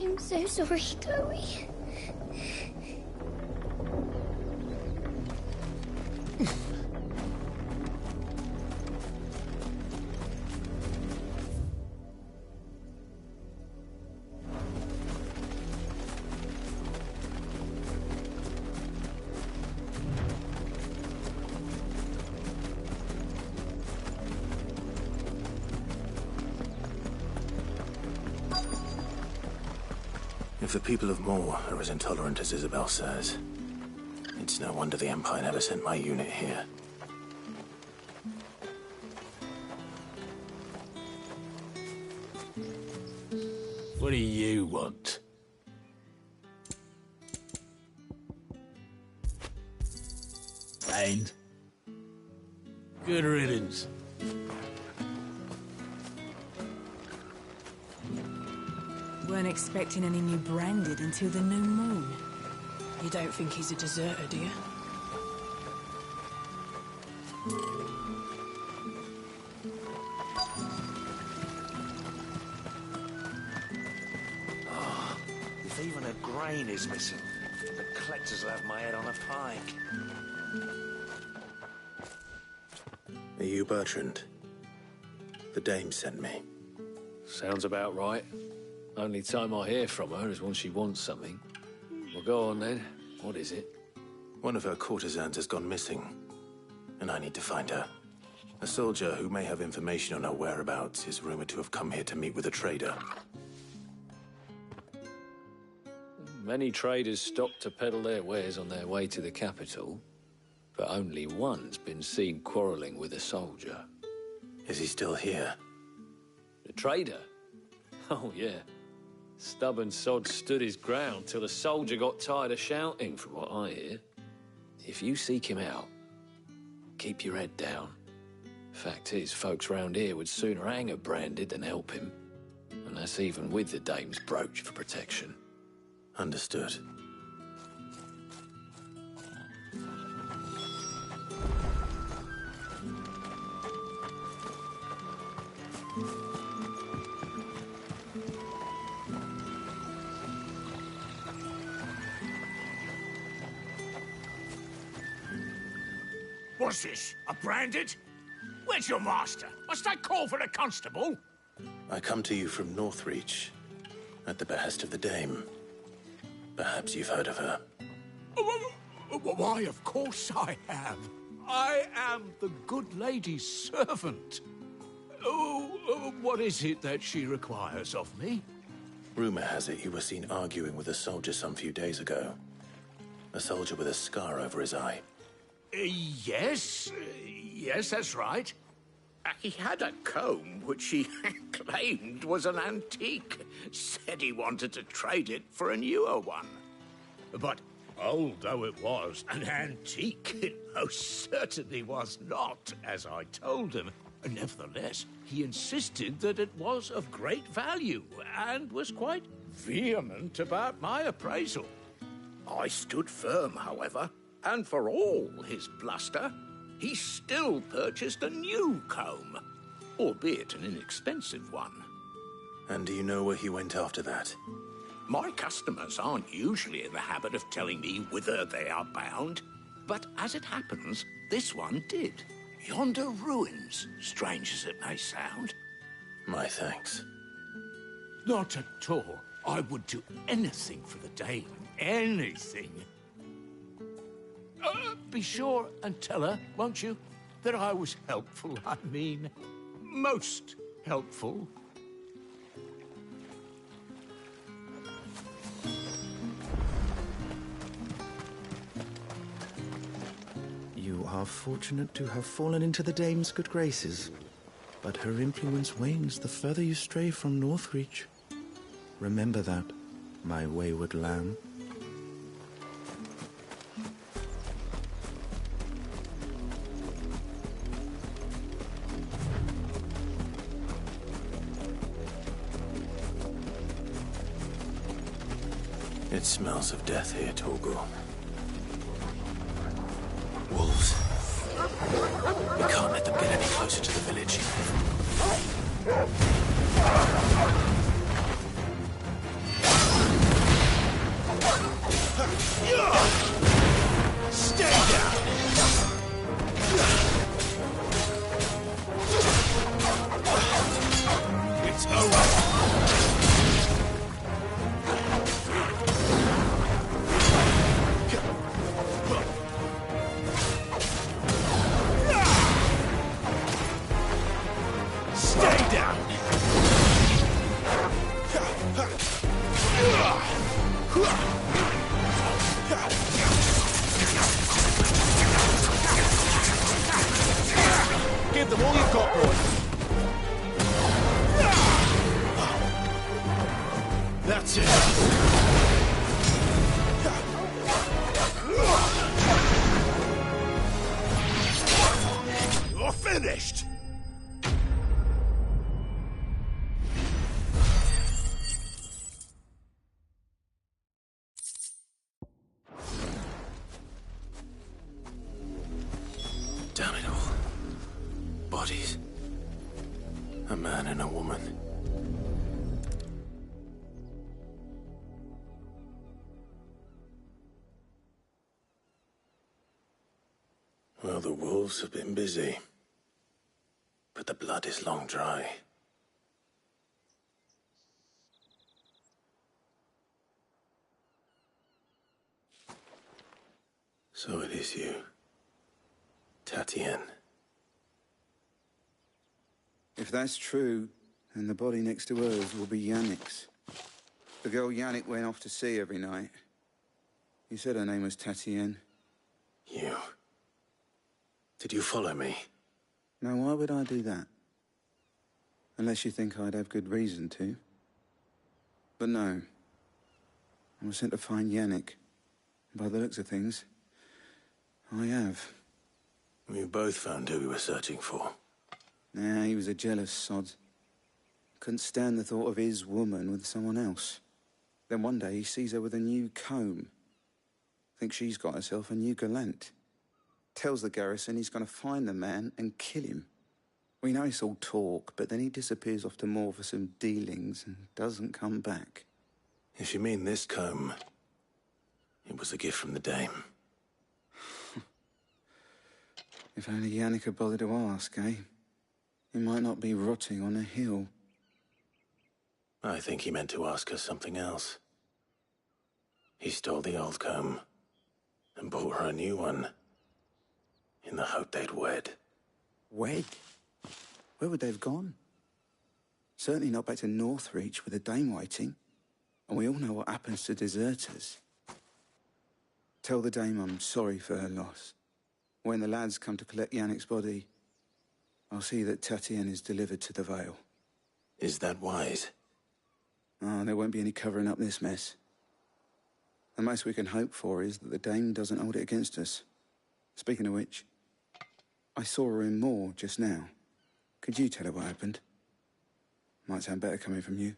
I'm so sorry, Chloe. If the people of Moor are as intolerant as Isabel says, it's no wonder the Empire never sent my unit here. What do you want? mind. Good riddance. Weren't expecting any new branded until the new moon. You don't think he's a deserter, do you? If even a grain is missing, the collectors will have my head on a pike. Are you Bertrand? The dame sent me. Sounds about right. Only time I hear from her is when she wants something. Well, go on then. What is it? One of her courtesans has gone missing, and I need to find her. A soldier who may have information on her whereabouts is rumored to have come here to meet with a trader. Many traders stop to peddle their wares on their way to the capital, but only one's been seen quarrelling with a soldier. Is he still here? The trader? Oh, yeah. Stubborn sod stood his ground till the soldier got tired of shouting, from what I hear. If you seek him out, keep your head down. Fact is, folks round here would sooner hang a branded than help him. And that's even with the dame's brooch for protection. Understood. What's this? A branded? Where's your master? Must I call for the constable? I come to you from Northreach, at the behest of the dame. Perhaps you've heard of her. Why, of course I have. I am the good lady's servant. What is it that she requires of me? Rumor has it you were seen arguing with a soldier some few days ago. A soldier with a scar over his eye. Yes, that's right. He had a comb which he claimed was an antique. Said he wanted to trade it for a newer one. But old though it was, an antique it most certainly was not, as I told him. Nevertheless, he insisted that it was of great value and was quite vehement about my appraisal. I stood firm, however, and for all his bluster, he still purchased a new comb, albeit an inexpensive one. And do you know where he went after that? My customers aren't usually in the habit of telling me whither they are bound, but as it happens, this one did. Yonder ruins, strange as it may sound. My thanks. Not at all. I would do anything for the dame. Anything. Be sure and tell her, won't you, that I was helpful. I mean, most helpful. You are fortunate to have fallen into the dame's good graces, but her influence wanes the further you stray from Northreach. Remember that, my wayward lamb. It smells of death here, Torgal. Wolves. We can't let them get any closer to the village. Stay down! It's over! Give them all you've got, boy. That's it. finished! Damn it all. Bodies. A man and a woman. Well, the wolves have been busy. But the blood is long dry. So it is you. Tatienne. If that's true, then the body next to hers will be Yannick's. The girl Yannick went off to sea every night. You said her name was Tatienne. You. Did you follow me? Now, why would I do that? Unless you think I'd have good reason to. But no. I was sent to find Yannick. By the looks of things, I have. We both found who we were searching for. Nah, he was a jealous sod. Couldn't stand the thought of his woman with someone else. Then one day he sees her with a new comb. Thinks she's got herself a new gallant. Tells the garrison he's going to find the man and kill him. We know it's all talk, but then he disappears off to Moor for some dealings and doesn't come back. If you mean this comb, it was a gift from the dame. If only Yannick had bothered to ask, eh? He might not be rotting on a hill. I think he meant to ask us something else. He stole the old comb and bought her a new one in the hope they'd wed. Wed? Where would they have gone? Certainly not back to Northreach with a dame waiting. And we all know what happens to deserters. Tell the dame I'm sorry for her loss. When the lads come to collect Yannick's body, I'll see that Tatienne is delivered to the Vale. Is that wise? Oh, there won't be any covering up this mess. The most we can hope for is that the dame doesn't hold it against us. Speaking of which, I saw her in Moor just now. Could you tell her what happened? Might sound better coming from you.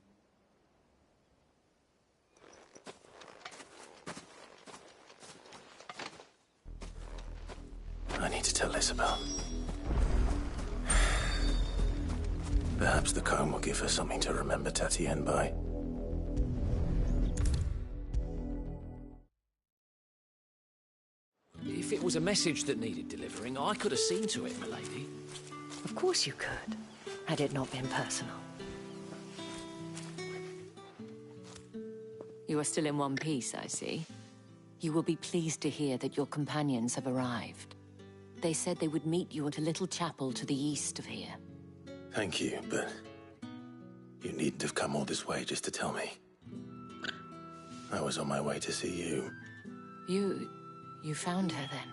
I need to tell Isabel. Perhaps the comb will give her something to remember Tatienne by. If it was a message that needed delivering, I could have seen to it, milady. Of course you could, had it not been personal. You are still in one piece, I see. You will be pleased to hear that your companions have arrived. They said they would meet you at a little chapel to the east of here. Thank you, but you needn't have come all this way just to tell me. I was on my way to see you. You found her then?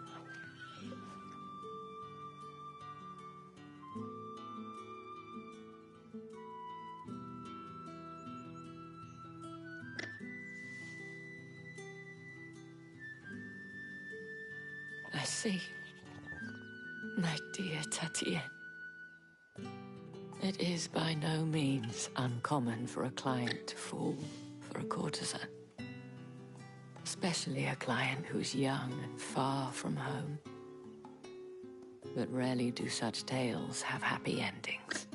I see. My dear Tatienne. It is by no means uncommon for a client to fall for a courtesan. Especially a client who's young and far from home. But rarely do such tales have happy endings.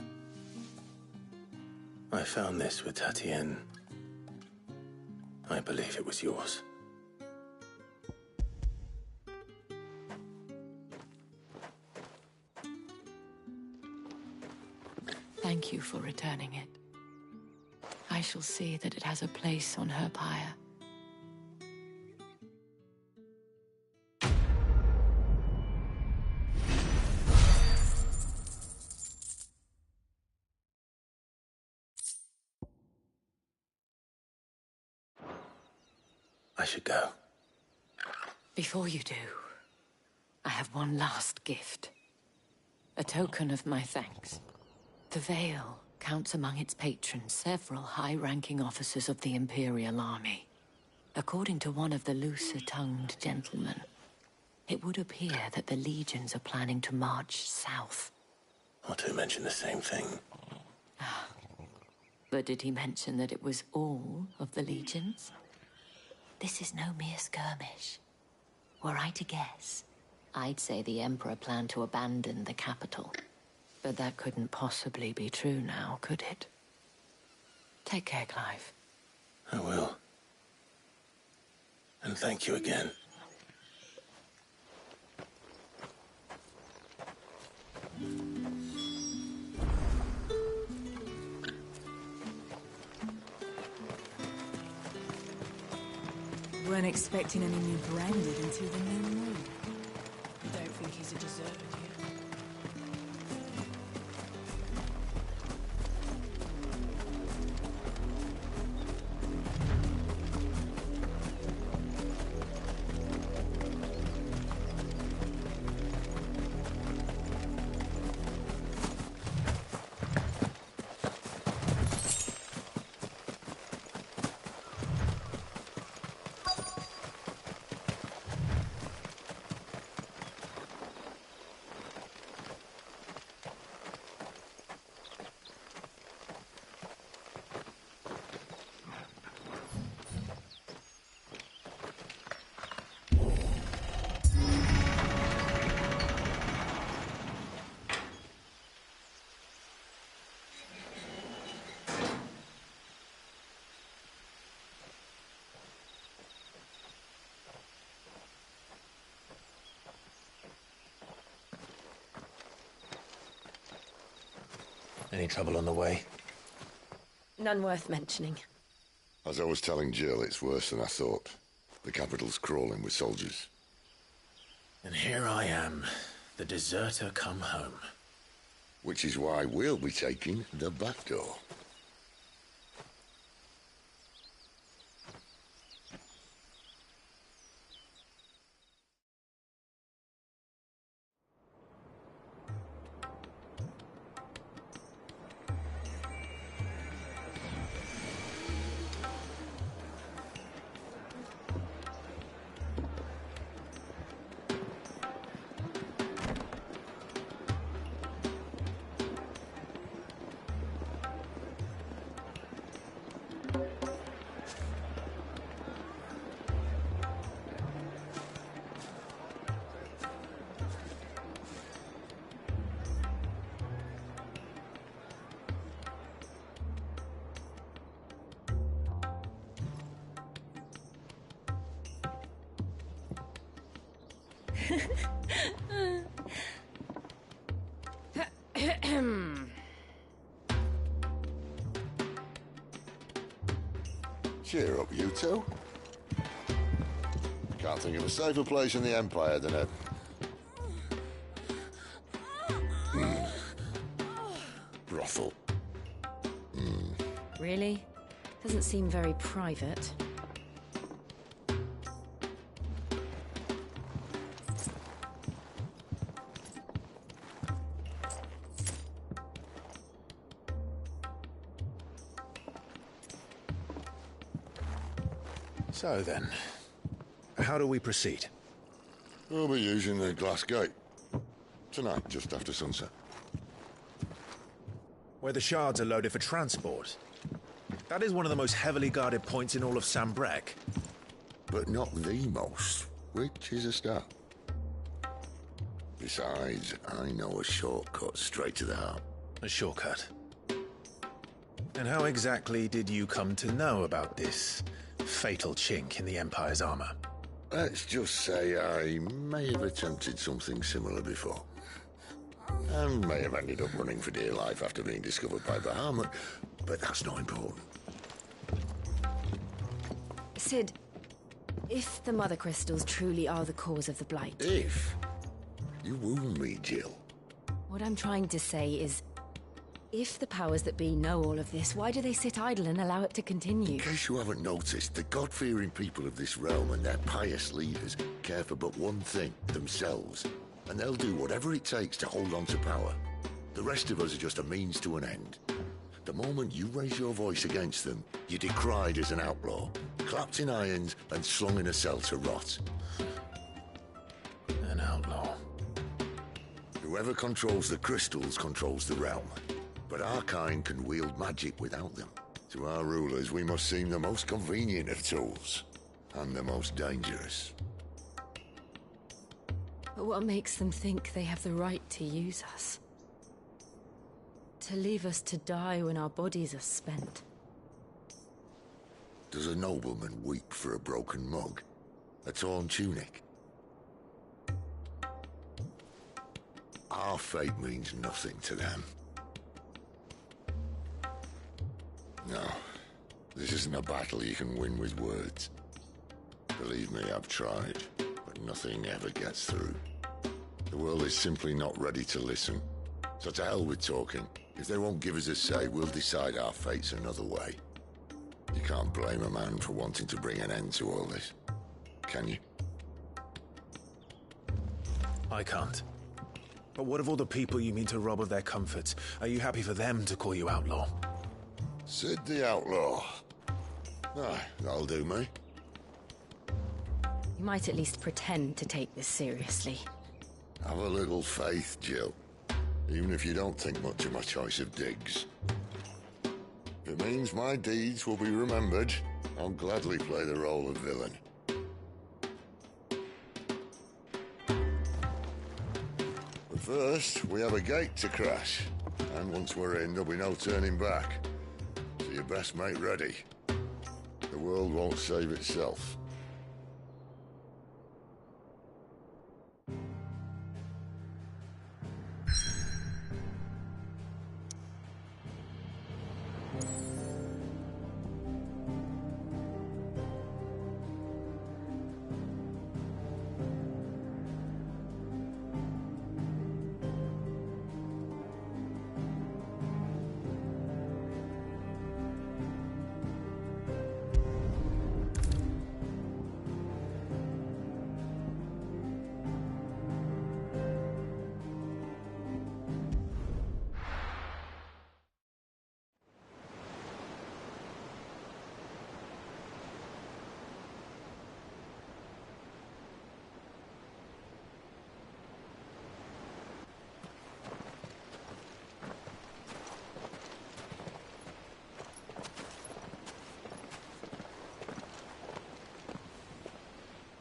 I found this with Tatienne. I believe it was yours. Thank you for returning it. I shall see that it has a place on her pyre. I should go. Before you do, I have one last gift. A token of my thanks. The Vale counts among its patrons several high-ranking officers of the Imperial army. According to one of the looser-tongued gentlemen, it would appear that the legions are planning to march south, Otto mentioned the same thing. But did he mention that it was all of the legions? This is no mere skirmish. Were I to guess, I'd say the Emperor planned to abandon the capital. But that couldn't possibly be true now, could it? Take care, Clive. I will. And thank you again. Weren't expecting any new branded until the new moon. Don't think he's a deserter, do you? Any trouble on the way? None worth mentioning. As I was telling Jill, it's worse than I thought. The capital's crawling with soldiers. And here I am, the deserter come home. Which is why we'll be taking the back door. Cheer up, you two. Can't think of a safer place in the Empire than a... brothel. Really? Doesn't seem very private. So then, how do we proceed? We'll be using the glass gate. Tonight, just after sunset. Where the shards are loaded for transport. That is one of the most heavily guarded points in all of Sambrek. But not the most, which is a start. Besides, I know a shortcut straight to the heart. A shortcut? And how exactly did you come to know about this fatal chink in the Empire's armor? Let's just say I may have attempted something similar before. And may have ended up running for dear life after being discovered by Bahamut, but that's not important. Sid, if the Mother Crystals truly are the cause of the Blight... If? You wound me, Jill. What I'm trying to say is, if the powers that be know all of this, why do they sit idle and allow it to continue? In case you haven't noticed, the God-fearing people of this realm and their pious leaders care for but one thing, themselves. And they'll do whatever it takes to hold on to power. The rest of us are just a means to an end. The moment you raise your voice against them, you're decried as an outlaw, clapped in irons and slung in a cell to rot. An outlaw. Whoever controls the crystals controls the realm. But our kind can wield magic without them. To our rulers, we must seem the most convenient of tools. And the most dangerous. But what makes them think they have the right to use us? To leave us to die when our bodies are spent? Does a nobleman weep for a broken mug? A torn tunic? Our fate means nothing to them. No, this isn't a battle you can win with words. Believe me, I've tried, but nothing ever gets through. The world is simply not ready to listen. So to hell with talking. If they won't give us a say, we'll decide our fates another way. You can't blame a man for wanting to bring an end to all this, can you? I can't. But what of all the people you mean to rob of their comforts? Are you happy for them to call you outlaw? Sid the Outlaw. Ah, that'll do me. You might at least pretend to take this seriously. Have a little faith, Jill. Even if you don't think much of my choice of digs. If it means my deeds will be remembered, I'll gladly play the role of villain. But first, we have a gate to crash. And once we're in, there'll be no turning back. So you best make ready. The world won't save itself.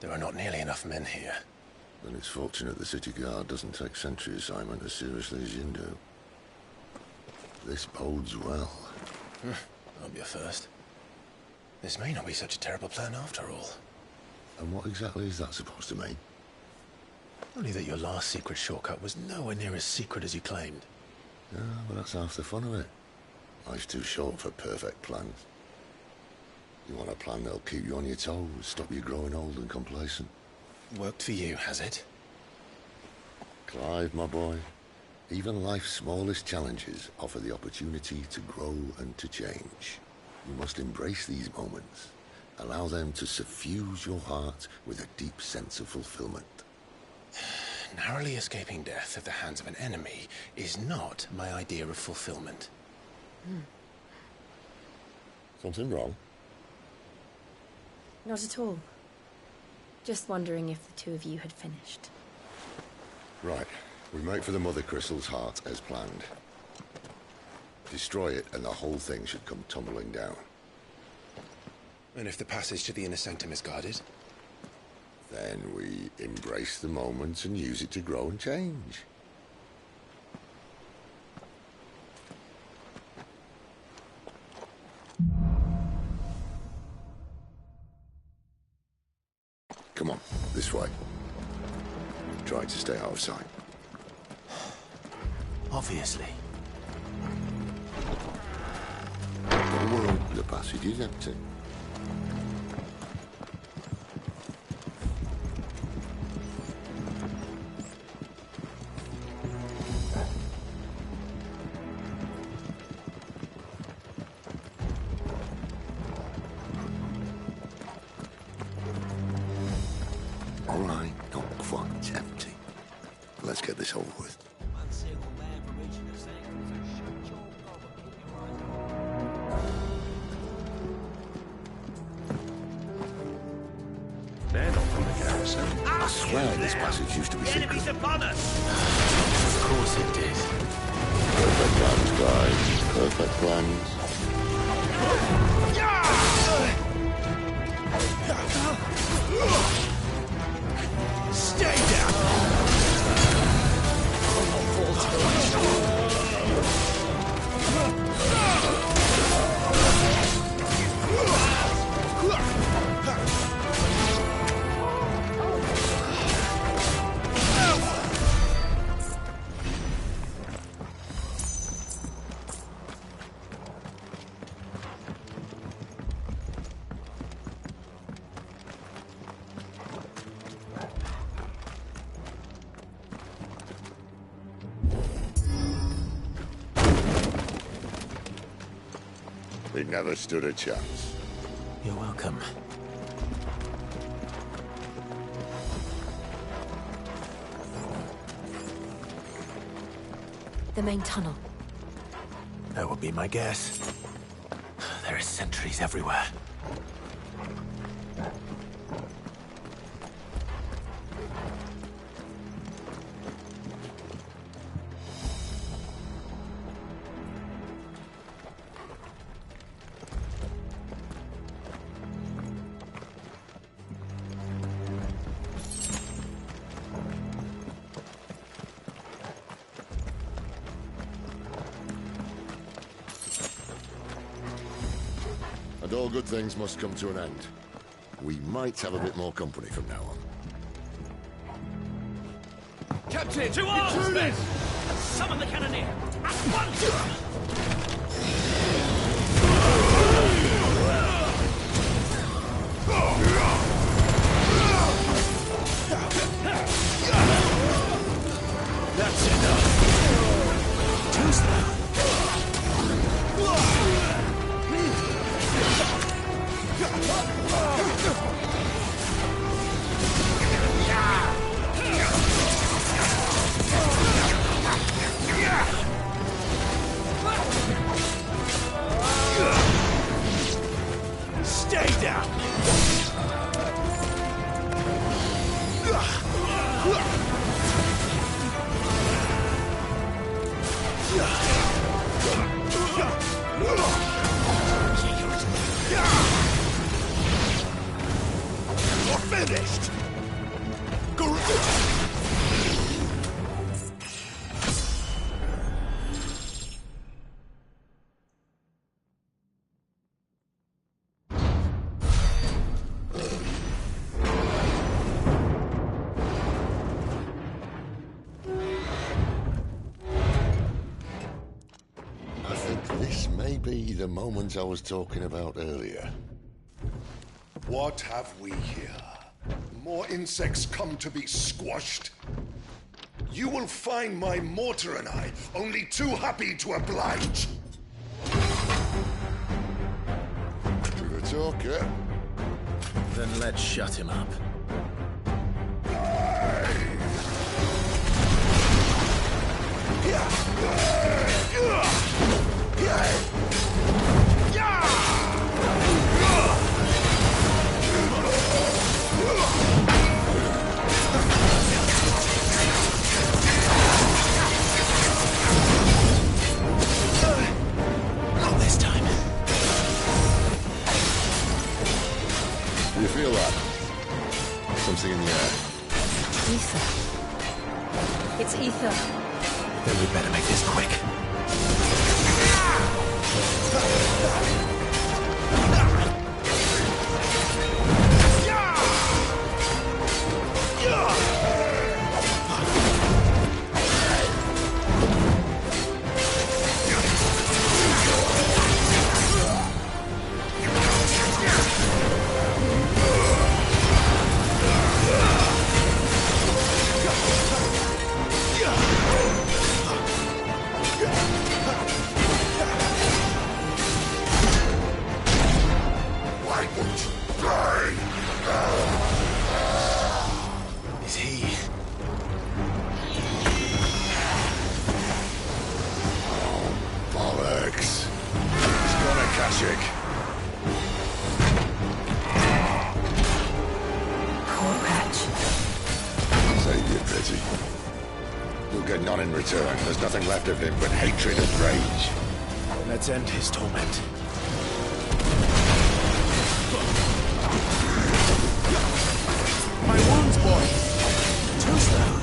There are not nearly enough men here. Then it's fortunate the city guard doesn't take sentry assignment as seriously as you do. This bodes well. I'll be a first. This may not be such a terrible plan after all. And what exactly is that supposed to mean? Only that your last secret shortcut was nowhere near as secret as you claimed. Yeah, but that's half the fun of it. Life's too short for perfect plans. You want a plan that'll keep you on your toes, stop you growing old and complacent. Worked for you, has it? Clive, my boy, even life's smallest challenges offer the opportunity to grow and to change. You must embrace these moments. Allow them to suffuse your heart with a deep sense of fulfillment. Narrowly escaping death at the hands of an enemy is not my idea of fulfillment. Something wrong? Not at all. Just wondering if the two of you had finished. Right. We make for the Mother Crystal's heart as planned. Destroy it and the whole thing should come tumbling down. And if the passage to the inner sanctum is guarded? Then we embrace the moment and use it to grow and change. Come on, this way. Try to stay out of sight. Obviously. Don't worry, the passage is empty. All right, not quite empty. Let's get this over with. They're not from the garrison. I swear this passage used to be secret. Enemies upon us! perfect plans. Stay down! I'll not fall to the left. He never stood a chance. You're welcome. The main tunnel. That would be my guess. There are sentries everywhere. And all good things must come to an end. We might have a bit more company from now on. Captain! To arms, men! Summon the cannoneer! At once! That's enough! Too slow! Stay down! You're finished! Garuda! I think this may be the moment I was talking about earlier. What have we here? More insects come to be squashed? You will find my mortar and I only too happy to oblige. To the talker. Then let's shut him up. Not this time. You feel that? Something in the air. Ether. It's ether. Then we better make this quick. Is he? Bollocks. He's gonna catch it. Poor wretch. Save your pity. You'll get none in return. There's nothing left of him but hatred and rage. Let's end his torment. My wounds, boy! Too slow.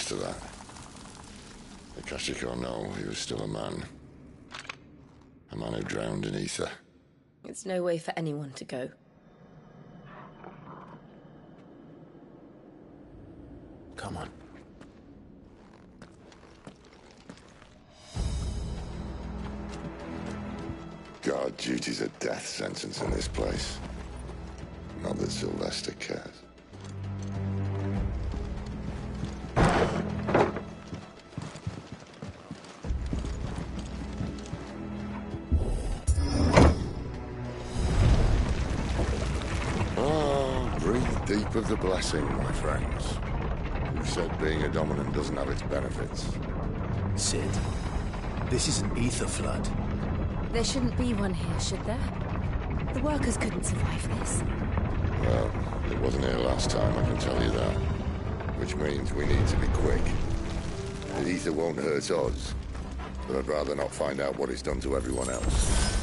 To that. The Kashiko know he was still a man. A man who drowned in ether. It's no way for anyone to go. Come on. Guard duty's a death sentence in this place. Not that Sylvester cares. Deep of the blessing, my friends. Who said being a dominant doesn't have its benefits? Sid, this is an ether flood. There shouldn't be one here, should there? The workers couldn't survive this. Well, it wasn't here last time, I can tell you that. Which means we need to be quick. The ether won't hurt us, but I'd rather not find out what it's done to everyone else.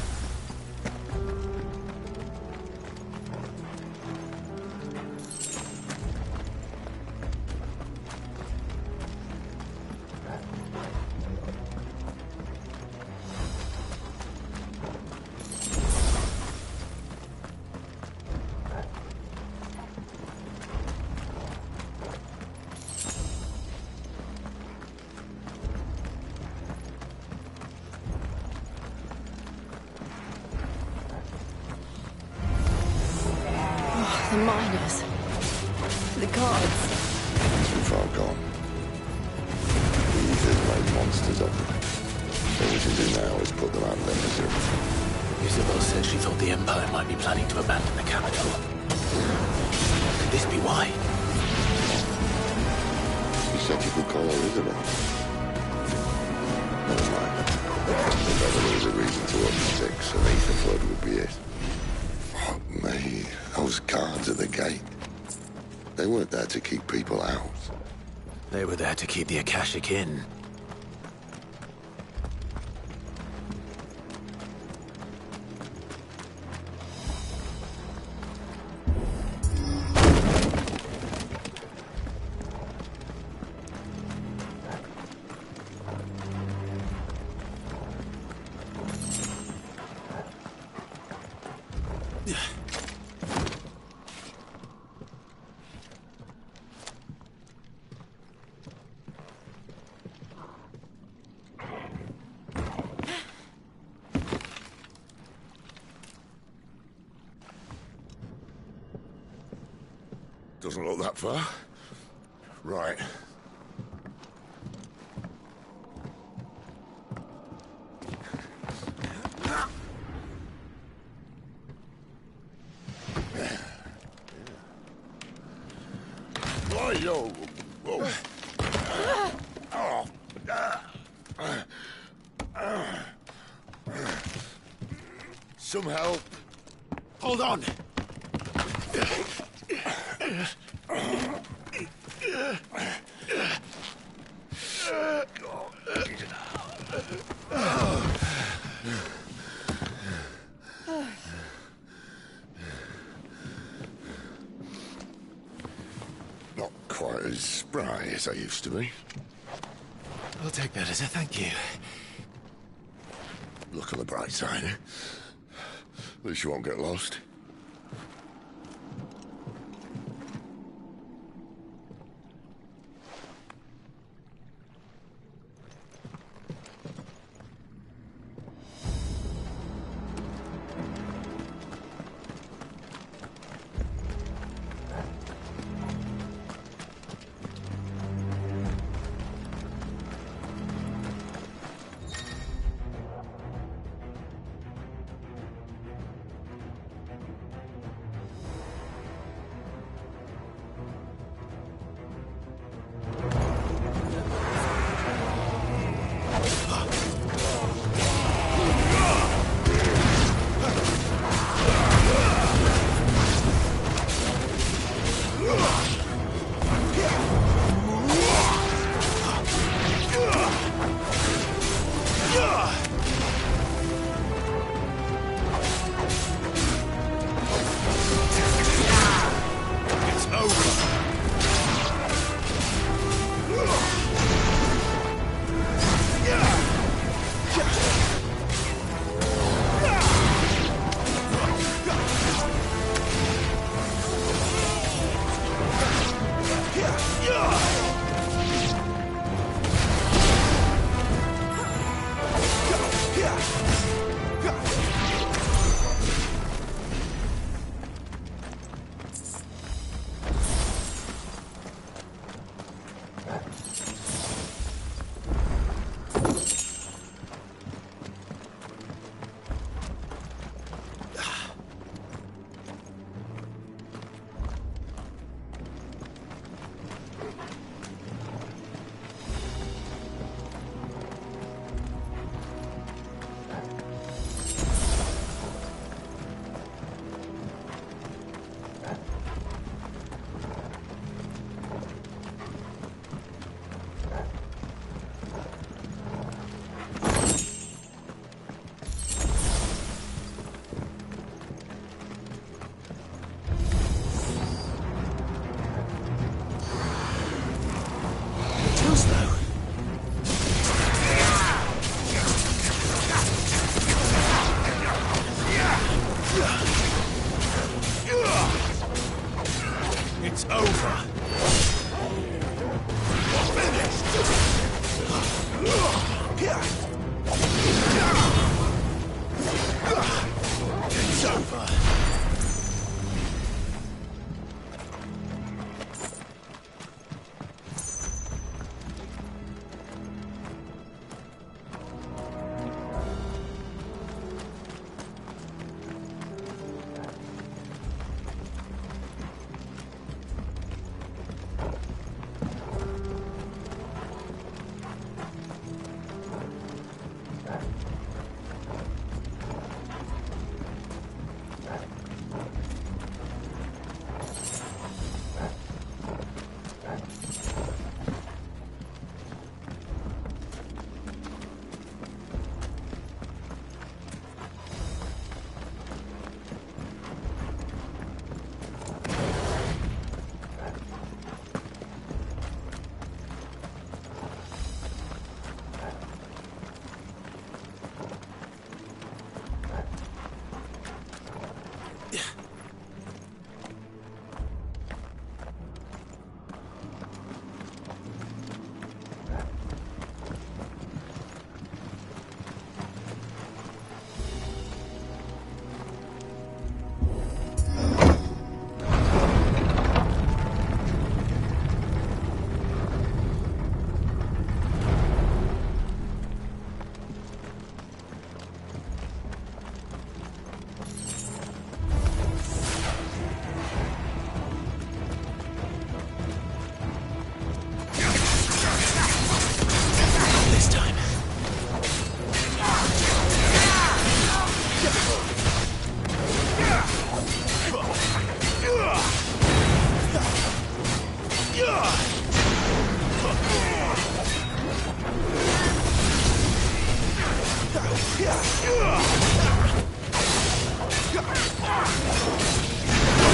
The miners. The guards. Too far gone. The ether's made monsters of them. All we can do now is put them out of their misery. Isabel said she thought the Empire might be planning to abandon the capital. Could this be why? She said you could call her Isabel. Never mind. If ever there was a reason to up the sticks, an ether flood would be it. at the gate. They weren't there to keep people out. They were there to keep the Akashic in. Doesn't look that far. Right. Whoa. Some help. Hold on. Not quite as spry as I used to be. I'll take that as a thank you. Look on the bright side, eh? At least you won't get lost.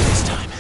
This time.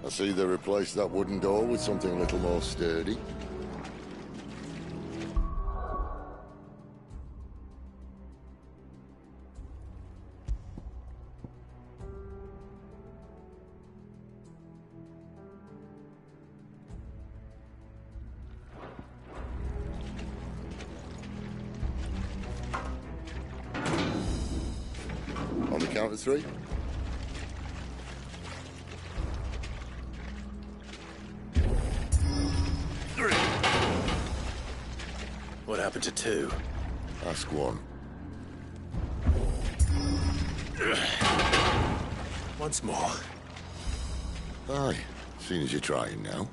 I see they replaced that wooden door with something a little more sturdy. On the count of three. What happened to two? Ask one. Once more. Aye, seeing as you're trying now.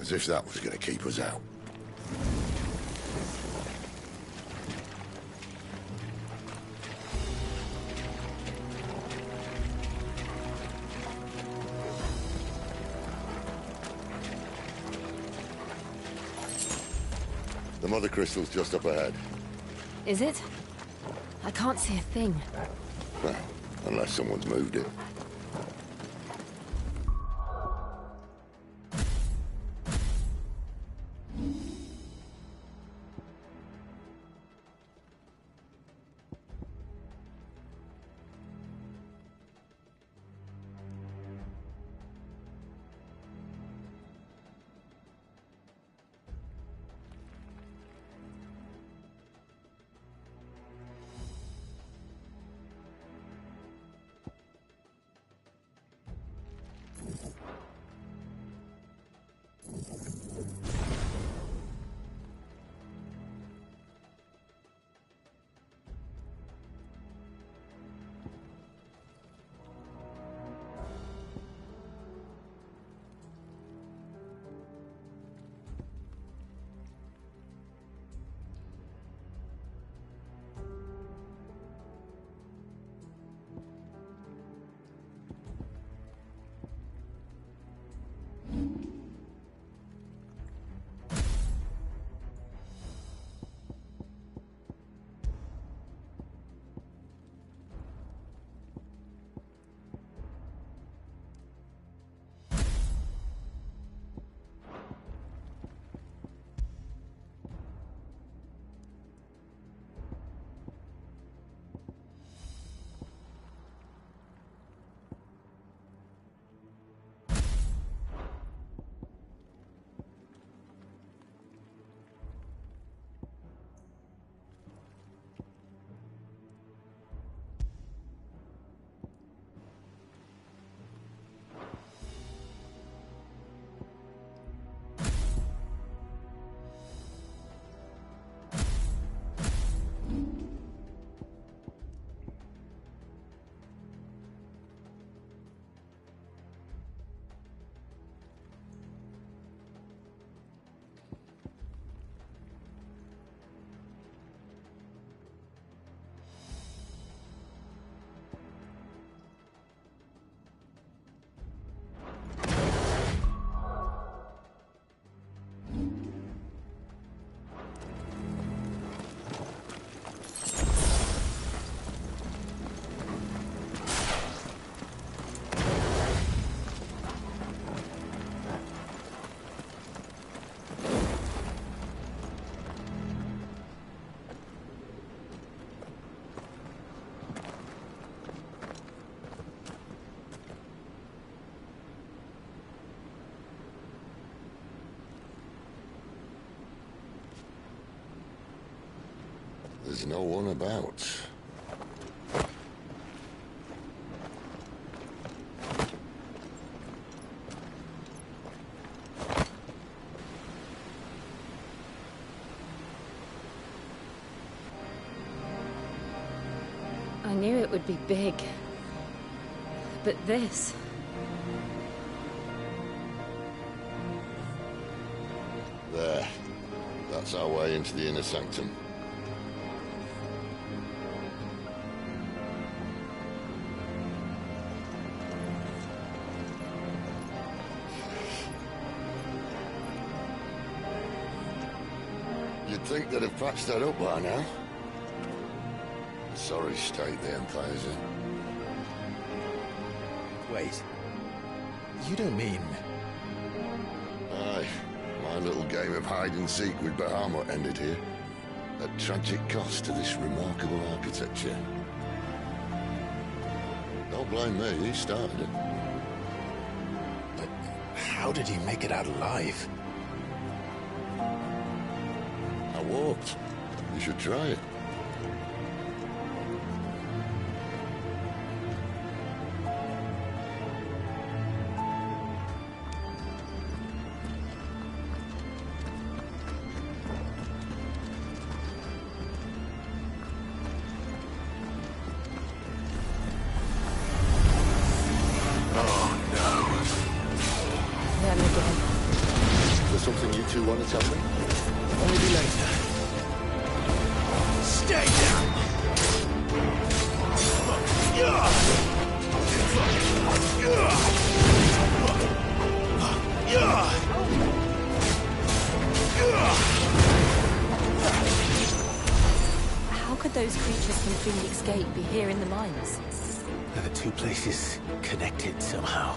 As if that was going to keep us out. The mother crystal's just up ahead. Is it? I can't see a thing. Well, unless someone's moved it. There's no one about. I knew it would be big. But this... There. That's our way into the inner sanctum. You'd think they'd have patched that up by now. Sorry state the Empire's in. Wait. You don't mean... Aye. My little game of hide-and-seek with Bahamut ended here. At tragic cost to this remarkable architecture. Don't blame me, he started it. But how did he make it out alive? I walked. You should try it. Something you two want to tell me? Maybe later. Stay down! How could those creatures from Phoenix Gate be here in the mines? Are the two places connected somehow?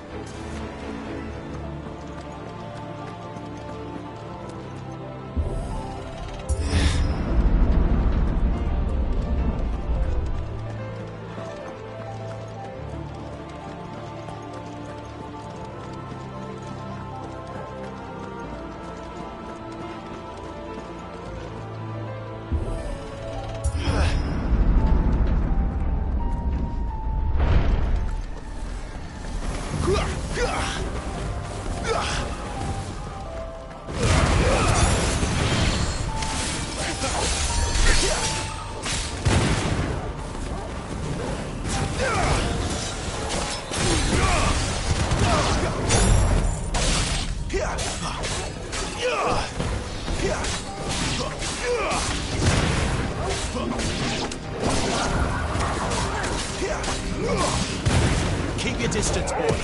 Keep your distance, boy.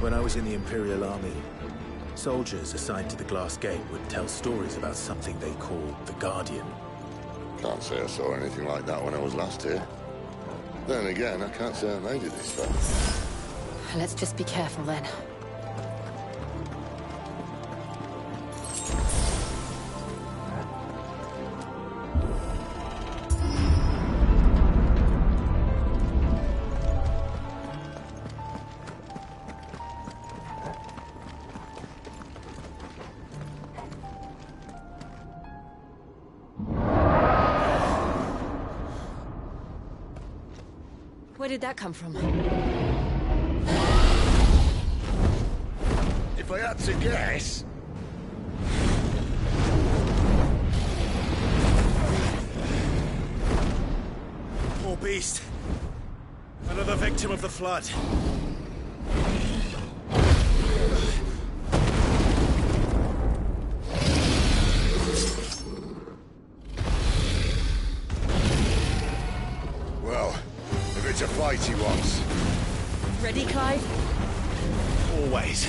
When I was in the Imperial Army, soldiers assigned to the Glass Gate would tell stories about something they called the Guardian. Can't say I saw anything like that when I was last here. Then again, I can't say I made it this far. Let's just be careful then. Where did that come from? If I had to guess... Poor beast. Another victim of the flood. Well, if it's a fight he wants. Ready, Clive? Always.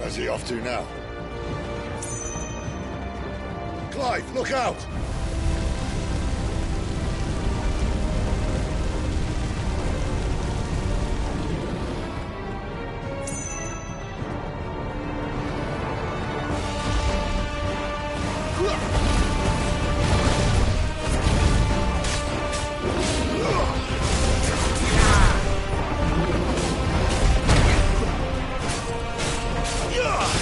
Where's he off to now? Clive, look out! Yeah!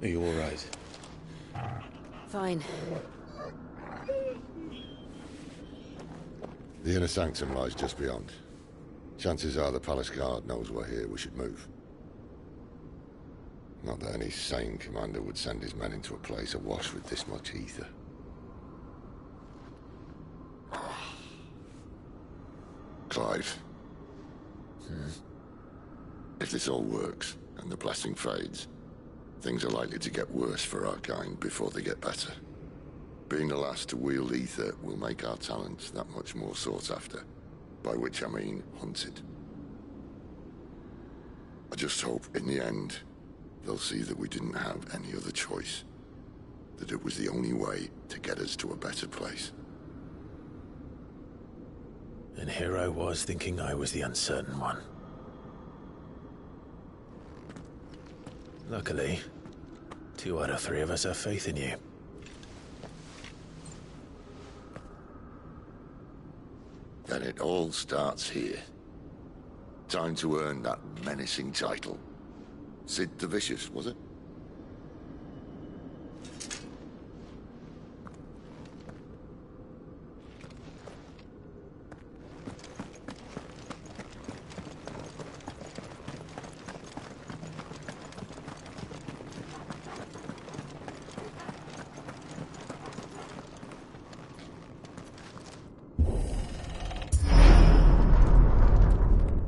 Are you all right? Fine. The inner sanctum lies just beyond. Chances are the palace guard knows we're here. We should move. Not that any sane commander would send his men into a place awash with this much ether. Clive. If this all works, and the blessing fades, things are likely to get worse for our kind before they get better. Being the last to wield ether will make our talents that much more sought after, by which I mean hunted. I just hope, in the end, they'll see that we didn't have any other choice. That it was the only way to get us to a better place. And here I was thinking I was the uncertain one. Luckily, 2 out of 3 of us have faith in you. Then it all starts here. Time to earn that menacing title. Sid the Vicious, was it?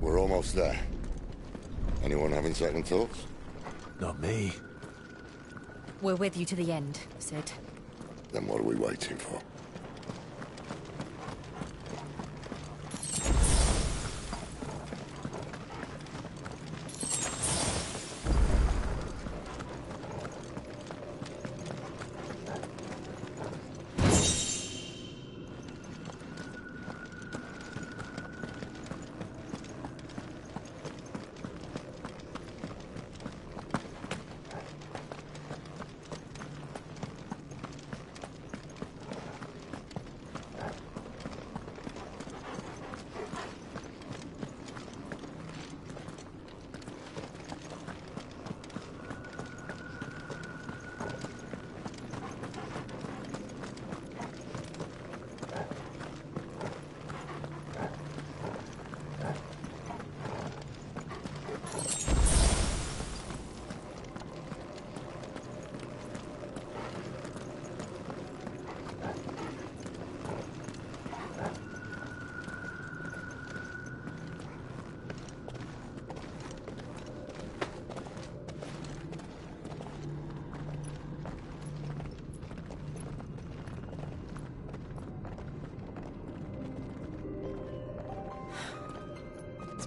We're almost there. Anyone having second thoughts? Not me. We're with you to the end, Sid. Then what are we waiting for?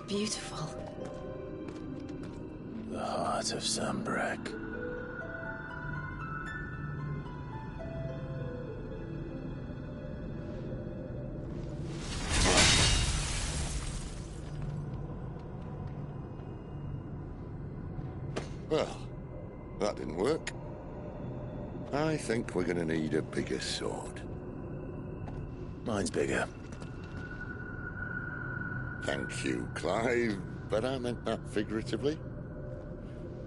Beautiful. The heart of Zambrak. Well, that didn't work. I think we're gonna need a bigger sword. Mine's bigger. Thank you, Clive, but I meant that figuratively.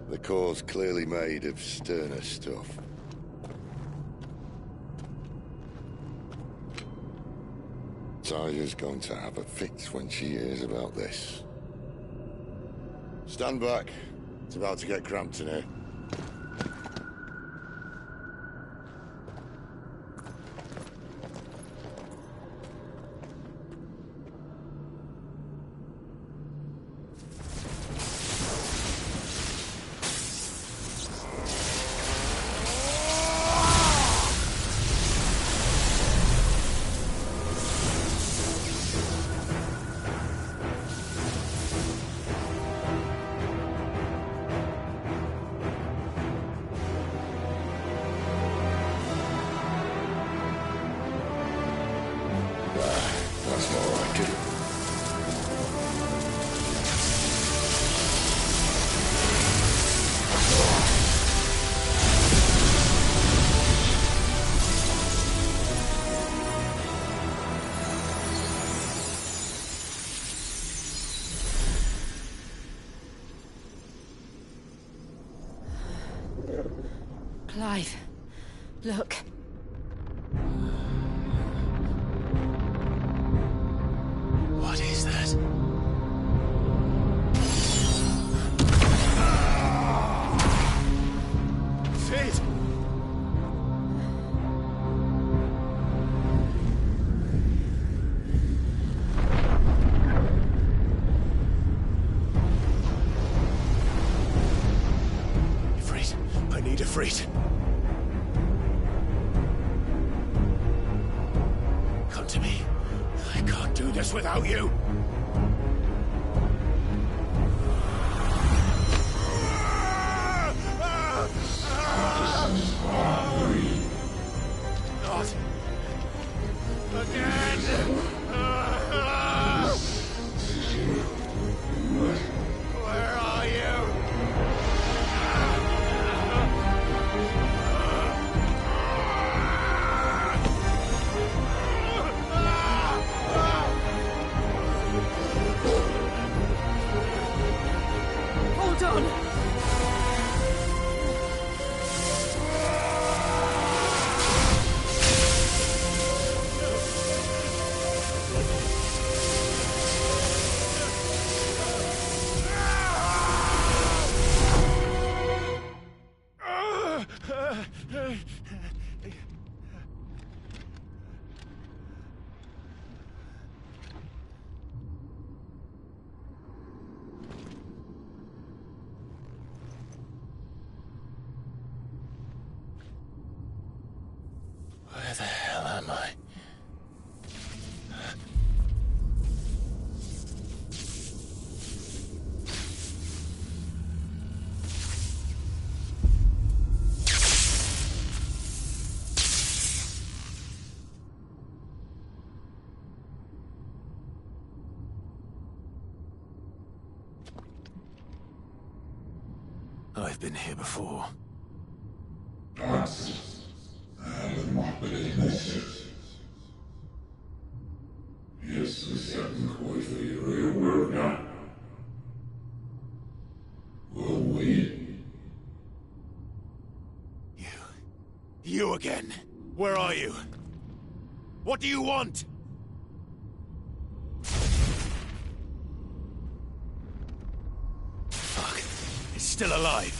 The core's clearly made of sterner stuff. Tyler's going to have a fit when she hears about this. Stand back. It's about to get cramped in here. Clive, look. What is that? Sid! Ifrit, I need Ifrit. Come to me. I can't do this without you. Not again. Where are you? Hold on! Where the hell am I? I've been here before. You again? Where are you? What do you want? Fuck. It's still alive.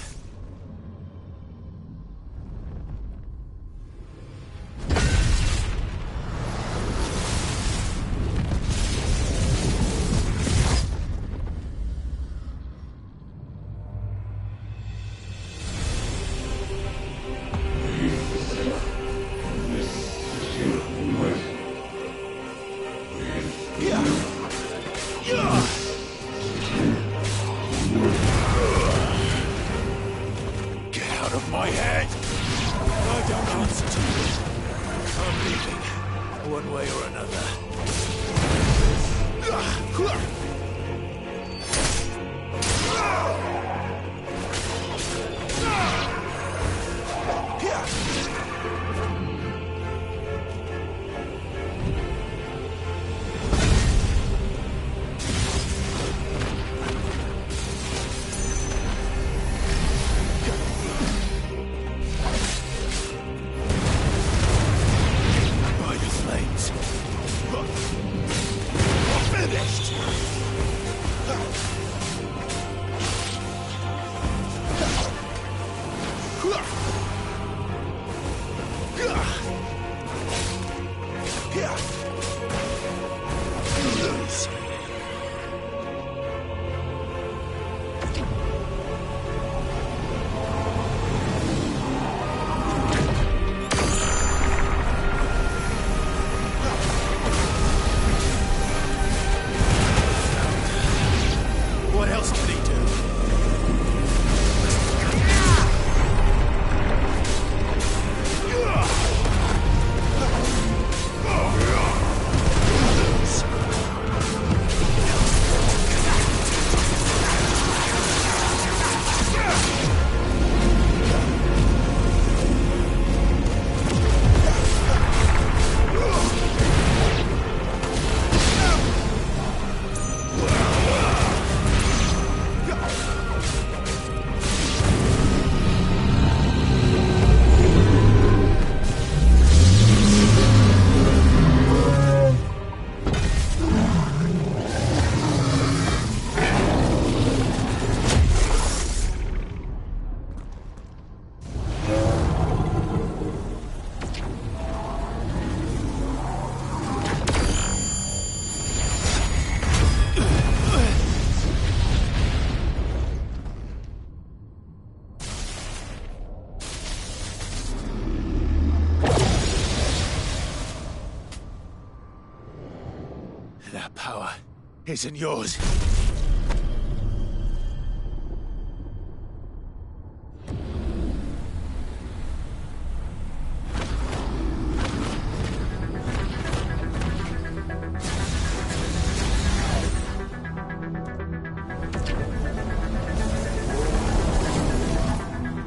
isn't yours.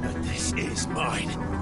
But this is mine.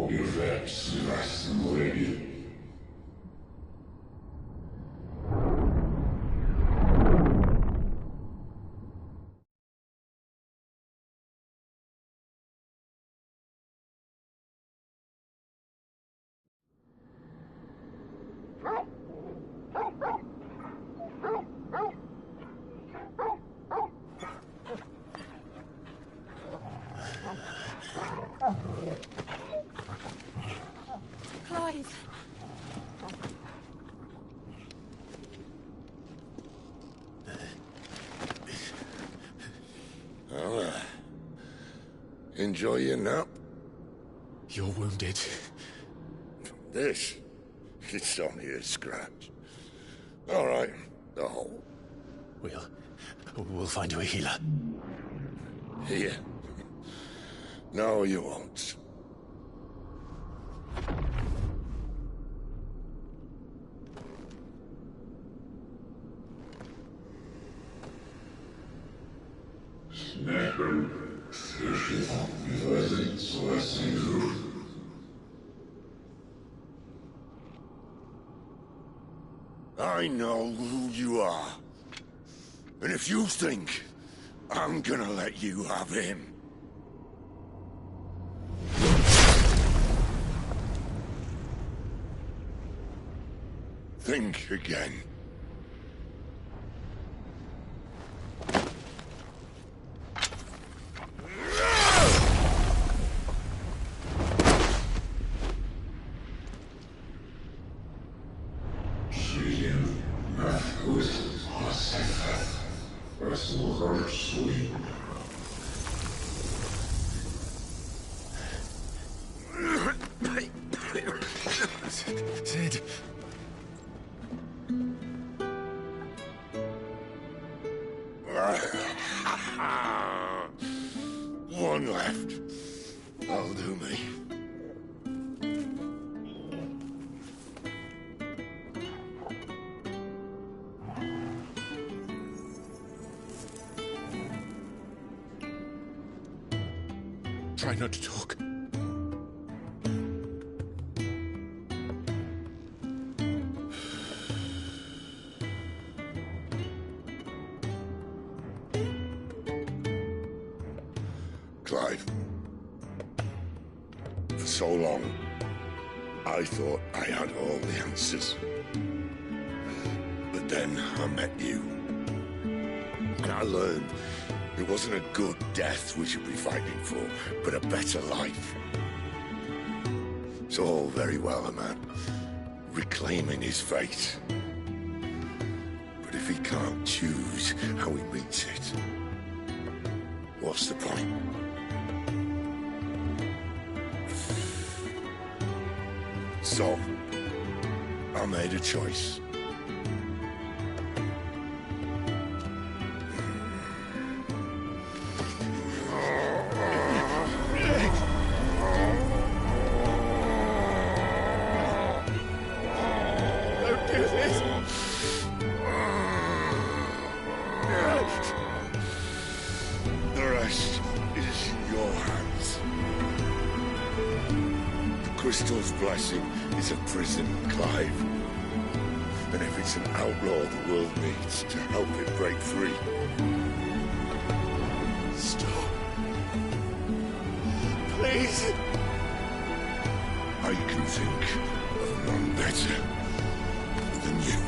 Effects less than ready. Clive. Well, enjoy your nap. You're wounded. This? It's only a scratch. All right, the hole. We'll find you a healer. Here. No, you won't. I know who you are. And if you think I'm gonna let you have him... think again. Sid. One left. That'll do me. Try not to talk. Clive. For so long, I thought I had all the answers. But then I met you. And I learned it wasn't a good death we should be fighting for, but a better life. It's all very well, a man reclaiming his fate. But if he can't choose how he meets it, what's the point? So, I made a choice. Don't do this! The rest is in your hands. The Crystal's blessing is a prison, Clive. And if it's an outlaw the world needs to help it break free... Stop. Please! I can think of none better than you.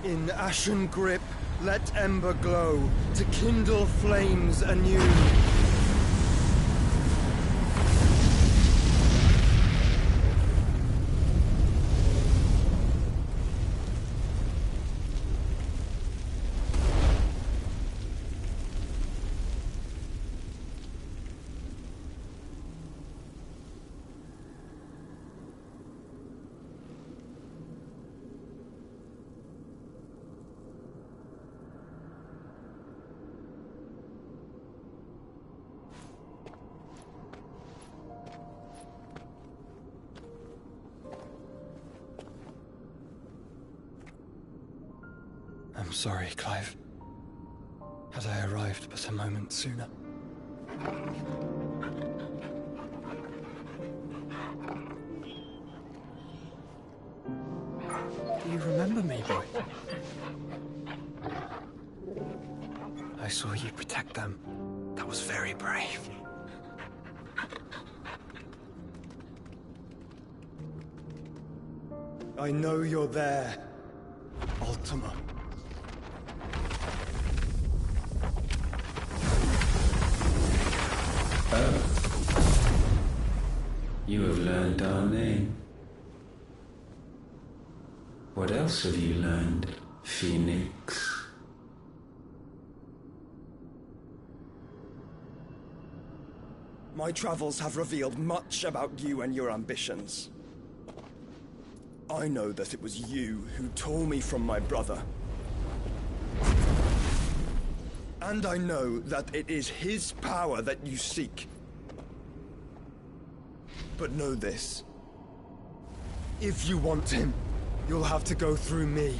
In ashen grip, let ember glow, to kindle flames anew. sorry, Clive. Had I arrived but a moment sooner. Do you remember me, boy? I saw you protect them. That was very brave. I know you're there, Ultima. Oh. You have learned our name. What else have you learned, Phoenix? My travels have revealed much about you and your ambitions. I know that it was you who tore me from my brother. And I know that it is his power that you seek. But know this. If you want him, you'll have to go through me.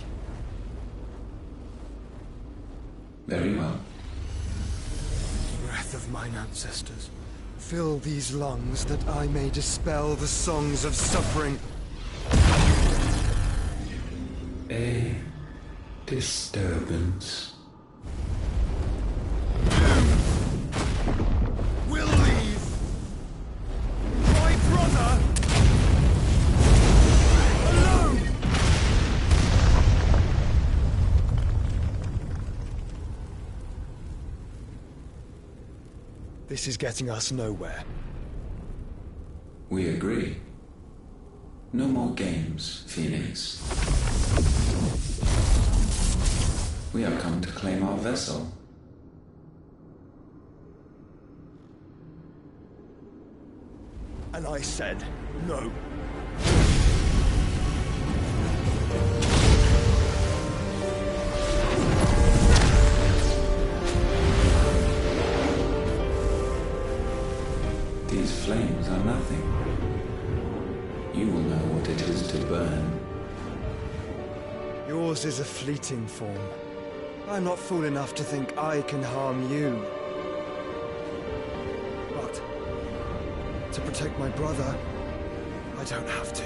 Very well. Breath of mine ancestors, fill these lungs that I may dispel the songs of suffering. A disturbance. We'll leave. My brother alone. This is getting us nowhere. We agree. No more games, Phoenix. We have come to claim our vessel. And I said no. These flames are nothing. You will know what it is to burn. Yours is a fleeting form. I'm not fool enough to think I can harm you. But to protect my brother, I don't have to.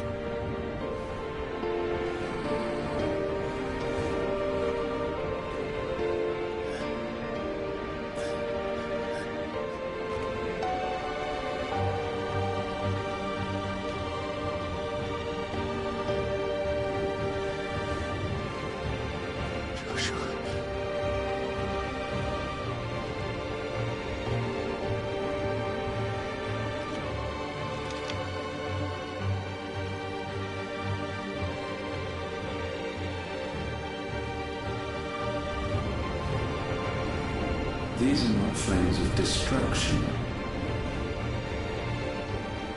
These are not flames of destruction.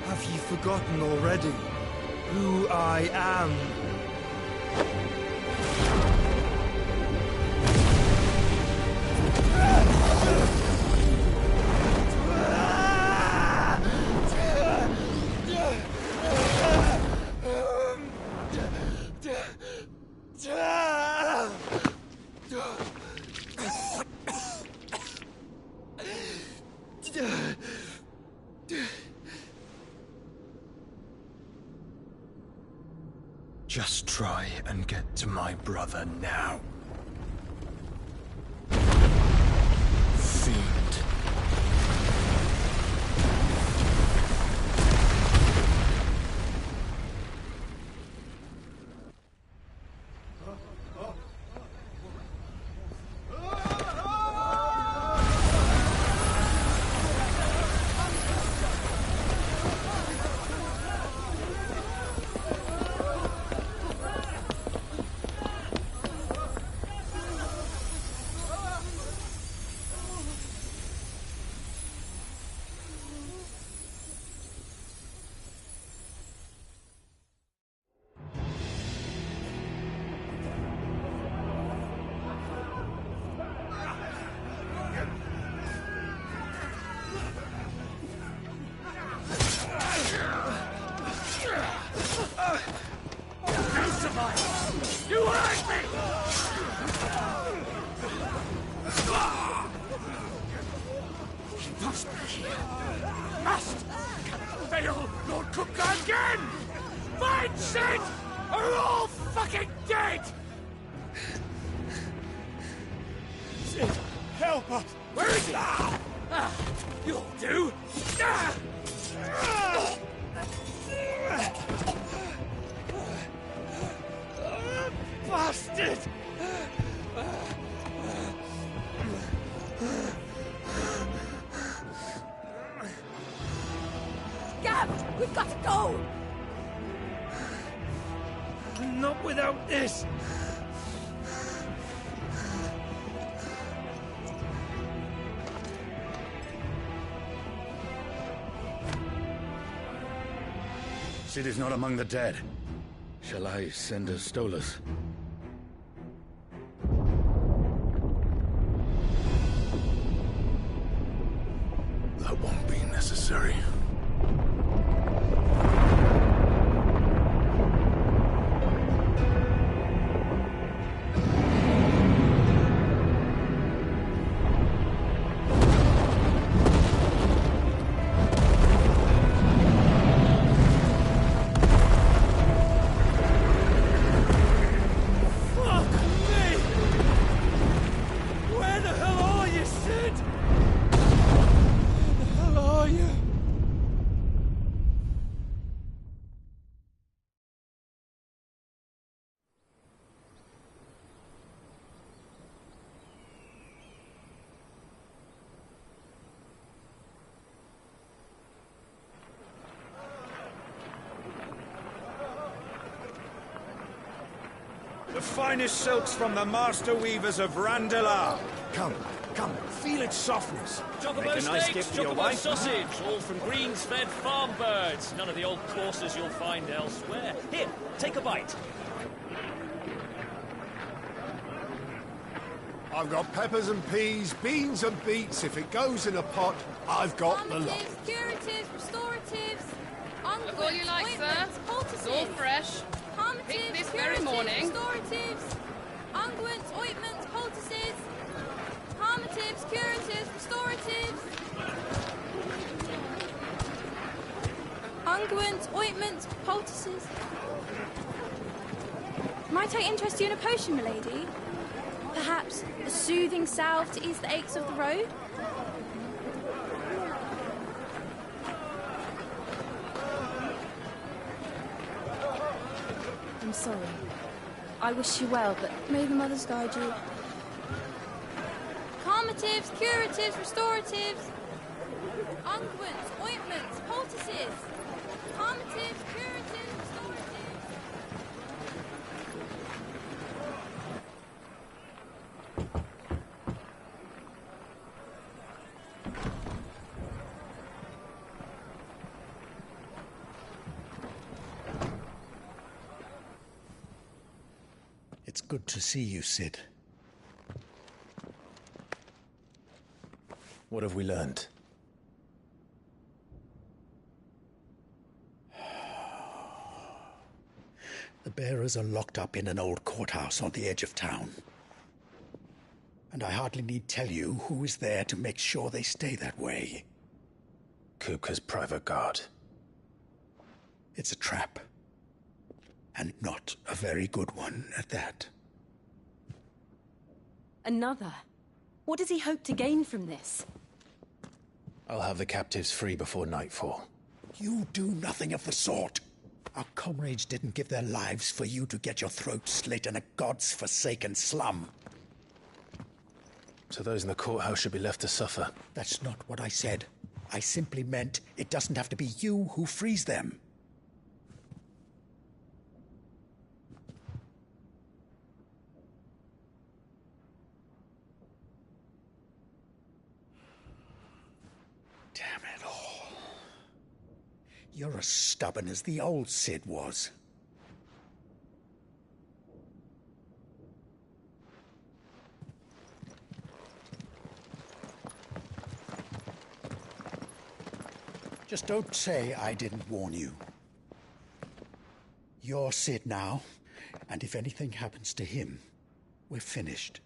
Have you forgotten already who I am? Just try and get to my brother now. Fiend. must be here. Must! Cannot fail, Lord Cookland again! Find Sid! Or we're all fucking dead! Sid, help us! Where is he? You'll do! Bastard! Gav, we've got to go! Not without this! Sid is not among the dead. Shall I send a Stolas? That won't be necessary. The finest silks from the master weavers of Randalar. Come, come, feel its softness. Chocobo Make a nice steaks, gift for your chocobo wife. sausage, all from greens-fed farm birds. None of the old courses you'll find elsewhere. Here, take a bite. I've got peppers and peas, beans and beets. If it goes in a pot, I've got the lot. Curatives, restoratives, Look all you like, sir. It's all fresh. Picked this very morning. Restoratives, unguents, ointments, poultices, harmatives, curatives, restoratives, unguents, ointments, poultices. Might I interest you in a potion, milady? Perhaps a soothing salve to ease the aches of the road? I'm sorry. I wish you well, but may the mothers guide you. Calmatives, curatives, restoratives, unguents, ointments, poultices. Calmatives, curatives, restoratives. It's good to see you, Sid. What have we learned? The bearers are locked up in an old courthouse on the edge of town. And I hardly need tell you who is there to make sure they stay that way. Kupka's private guard. It's a trap. And not a very good one at that. Another? What does he hope to gain from this? I'll have the captives free before nightfall. You do nothing of the sort. Our comrades didn't give their lives for you to get your throat slit in a god's forsaken slum. So those in the courthouse should be left to suffer. That's not what I said. I simply meant it doesn't have to be you who frees them. Damn it all. You're as stubborn as the old Sid was. Just don't say I didn't warn you. You're Sid now, and if anything happens to him, we're finished.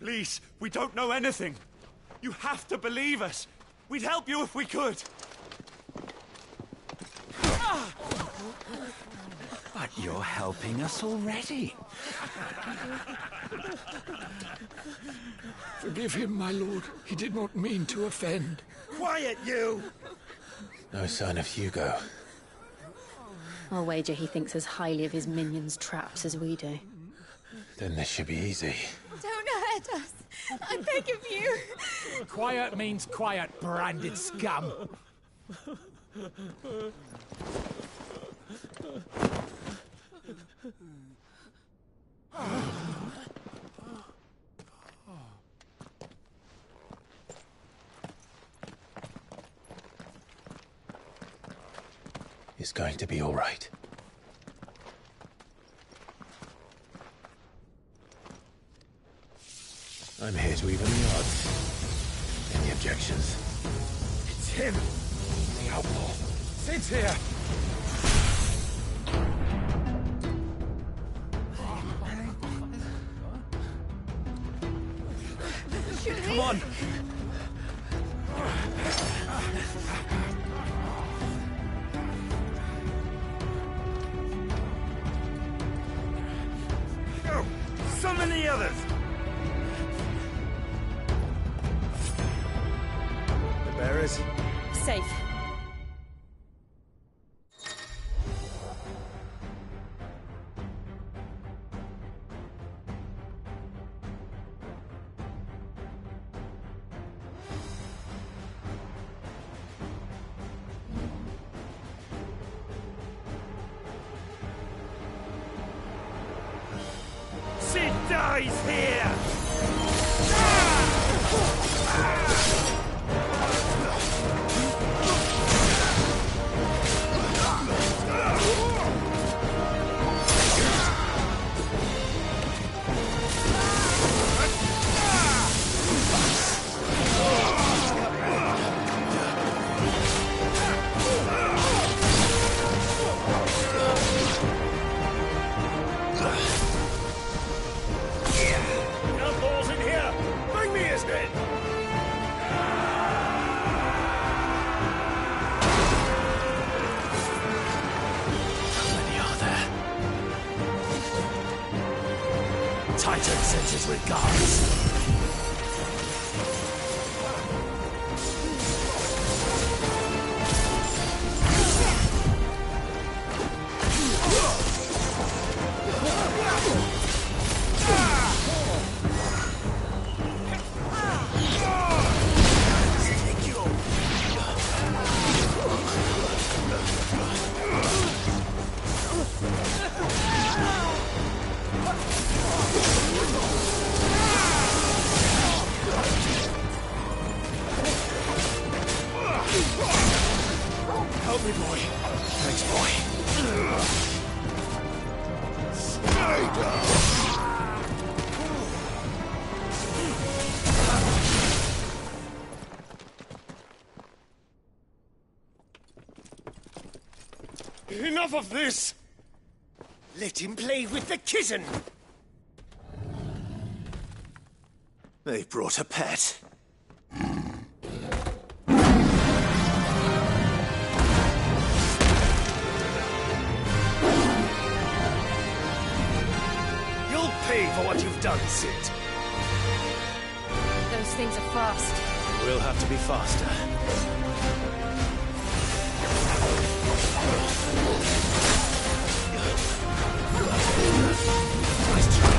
Please, we don't know anything. You have to believe us. We'd help you if we could. But you're helping us already. Forgive him, my lord. He did not mean to offend. Quiet, you! No sign of Hugo. I'll wager he thinks as highly of his minions' traps as we do. Then this should be easy. Don't hurt us. I beg of you. Quiet means quiet, branded scum. It's going to be all right. I'm here to even the odds. Any objections? It's him, the outlaw. Sit here. Come on! Go! Summon the others! The bearers? Safe. She dies here! Outlaws in here! Bring me his head! How many are there? Titan sends his regards. Help me, boy. Thanks, boy. Enough of this! Let him play with the kitten! They brought a pet. You'll pay for what you've done, Sid. Those things are fast. We'll have to be faster. Nice try.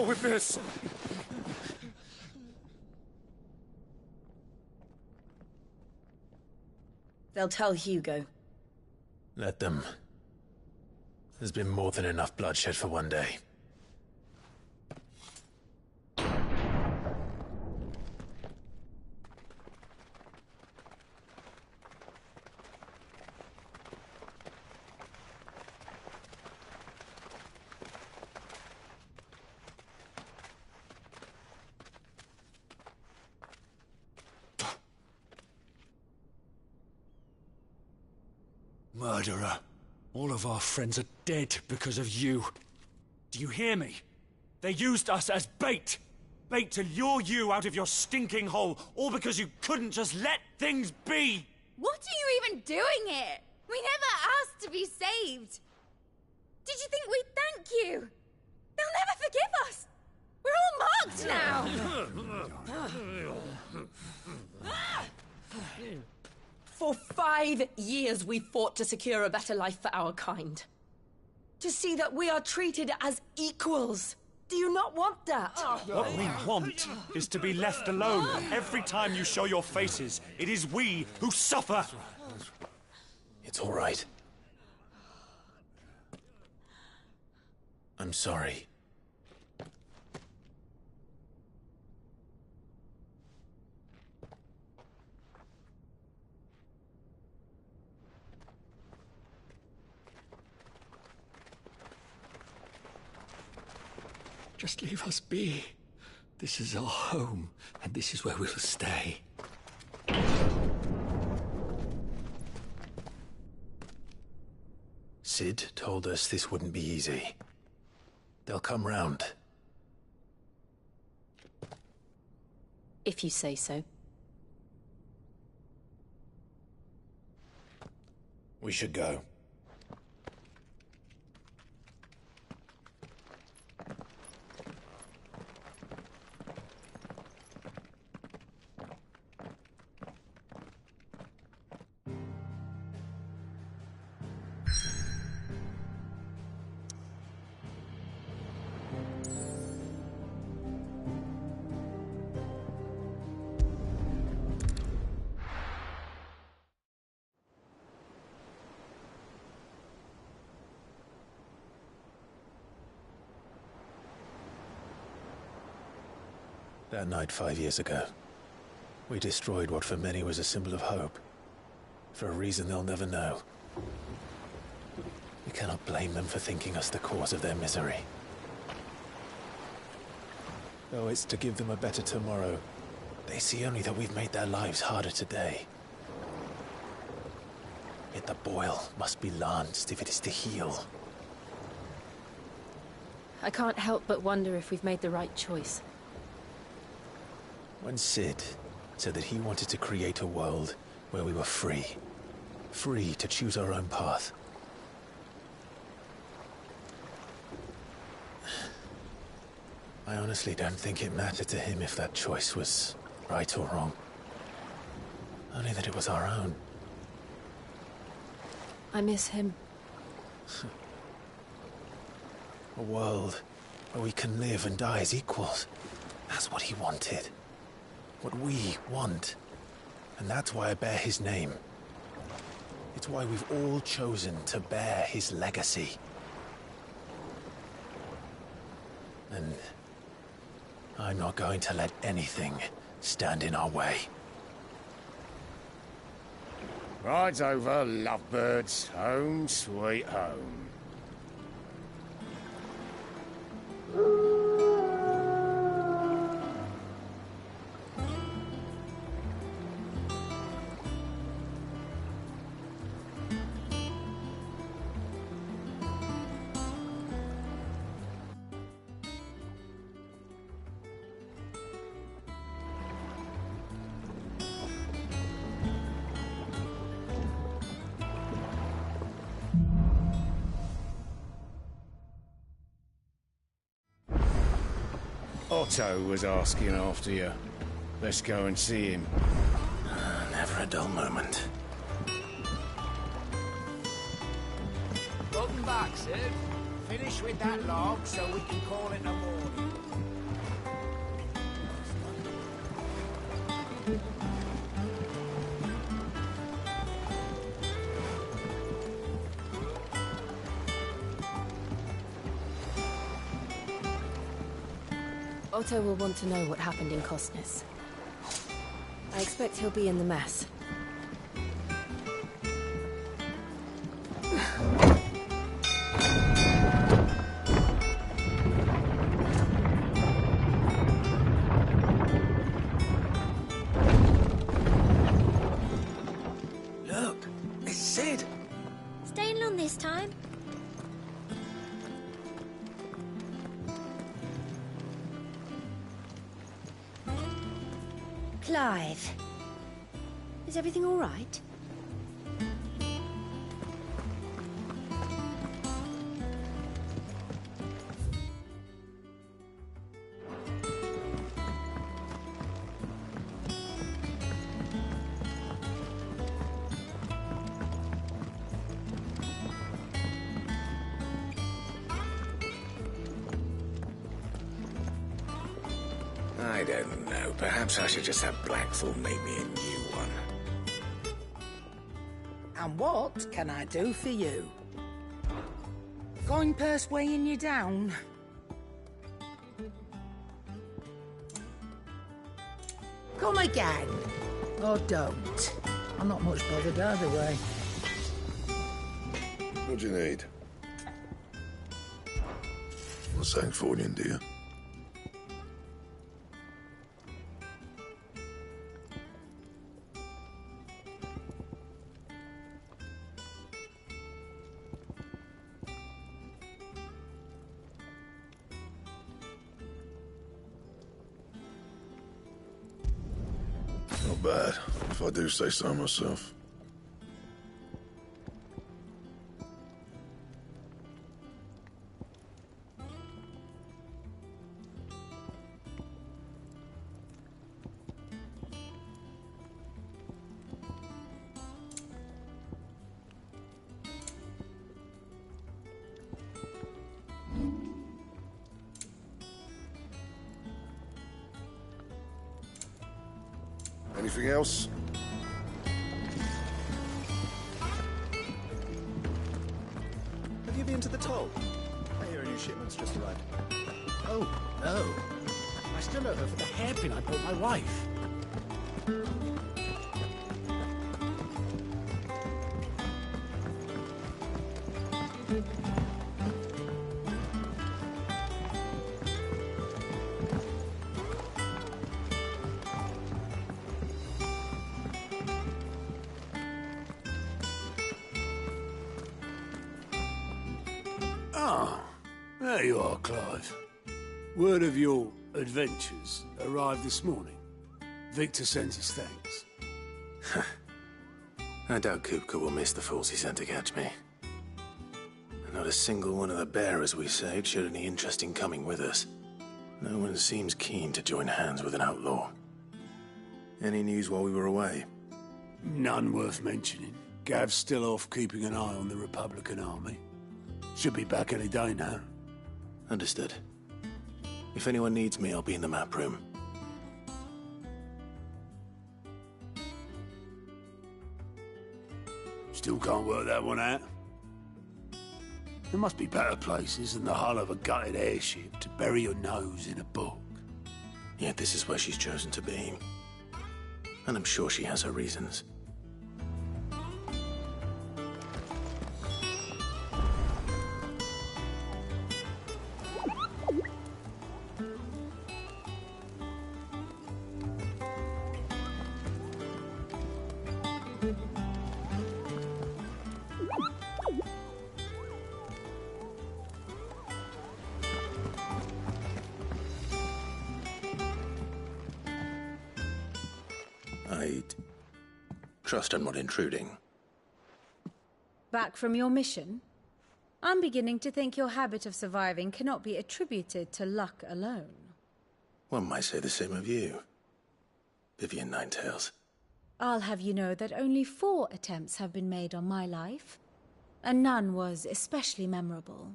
more with this. They'll tell Hugo. Let them. There's been more than enough bloodshed for one day. Murderer. All of our friends are dead because of you. Do you hear me? They used us as bait. Bait to lure you out of your stinking hole, all because you couldn't just let things be. What are you even doing here? We never asked to be saved. Did you think we'd thank you? They'll never forgive us. We're all marked now. For 5 years we fought to secure a better life for our kind. To see that we are treated as equals. Do you not want that? What we want is to be left alone. Every time you show your faces, it is we who suffer. It's all right. I'm sorry. Just leave us be. This is our home, and this is where we'll stay. Sid told us this wouldn't be easy. They'll come round. If you say so. We should go. That night 5 years ago, we destroyed what for many was a symbol of hope. For a reason they'll never know. We cannot blame them for thinking us the cause of their misery. Though it's to give them a better tomorrow, they see only that we've made their lives harder today. Yet the boil must be lanced if it is to heal. I can't help but wonder if we've made the right choice. When Sid said that he wanted to create a world where we were free. Free to choose our own path. I honestly don't think it mattered to him if that choice was right or wrong. Only that it was our own. I miss him. A world where we can live and die as equals. That's what he wanted. What we want. And that's why I bear his name. It's why we've all chosen to bear his legacy. And I'm not going to let anything stand in our way. Ride's over, lovebirds. Home sweet home. Otto was asking after you. Let's go and see him. Never a dull moment. Welcome back, Sid. Finish with that log so we can call it a morning. Otto will want to know what happened in Costness. I expect he'll be in the mess. Look, it's Sid. Staying long this time? Clive. Is everything all right? I don't know. Perhaps I should just have Blackthorn make me a new one. And what can I do for you? Coin purse weighing you down? Come again. Or don't. I'm not much bothered either way. What do you need? Not Sancfordian, do you? Not bad, if I do say so myself. Anything else? Have you been to the toll? I hear a new shipment's just arrived. Oh, no. I still owe her for the hairpin I bought my wife. Ah, there you are, Clive. Word of your adventures arrived this morning. Victor sends his thanks. I doubt Kupka will miss the fools he sent to catch me. Not a single one of the bearers we saved showed any interest in coming with us. No one seems keen to join hands with an outlaw. Any news while we were away? None worth mentioning. Gav's still off keeping an eye on the Republican army. Should be back any day now. Understood. If anyone needs me, I'll be in the map room. Still can't work that one out. There must be better places than the hull of a gutted airship to bury your nose in a book. Yet this is where she's chosen to be. And I'm sure she has her reasons. I'd trust I'm not intruding. Back from your mission? I'm beginning to think your habit of surviving cannot be attributed to luck alone. One might say the same of you, Vivian Ninetails. I'll have you know that only 4 attempts have been made on my life, and none was especially memorable.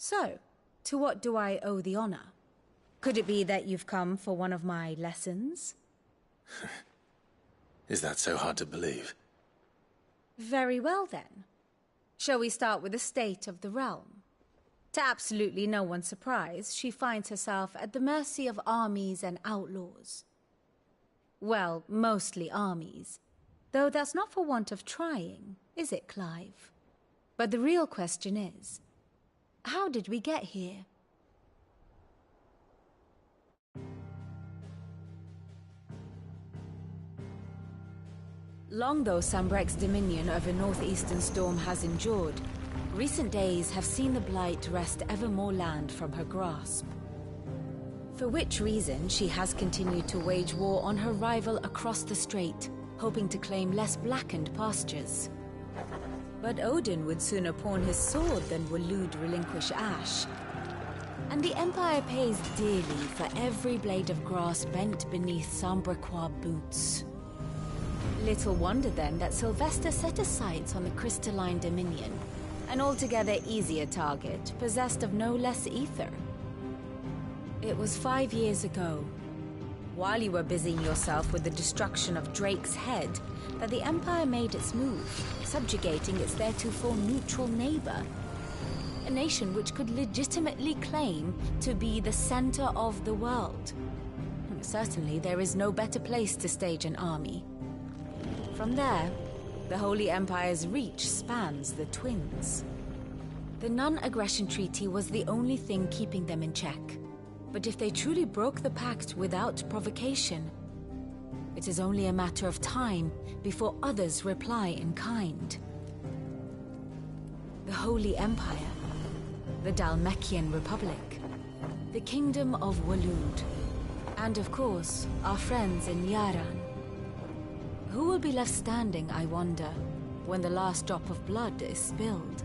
So, to what do I owe the honor? Could it be that you've come for one of my lessons? Is that so hard to believe? Very well then. Shall we start with the state of the realm? To absolutely no one's surprise, she finds herself at the mercy of armies and outlaws. Well, mostly armies. Though that's not for want of trying, is it, Clive? But the real question is, how did we get here? Long though Sambrek's dominion over northeastern Storm has endured, recent days have seen the Blight wrest ever more land from her grasp. For which reason she has continued to wage war on her rival across the strait, hoping to claim less blackened pastures. But Odin would sooner pawn his sword than Waloed relinquish Ash. And the Empire pays dearly for every blade of grass bent beneath Sambrequois boots. Little wonder then that Sylvester set his sights on the crystalline dominion, an altogether easier target, possessed of no less ether. It was 5 years ago, while you were busying yourself with the destruction of Drake's head, that the Empire made its move, subjugating its theretofore neutral neighbor. A nation which could legitimately claim to be the center of the world. Certainly there is no better place to stage an army. From there, the Holy Empire's reach spans the Twins. The non-aggression treaty was the only thing keeping them in check. But if they truly broke the pact without provocation, it is only a matter of time before others reply in kind. The Holy Empire, the Dhalmekian Republic, the Kingdom of Waloed, and of course, our friends in Yaran. Who will be left standing, I wonder, when the last drop of blood is spilled?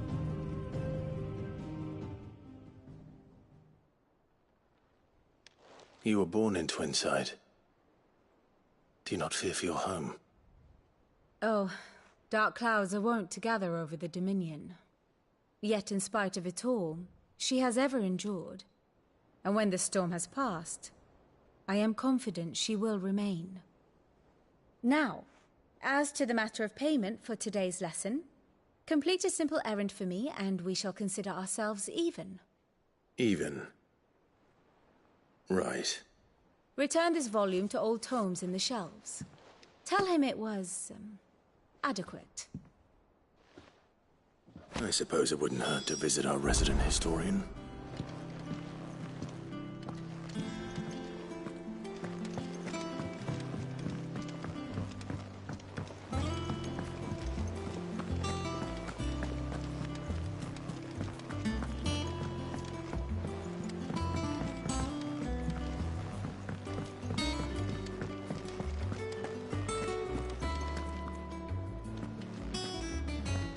You were born in Twinside. Do you not fear for your home? Oh, dark clouds are wont to gather over the Dominion. Yet in spite of it all, she has ever endured. And when the storm has passed, I am confident she will remain. Now, as to the matter of payment for today's lesson, complete a simple errand for me and we shall consider ourselves even. Even? Right. Return this volume to old tomes in the shelves. Tell him it was, adequate. I suppose it wouldn't hurt to visit our resident historian.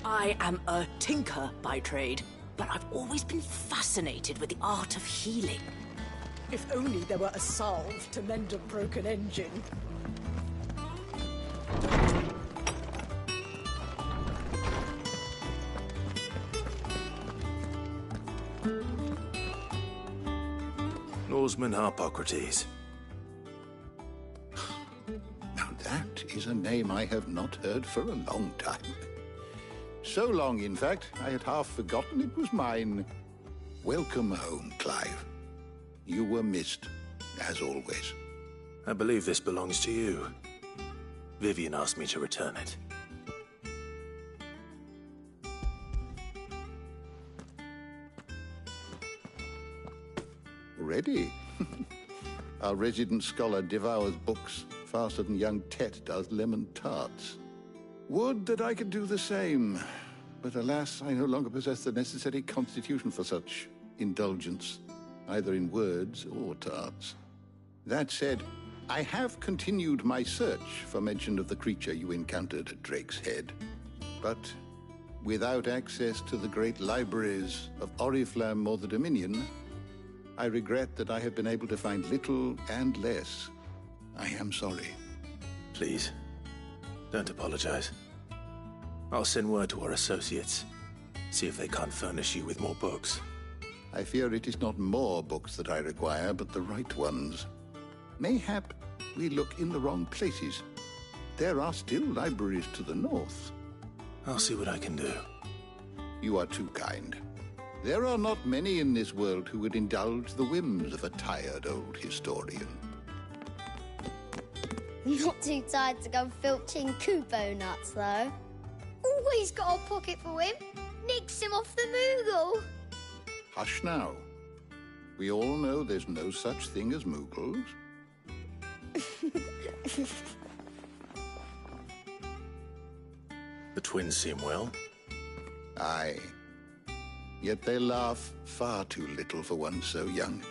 I am a tinker by trade, but I've always been fascinated with the art of healing. If only there were a salve to mend a broken engine. Norseman Harpocrates. Now that is a name I have not heard for a long time. So long, in fact, I had half forgotten it was mine. Welcome home, Clive. You were missed, as always. I believe this belongs to you. Vivian asked me to return it. Ready? Our resident scholar devours books faster than young Tet does lemon tarts. Would that I could do the same, but alas, I no longer possess the necessary constitution for such indulgence, either in words or tarts. That said, I have continued my search for mention of the creature you encountered at Drake's Head, but without access to the great libraries of Oriflamme or the Dominion, I regret that I have been able to find little and less. I am sorry. Please, don't apologize. I'll send word to our associates, see if they can't furnish you with more books. I fear it is not more books that I require, but the right ones. Mayhap we look in the wrong places. There are still libraries to the north. I'll see what I can do. You are too kind. There are not many in this world who would indulge the whims of a tired old historian. Not too tired to go filching Kupo nuts, though. Always got a pocket for him. Nicks him off the Moogle. Hush now. We all know there's no such thing as Moogles. The twins seem well. Aye. Yet they laugh far too little for one so young.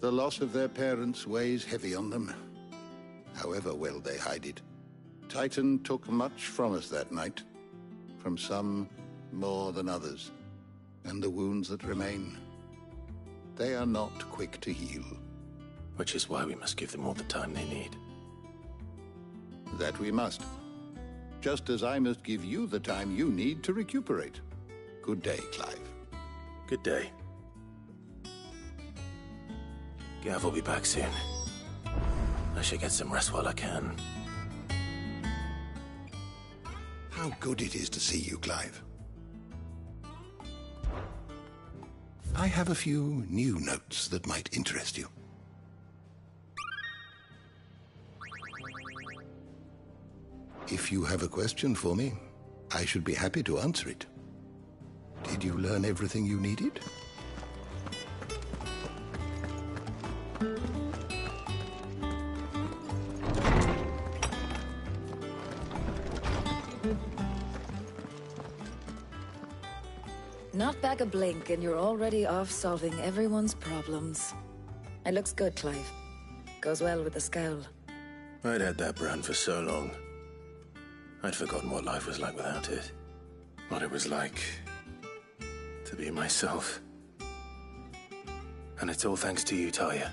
The loss of their parents weighs heavy on them, however well they hide it. Titan took much from us that night, from some more than others, and the wounds that remain, they are not quick to heal. Which is why we must give them all the time they need. That we must. Just as I must give you the time you need to recuperate. Good day, Clive. Good day. Gav will be back soon. I should get some rest while I can. How good it is to see you, Clive. I have a few new notes that might interest you. If you have a question for me, I should be happy to answer it. Did you learn everything you needed? Not back a blink and you're already off solving everyone's problems. It looks good, Clive. Goes well with the scowl. I'd had that brand for so long. I'd forgotten what life was like without it. What it was like to be myself. And it's all thanks to you, Talia.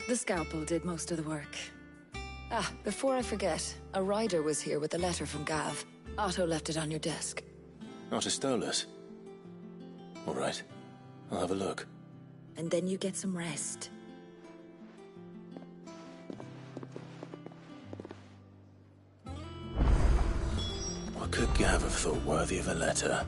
The scalpel did most of the work. Ah, before I forget, a rider was here with a letter from Gav. Otto left it on your desk. Otto stole us. All right, I'll have a look. And then you get some rest. What could Gav have thought worthy of a letter?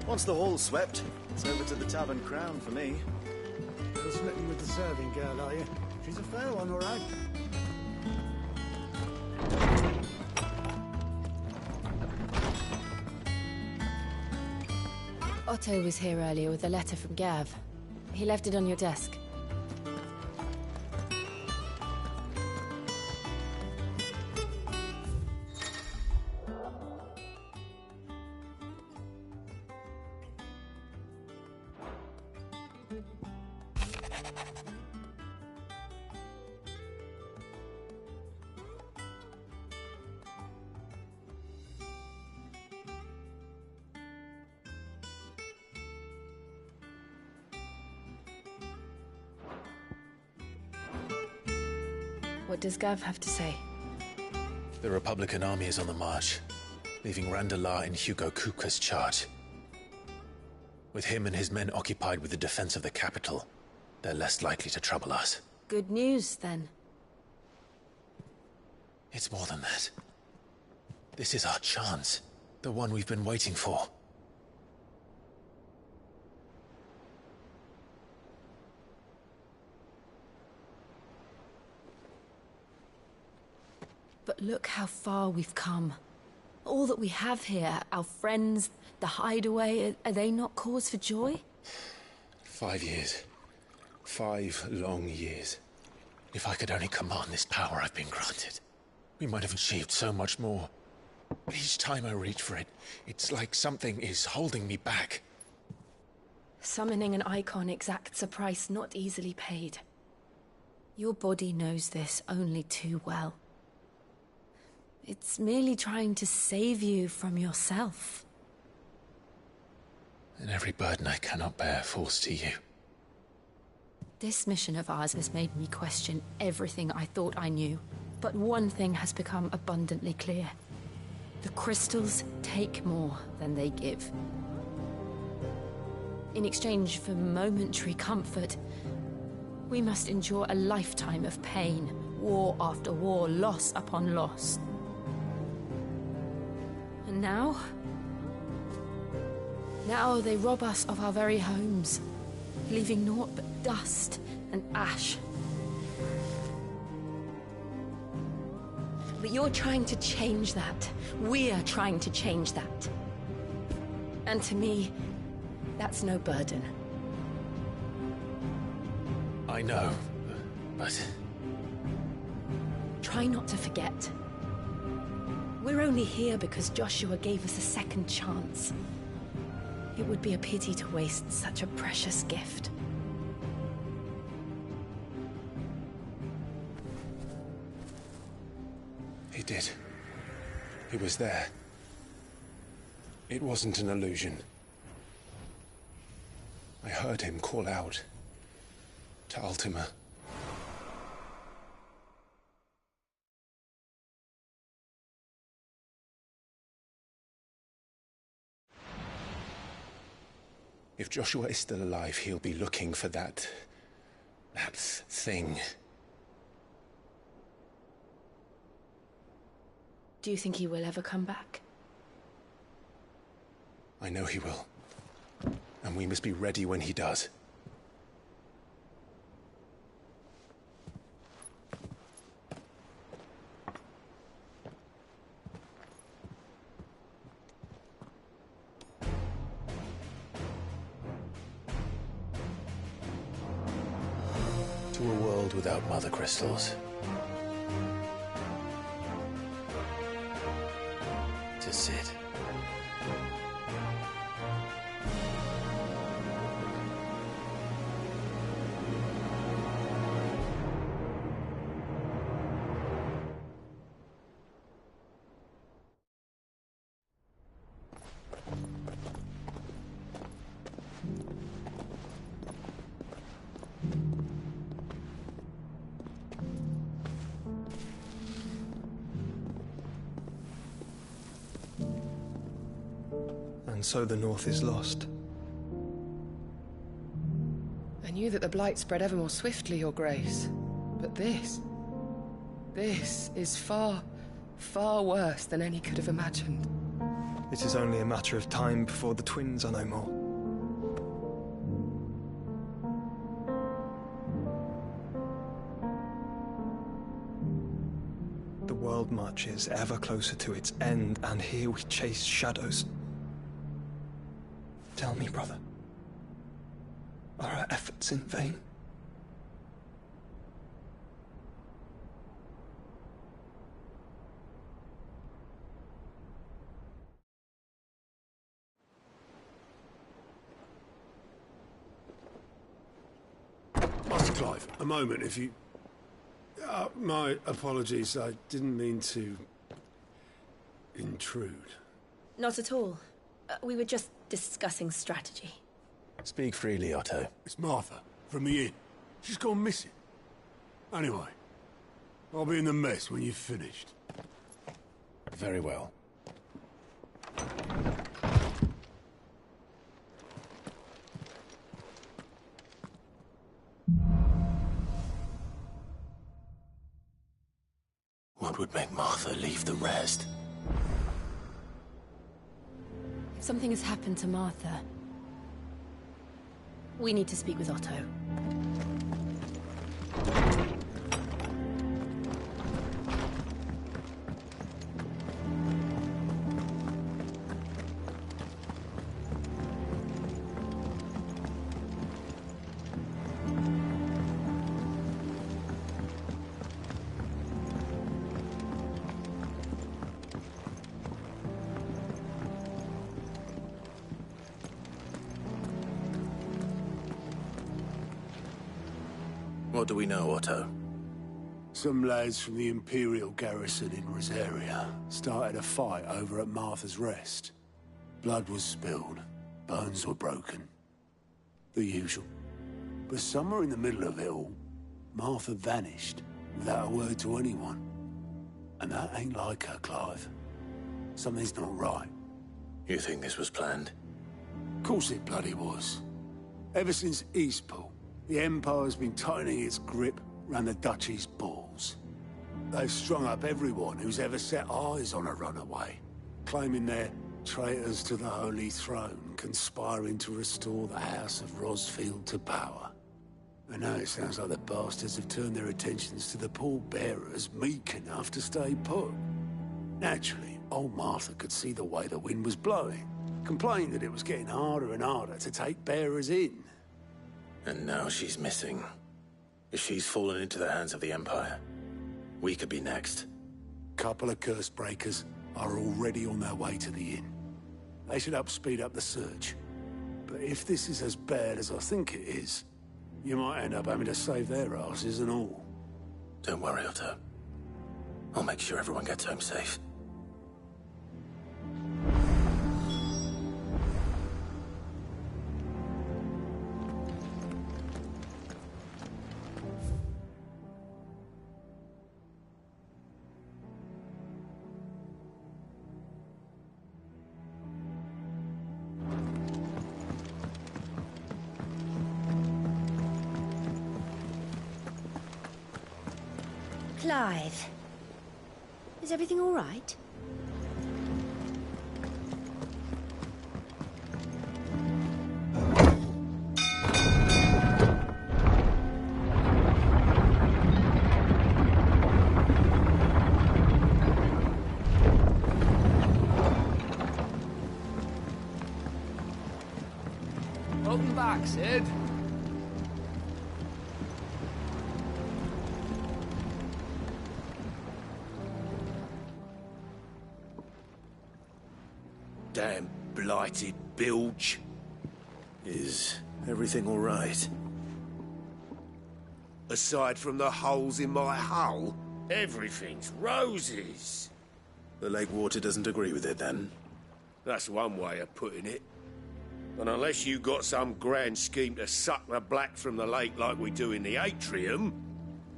Once the hall's swept, it's over to the Tavern Crown for me. You're smitten with the serving girl, are you? She's a fair one, all right. Otto was here earlier with a letter from Gav. He left it on your desk. What does Gav have to say? The Republican army is on the march, leaving Randalar in Hugo Kuka's charge. With him and his men occupied with the defense of the capital, they're less likely to trouble us. Good news, then. It's more than that. This is our chance, the one we've been waiting for. But look how far we've come. All that we have here, our friends, the hideaway, are they not cause for joy? 5 years. 5 long years. If I could only command this power I've been granted, we might have achieved so much more. But each time I reach for it, it's like something is holding me back. Summoning an Eikon exacts a price not easily paid. Your body knows this only too well. It's merely trying to save you from yourself. And every burden I cannot bear falls to you. This mission of ours has made me question everything I thought I knew. But one thing has become abundantly clear. The crystals take more than they give. In exchange for momentary comfort, we must endure a lifetime of pain, war after war, loss upon loss. And now they rob us of our very homes, leaving naught but dust and ash. But you're trying to change that. We're trying to change that. And to me, that's no burden. I know, but... Try not to forget. We're only here because Joshua gave us a second chance. It would be a pity to waste such a precious gift. He did. He was there. It wasn't an illusion. I heard him call out to Ultima. If Joshua is still alive, he'll be looking for that thing. Do you think he will ever come back? I know he will. And we must be ready when he does. To a world without mother crystals. To Sid. And so the North is lost. I knew that the Blight spread ever more swiftly, Your Grace. But this is far, far worse than any could have imagined. It is only a matter of time before the twins are no more. The world marches ever closer to its end, and here we chase shadows. Tell me, brother, are our efforts in vain? Master Clive, a moment, if you... my apologies, I didn't mean to... intrude. Not at all. We were just discussing strategy. Speak freely, Otto. It's Martha, from the inn. She's gone missing. Anyway, I'll be in the mess when you've finished. Very well. What would make Martha leave the rest? Something has happened to Martha. We need to speak with Otto. What do we know, Otto? Some lads from the Imperial garrison in Rosaria started a fight over at Martha's Rest. Blood was spilled, bones were broken. The usual. But somewhere in the middle of it all, Martha vanished without a word to anyone. And that ain't like her, Clive. Something's not right. You think this was planned? Of course it bloody was. Ever since Eastpool, the Empire's been tightening its grip round the Duchy's balls. They've strung up everyone who's ever set eyes on a runaway, claiming they're traitors to the Holy Throne, conspiring to restore the House of Rosfield to power. And now it sounds like the bastards have turned their attentions to the pallbearers meek enough to stay put. Naturally, old Martha could see the way the wind was blowing, complained that it was getting harder and harder to take bearers in. And now she's missing. If she's fallen into the hands of the Empire, we could be next. Couple of curse breakers are already on their way to the inn. They should help speed up the search. But if this is as bad as I think it is, you might end up having to save their asses and all. Don't worry, Otto. I'll make sure everyone gets home safe. Clive, is everything all right? Welcome back, Sid. Damn blighted bilge. Is everything all right? Aside from the holes in my hull, Everything's roses. The lake water doesn't agree with it, then? That's one way of putting it. And unless you got some grand scheme to suck the black from the lake like we do in the atrium,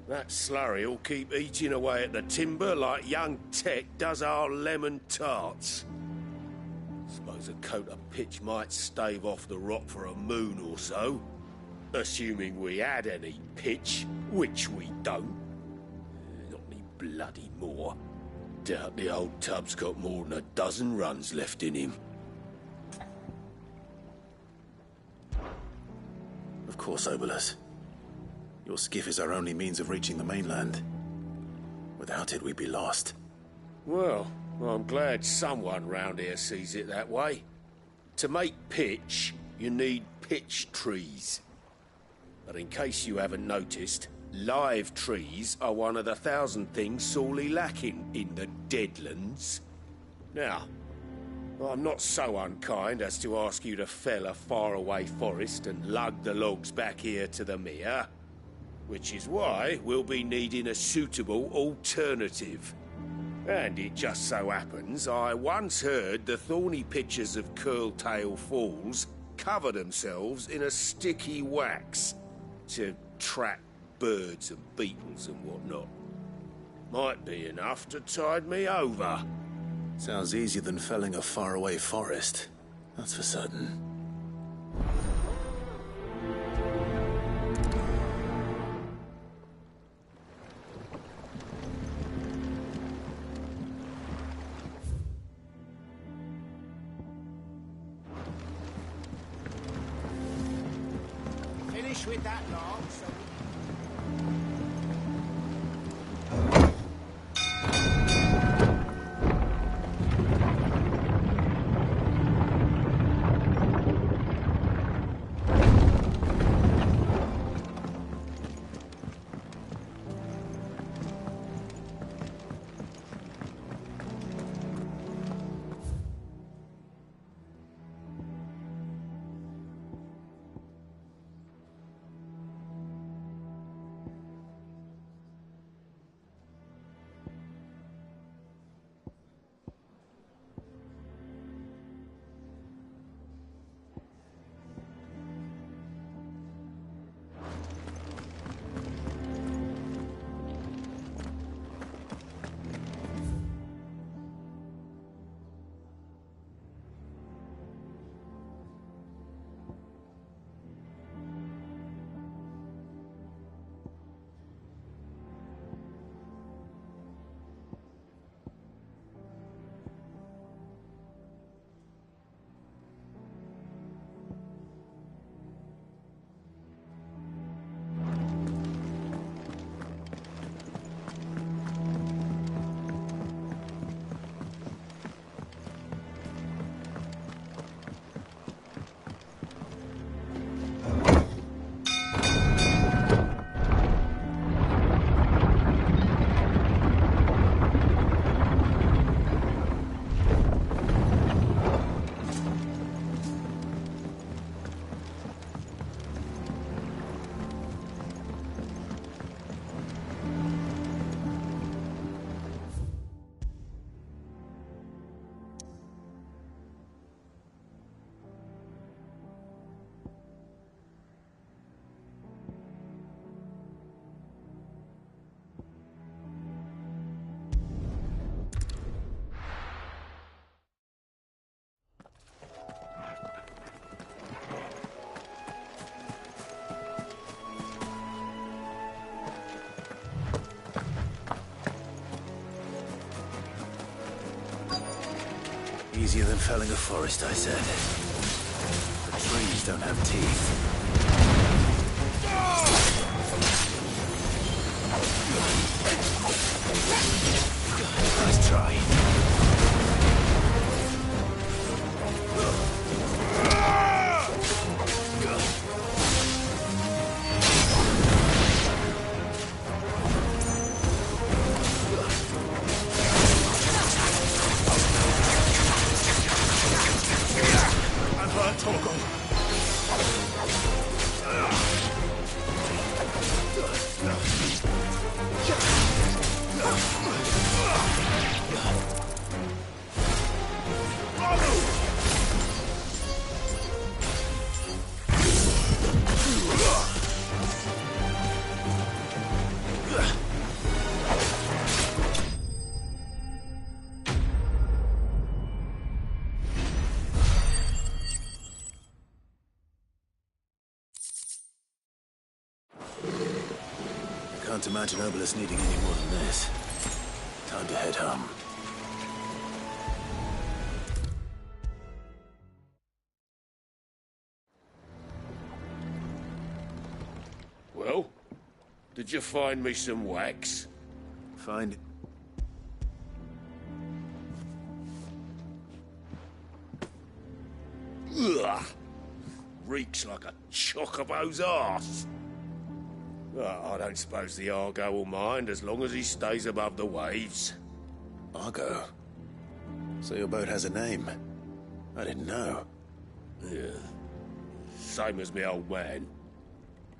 that slurry'll keep eating away at the timber like young Tech does our lemon tarts. Suppose a coat of pitch might stave off the rot for a moon or so. Assuming we had any pitch, which we don't. Not any bloody more. Doubt the old tub's got more than a dozen runs left in him. Of course, Obolus. Your skiff is our only means of reaching the mainland. Without it, we'd be lost. Well, I'm glad someone round here sees it that way. To make pitch, you need pitch trees. But in case you haven't noticed, live trees are one of the 1,000 things sorely lacking in the Deadlands. Now, I'm not so unkind as to ask you to fell a faraway forest and lug the logs back here to the mere, which is why we'll be needing a suitable alternative. And it just so happens I once heard the thorny pitchers of Curltail Falls cover themselves in a sticky wax to trap birds and beetles and whatnot. Might be enough to tide me over. Sounds easier than felling a faraway forest. That's for certain. Finish with that log, so... Easier than felling a forest, I said. The trees don't have teeth. Nice try. Torgal. Can't imagine Obelisk needing any more than this. Time to head home. Well, did you find me some wax? Find... Ugh! Reeks like a chocobo's arse. I don't suppose the Argo will mind as long as he stays above the waves. Argo? So your boat has a name? I didn't know. Yeah. Same as me old man.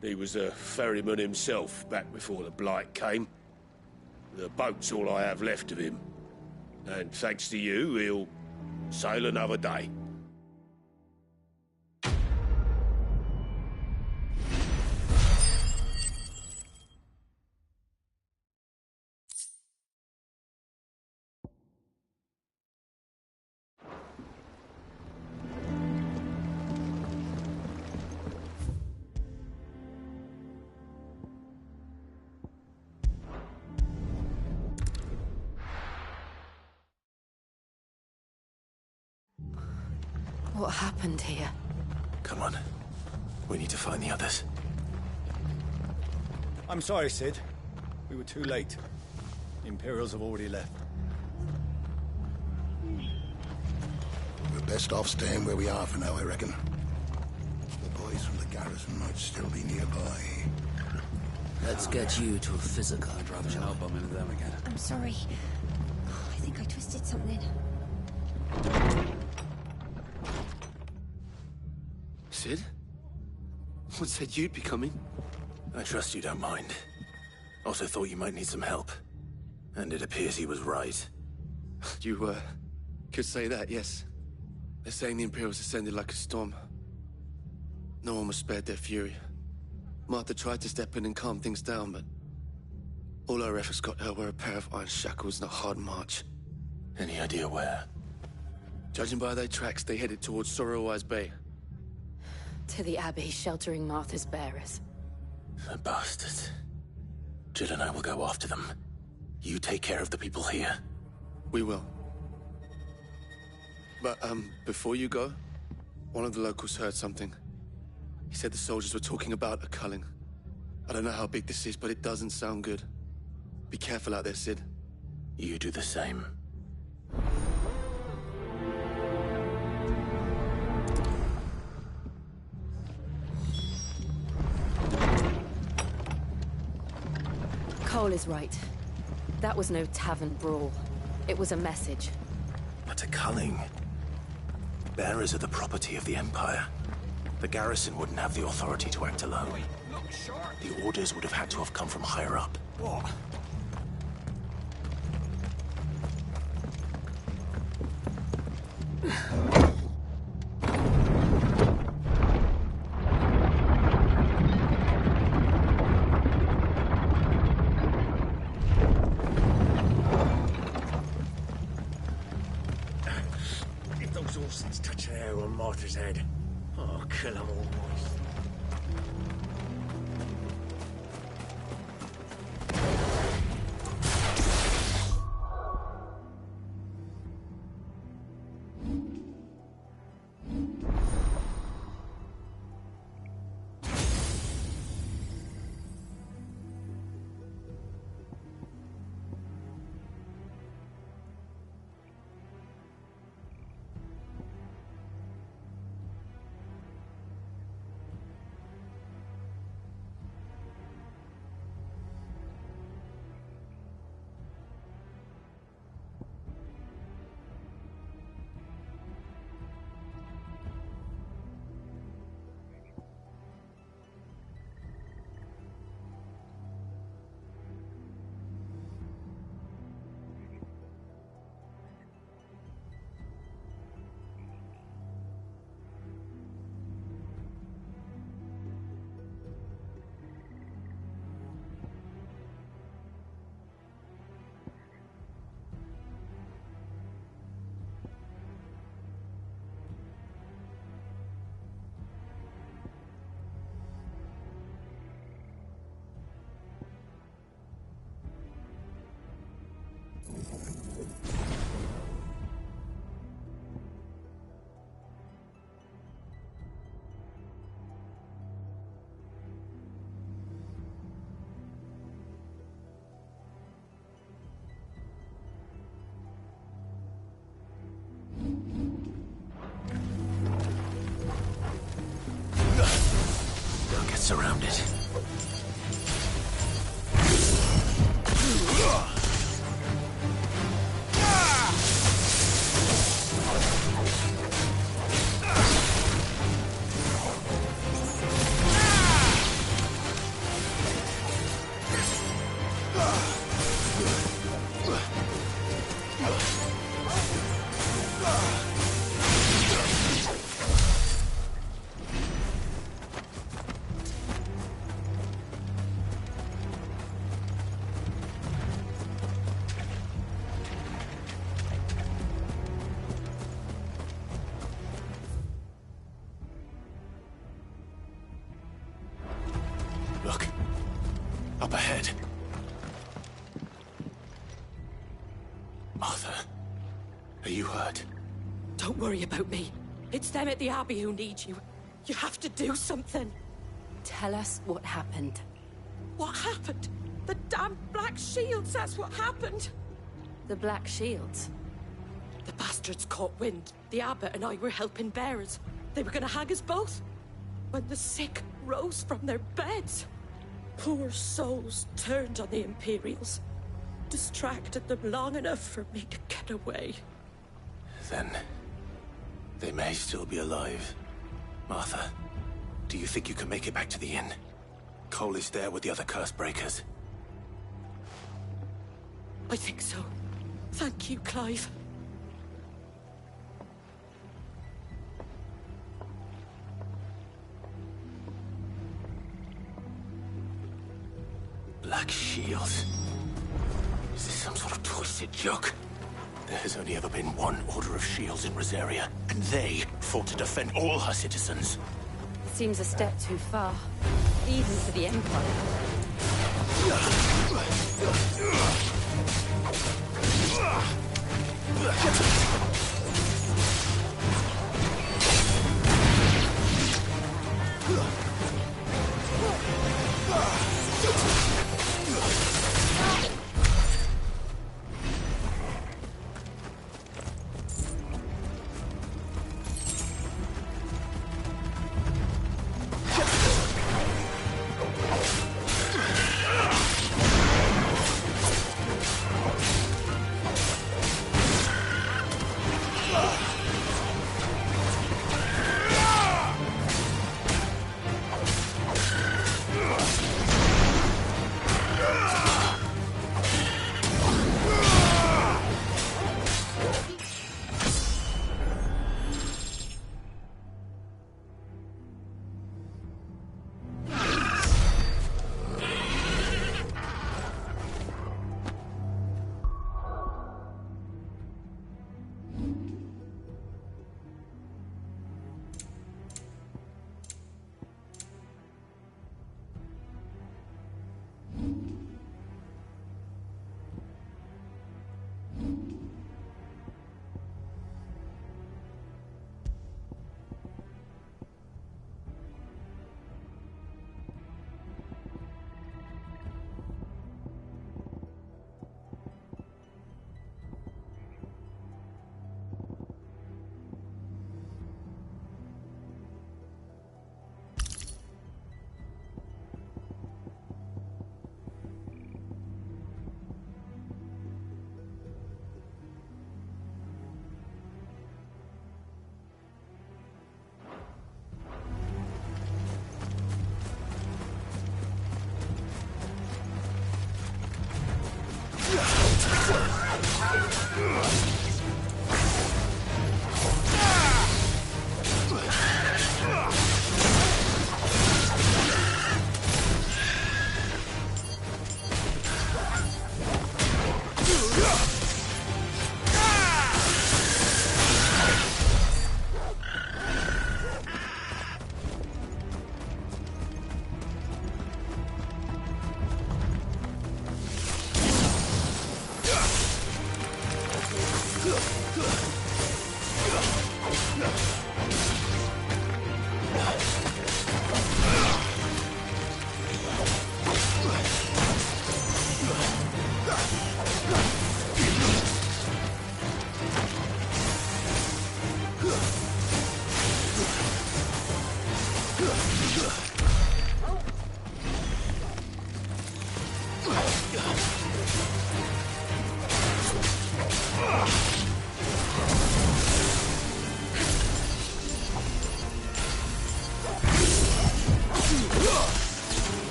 He was a ferryman himself back before the Blight came. The boat's all I have left of him. And thanks to you, he'll sail another day. What happened here? Come on. We need to find the others. I'm sorry, Sid. We were too late. The Imperials have already left. We're best off staying where we are for now, I reckon. The boys from the garrison might still be nearby. Let's get you to a physical. I'd rather not bump into them again. I'm sorry. I think I twisted something. Sid? What said you'd be coming? I trust you don't mind. Also thought you might need some help. And it appears he was right. You, could say that, yes. They're saying the Imperials ascended like a storm. No one was spared their fury. Martha tried to step in and calm things down, but all our efforts got her were a pair of iron shackles and a hard march. Any idea where? Judging by their tracks, they headed towards Sorrowwise Bay. To the Abbey, sheltering Martha's bearers. The bastards. Jill and I will go after them. You take care of the people here. We will. But, before you go, one of the locals heard something. He said the soldiers were talking about a culling. I don't know how big this is, but it doesn't sound good. Be careful out there, Sid. You do the same. Cole is right. That was no tavern brawl. It was a message. But a culling. Bearers are the property of the Empire. The garrison wouldn't have the authority to act alone. The orders would have had to have come from higher up. What? If those horses touch an arrow on Martha's head, I'll kill them all, boys. surrounded. Look. Up ahead. Martha, are you hurt? Don't worry about me. It's them at the Abbey who need you. You have to do something. Tell us what happened. What happened? The damn Black Shields, that's what happened. The Black Shields? The bastards caught wind. The abbot and I were helping bearers. They were gonna hang us both. When the sick rose from their beds, poor souls turned on the Imperials. Distracted them long enough for me to get away. Then they may still be alive. Martha, do you think you can make it back to the inn? Cole is there with the other curse breakers. I think so. Thank you, Clive. Black Shields? Is this some sort of twisted joke? There has only ever been one Order of Shields in Rosaria, and they fought to defend all her citizens. Seems a step too far, even for the Empire.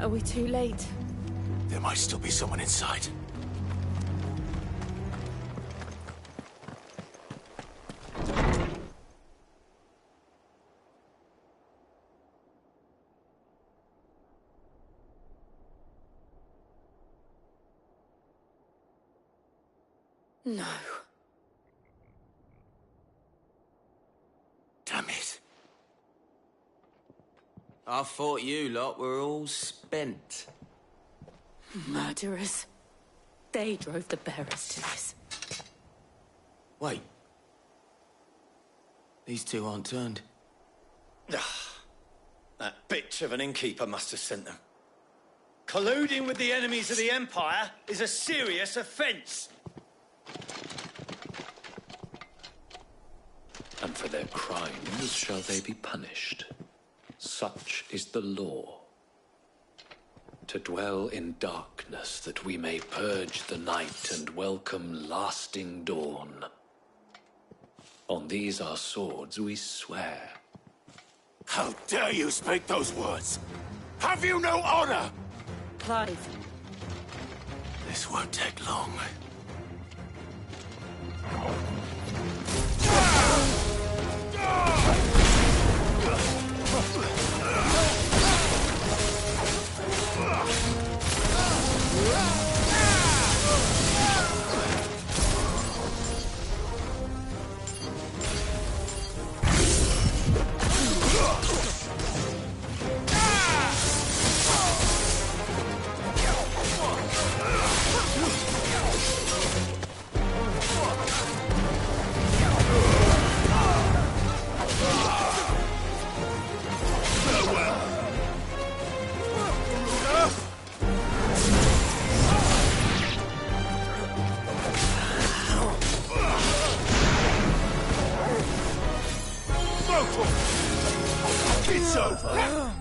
Are we too late? There might still be someone inside. No. Damn it. I thought you lot were all spent. Murderers. They drove the bearers to this. Wait. These two aren't turned. That bitch of an innkeeper must have sent them. Colluding with the enemies of the Empire is a serious offence. And for their crimes shall they be punished. Such is the law. To dwell in darkness that we may purge the night and welcome lasting dawn. On these our swords we swear. How dare you speak those words? Have you no honor? Clive. This won't take long. It's over!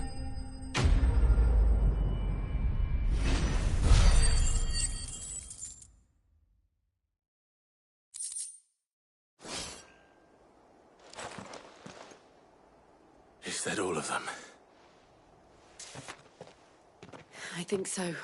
Is that all of them? I think so.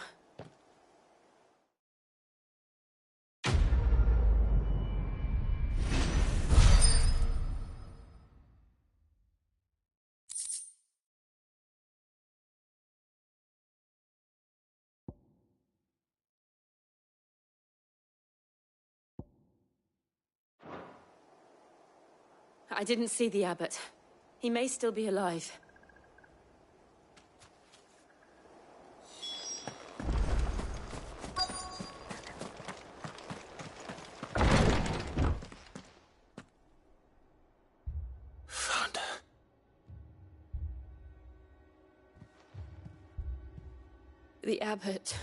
I didn't see the abbot. He may still be alive. Found her. The abbot.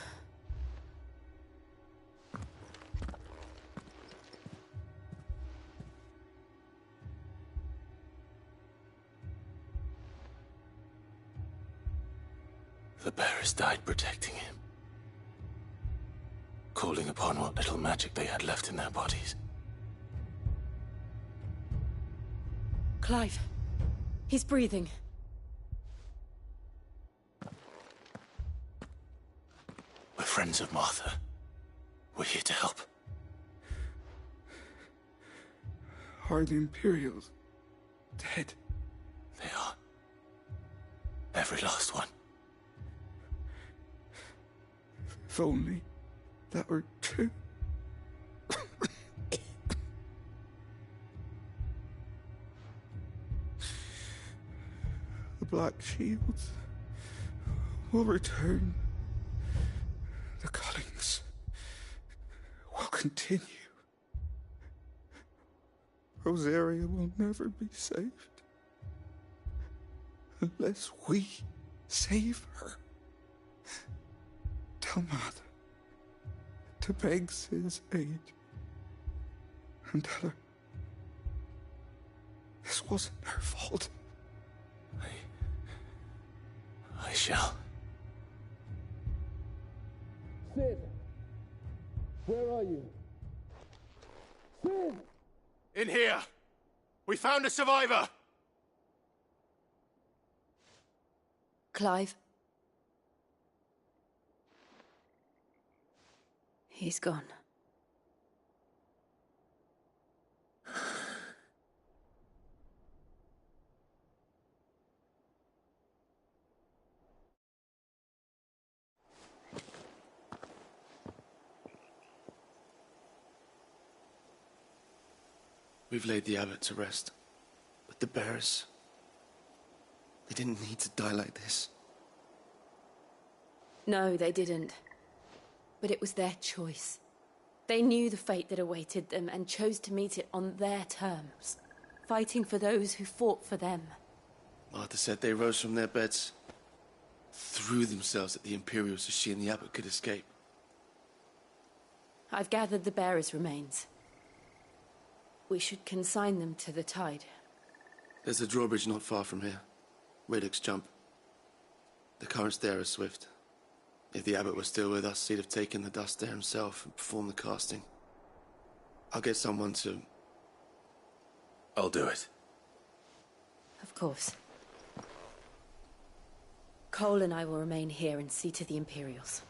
The bearers died protecting him. Calling upon what little magic they had left in their bodies. Clive. He's breathing. We're friends of Martha. We're here to help. Are the Imperials dead? They are. Every last one. If only that were true. The Black Shields will return. The cuttings will continue. Rosaria will never be saved unless we save her. Tell Mother to beg Sid's aid and tell her This wasn't her fault. I shall. Sid! Where are you? Sid! In here! We found a survivor! Clive. He's gone. We've laid the abbot to rest. But the bearers... they didn't need to die like this. No, they didn't. But it was their choice. They knew the fate that awaited them and chose to meet it on their terms, fighting for those who fought for them. Martha said they rose from their beds, threw themselves at the Imperial so she and the abbot could escape. I've gathered the bearers' remains. We should consign them to the tide. There's a drawbridge not far from here. Radix jump. The currents there are swift. If the abbot was still with us, he'd have taken the dust there himself and performed the casting. I'll get someone to... I'll do it. Of course. Cole and I will remain here and see to the Imperials.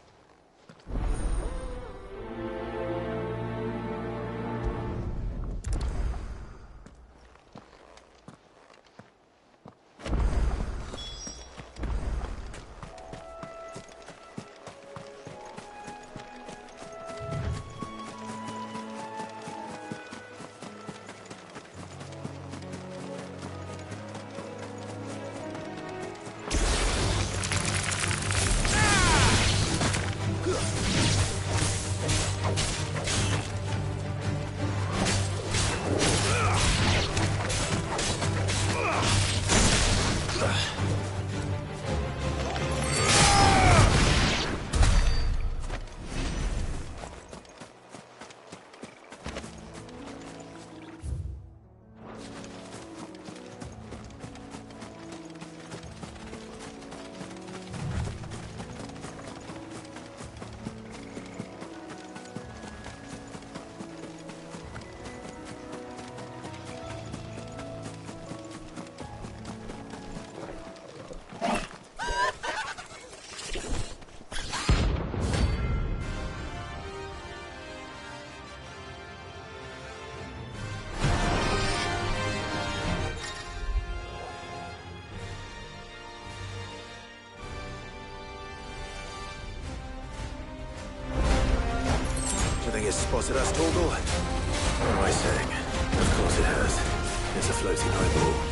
It's spotted us, Torgal? What am I saying? Of course it has. It's a floating eyeball.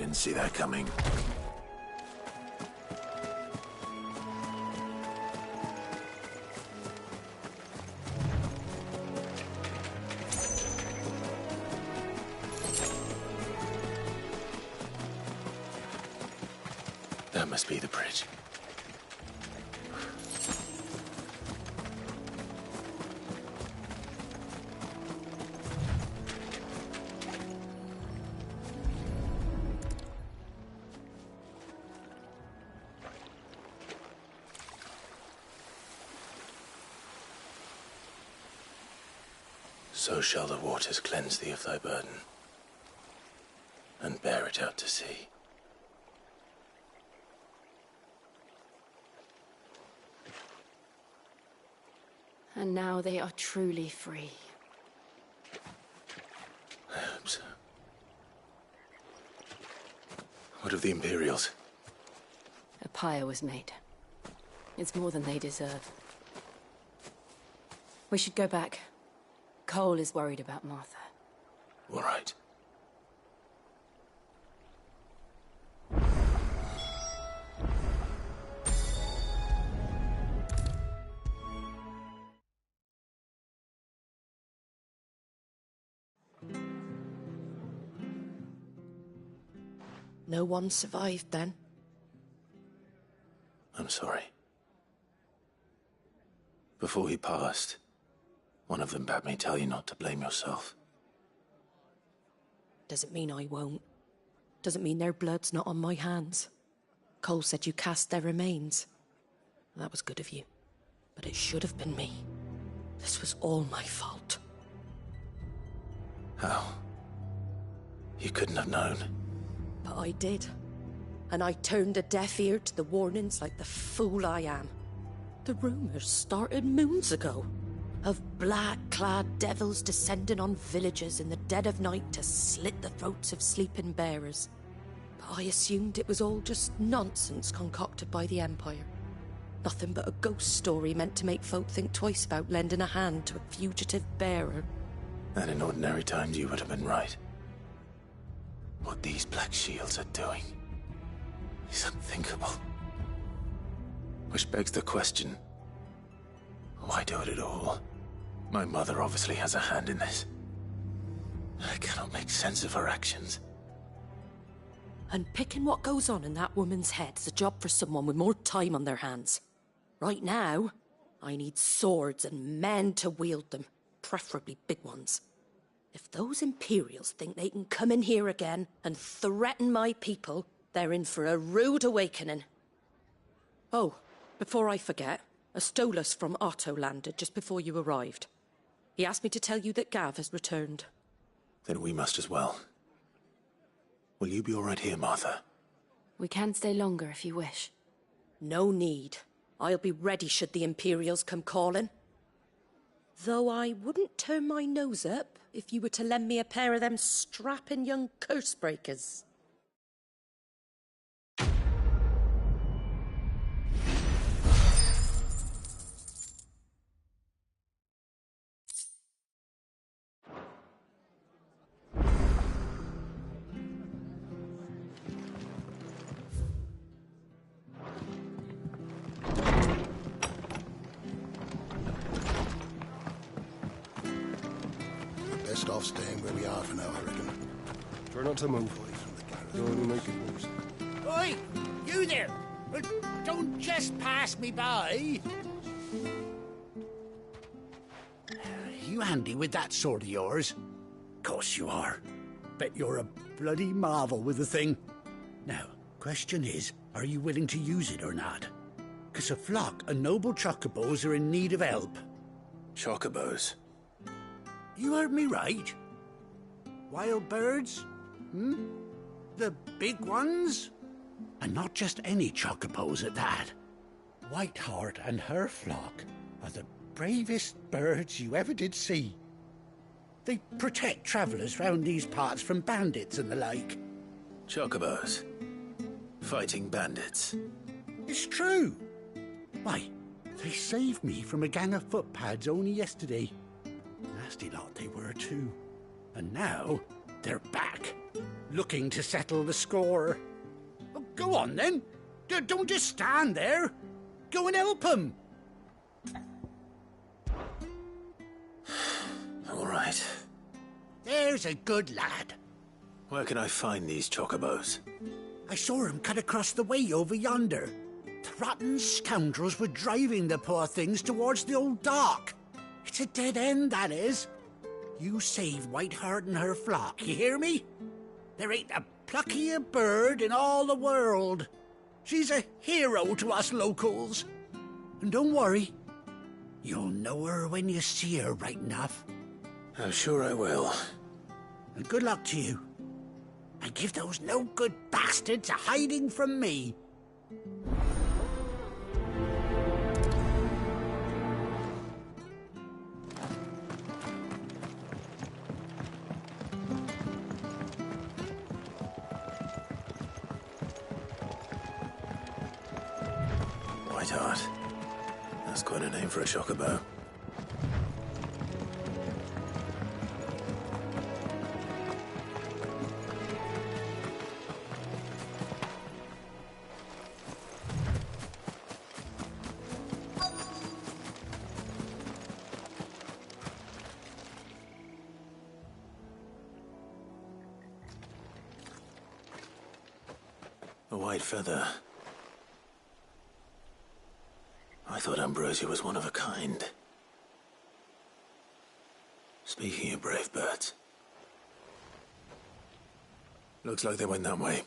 didn't see that coming. That must be the bridge. So shall the waters cleanse thee of thy burden, and bear it out to sea. And now they are truly free. I hope so. What of the Imperials? A pyre was made. It's more than they deserve. We should go back. Cole is worried about Martha. All right. No one survived then? I'm sorry. Before he passed, one of them bade me tell you not to blame yourself. Doesn't mean I won't. Doesn't mean their blood's not on my hands. Cole said you cast their remains. That was good of you. But it should have been me. This was all my fault. How? You couldn't have known. But I did. And I turned a deaf ear to the warnings like the fool I am. The rumours started moons ago. Of black-clad devils descending on villages in the dead of night to slit the throats of sleeping bearers. But I assumed it was all just nonsense concocted by the Empire. Nothing but a ghost story meant to make folk think twice about lending a hand to a fugitive bearer. And in ordinary times you would have been right. What these Black Shields are doing is unthinkable. Which begs the question, why do it at all? My mother obviously has a hand in this. I cannot make sense of her actions. And picking what goes on in that woman's head is a job for someone with more time on their hands. Right now, I need swords and men to wield them, preferably big ones. If those Imperials think they can come in here again and threaten my people, they're in for a rude awakening. Oh, before I forget, a Stolas from Otto landed just before you arrived. He asked me to tell you that Gav has returned. Then we must as well. Will you be all right here, Martha? We can stay longer if you wish. No need. I'll be ready should the Imperials come calling. Though I wouldn't turn my nose up if you were to lend me a pair of them strapping young curse breakers. Best off staying where we are for now, I reckon. Try not to move. Don't only make it worse. Oi! You there! Don't just pass me by! You handy with that sword of yours? Course you are. Bet you're a bloody marvel with the thing. Now, question is, are you willing to use it or not? 'Cause a flock of noble chocobos are in need of help. Chocobos? You heard me right. Wild birds? The big ones? And not just any chocobos at that. Whiteheart and her flock are the bravest birds you ever did see. They protect travellers round these parts from bandits and the like. Chocobos? Fighting bandits? It's true. Why, they saved me from a gang of footpads only yesterday. Nasty lot they were too. And now, they're back. looking to settle the score. Well, go on then. Don't just stand there. Go and help him. All right. There's a good lad. Where can I find these chocobos? I saw him cut across the way over yonder. The rotten scoundrels were driving the poor things towards the old dock. It's a dead end, that is. You save Whiteheart and her flock, you hear me? There ain't a pluckier bird in all the world. She's a hero to us locals. And don't worry, you'll know her when you see her right enough. I'm sure I will. And good luck to you. And give those no-good bastards a hiding from me. Whiteheart. That's quite a name for a chocobo. A white feather. I thought Ambrosia was one of a kind. Speaking of brave birds. Looks like they went that way.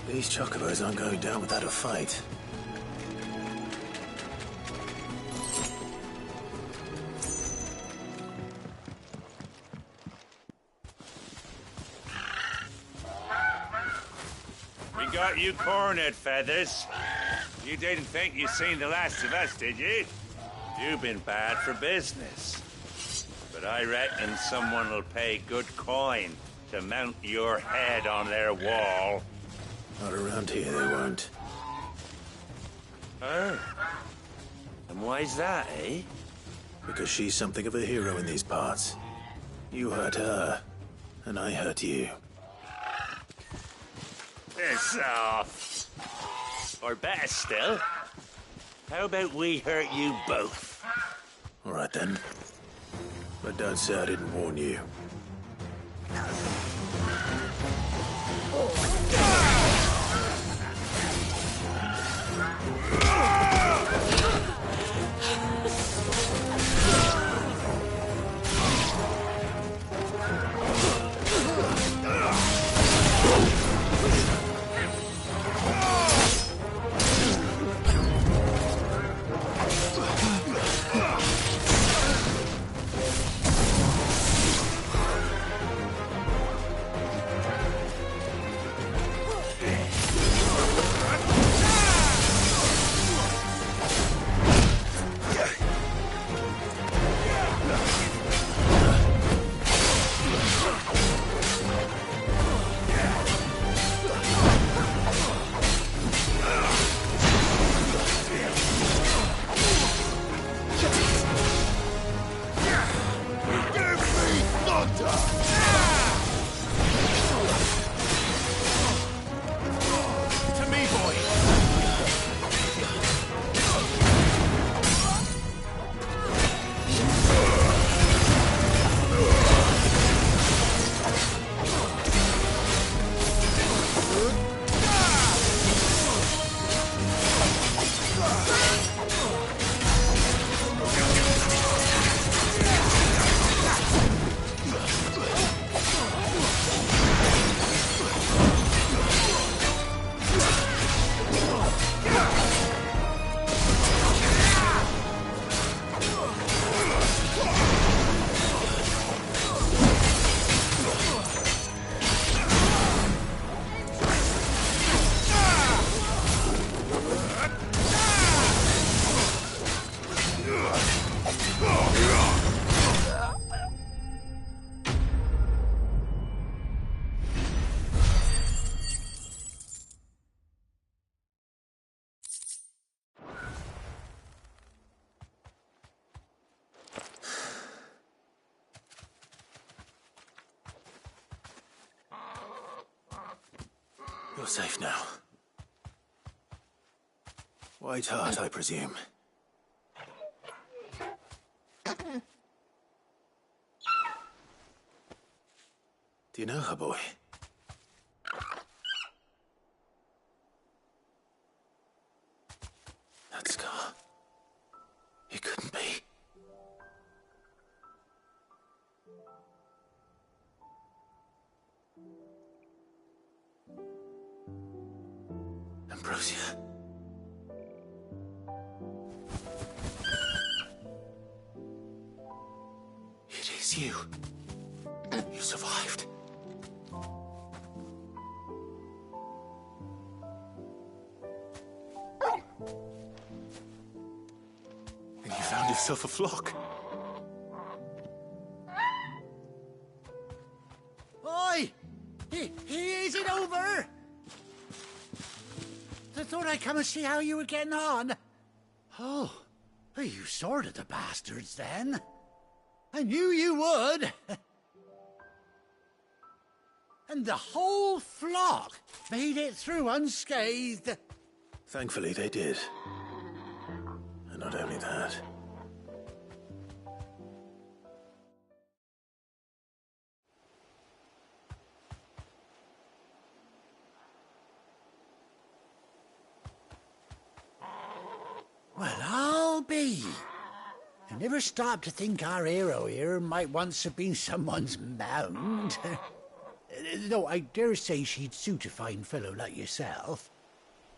These chocobos aren't going down without a fight. We got you cornered, Feathers. You didn't think you seen the last of us, did you? You've been bad for business. But I reckon someone will pay good coin to mount your head on their wall. Not around here, they won't. Oh. And why's that, eh? Because she's something of a hero in these parts. You hurt her, and I hurt you. Piss off. Or better still, how about we hurt you both? All right, then. But don't say I didn't warn you. You're safe now. White Hart, I presume. Do you know her, boy? That scar. It couldn't be. Ambrosia. It is you. You survived. And you found yourself a flock. Oi! Is it over? I thought I'd come and see how you were getting on. Oh, you sorted the bastards then. I knew you would. And the whole flock made it through unscathed. Thankfully, they did. And not only that. Well, I'll be. I never stopped to think our hero here might once have been someone's mount. Though I dare say she'd suit a fine fellow like yourself.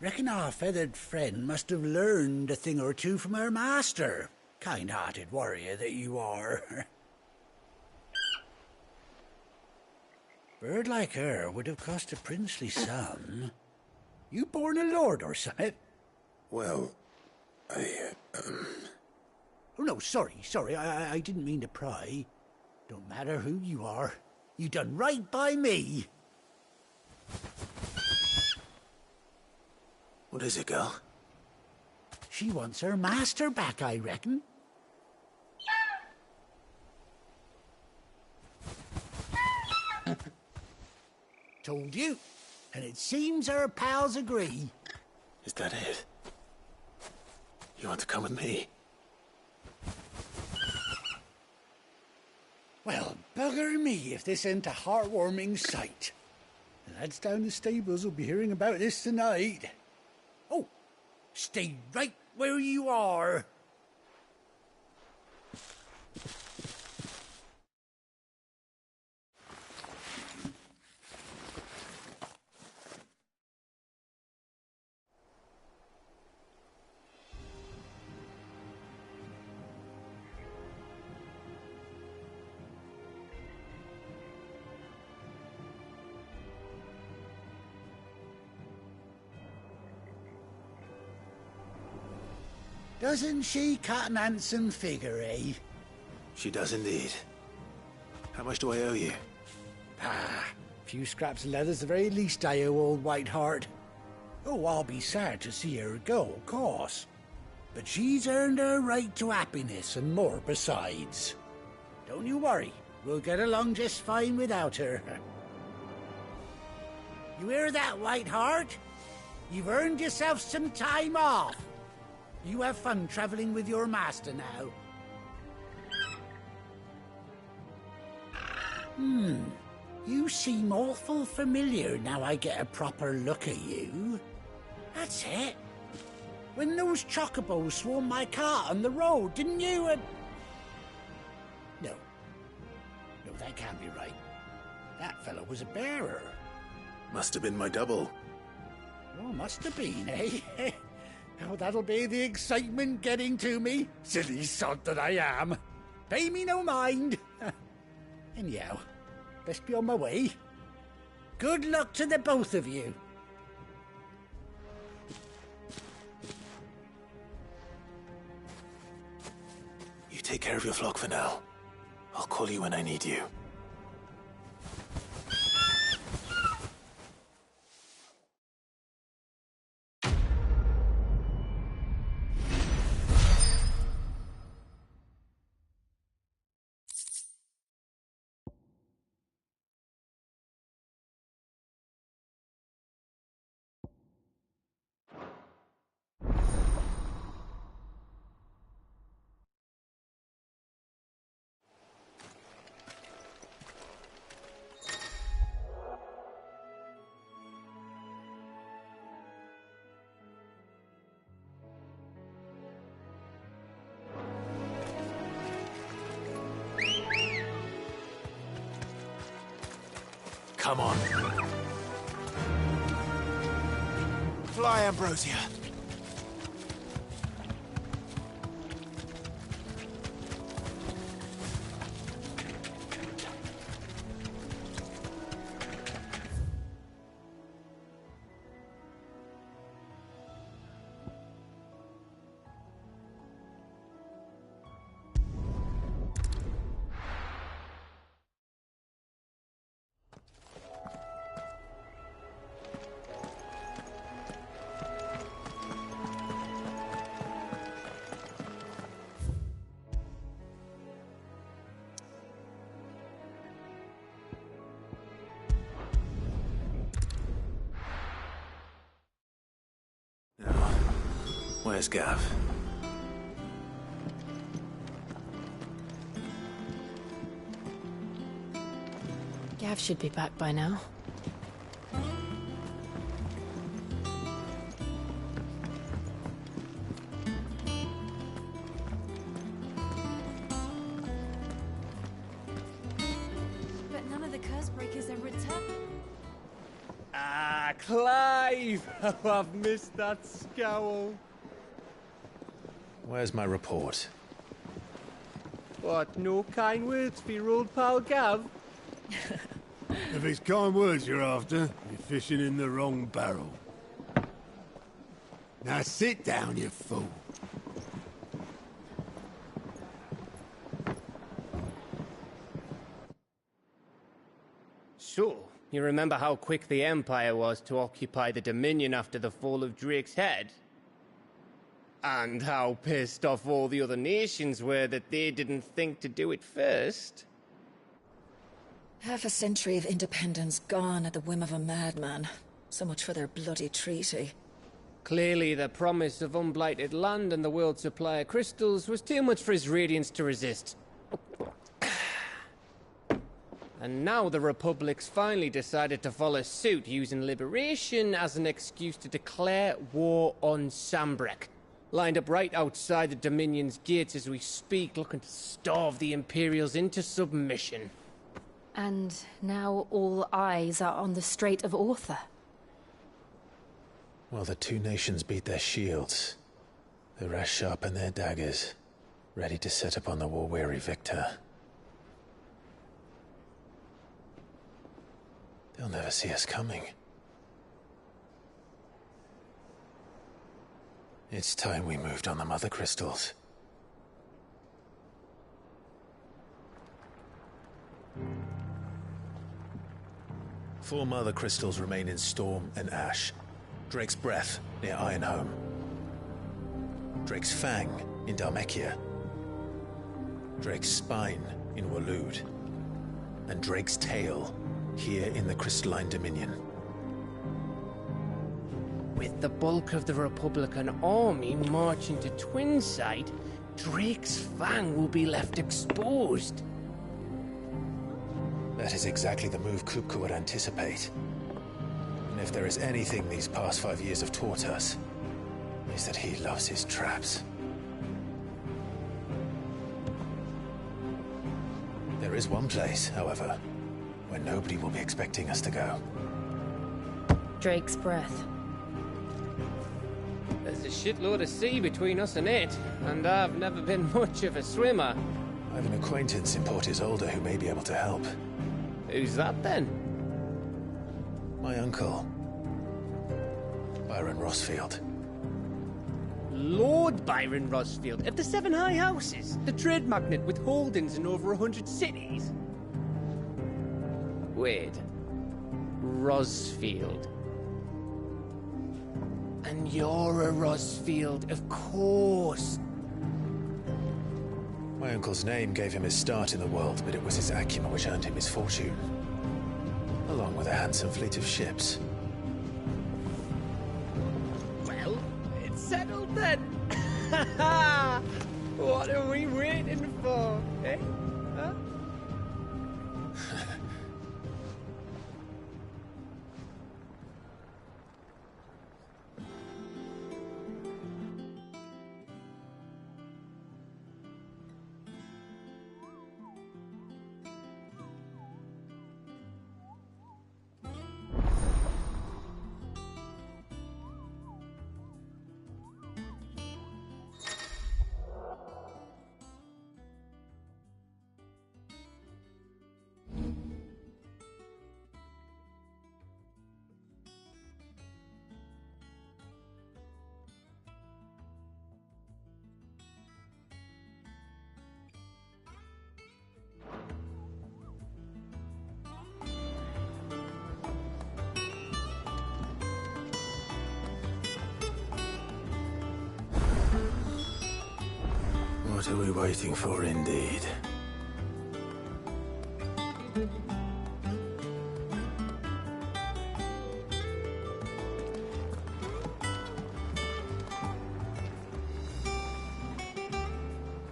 Reckon our feathered friend must have learned a thing or two from her master. Kind-hearted warrior that you are. Bird like her would have cost a princely sum. You born a lord or something? Well, Oh, no, sorry. I didn't mean to pry. Don't matter who you are. You done right by me. What is it, girl? She wants her master back, I reckon. Told you. And it seems her pals agree. Is that it? You want to come with me? Well, bugger me if this ain't a heartwarming sight. The lads down the stables will be hearing about this tonight. Oh, stay right where you are. Doesn't she cut an handsome figure, eh? She does indeed. How much do I owe you? A few scraps of leather's the very least I owe old White Hart. Oh, I'll be sad to see her go, of course. But she's earned her right to happiness and more besides. Don't you worry, we'll get along just fine without her. You hear that, White Hart? You've earned yourself some time off. You have fun traveling with your master now. You seem awful familiar now I get a proper look at you. That's it. When those chocobos swarmed my cart on the road, didn't you? No, that can't be right. That fellow was a bearer. Must have been my double. Oh, must have been, eh? Oh, that'll be the excitement getting to me. Silly sod that I am. Pay me no mind. Anyhow, best be on my way. Good luck to the both of you. You take care of your flock for now. I'll call you when I need you. Come on. Fly, Ambrosia. Where's Gav? Gav should be back by now. But none of the curse breakers have returned. Ah, Clive! Oh, I've missed that scowl. Where's my report? What, no kind words for your old pal Gav? If it's kind words you're after, you're fishing in the wrong barrel. Now sit down, you fool. So, you remember how quick the Empire was to occupy the Dominion after the fall of Drake's head? And how pissed off all the other nations were that they didn't think to do it first? Half a century of independence gone at the whim of a madman. So much for their bloody treaty. Clearly, the promise of unblighted land and the world's supply of crystals was too much for his radiance to resist. And now the Republic's finally decided to follow suit, using liberation as an excuse to declare war on Sambrek. Lined up right outside the Dominion's gates as we speak, looking to starve the Imperials into submission. And now all eyes are on the Strait of Author. Well, the two nations beat their shields. The rest sharpen their daggers, ready to set upon the war-weary victor. They'll never see us coming. It's time we moved on the Mother Crystals. Four Mother Crystals remain in Storm and Ash. Drake's Breath, near Ironhome. Drake's Fang, in Dhalmekia. Drake's Spine, in Waloed. And Drake's Tail, here in the Crystalline Dominion. With the bulk of the Republican army marching to Twinside, Drake's Fang will be left exposed. That is exactly the move Kupka would anticipate. And if there is anything these past 5 years have taught us, is that he loves his traps. There is one place, however, where nobody will be expecting us to go. Drake's Breath. There's a shitload of sea between us and it, and I've never been much of a swimmer. I have an acquaintance in Port Isolde who may be able to help. Who's that then? My uncle, Byron Rosfield. Lord Byron Rosfield of the Seven High Houses, the trade magnate with holdings in over 100 cities. Wait, Rosfield. And you're a Rosfield, of course. My uncle's name gave him his start in the world, but it was his acumen which earned him his fortune. Along with a handsome fleet of ships. Well, it's settled then. What are we waiting for, eh? Huh? What are we waiting for, indeed?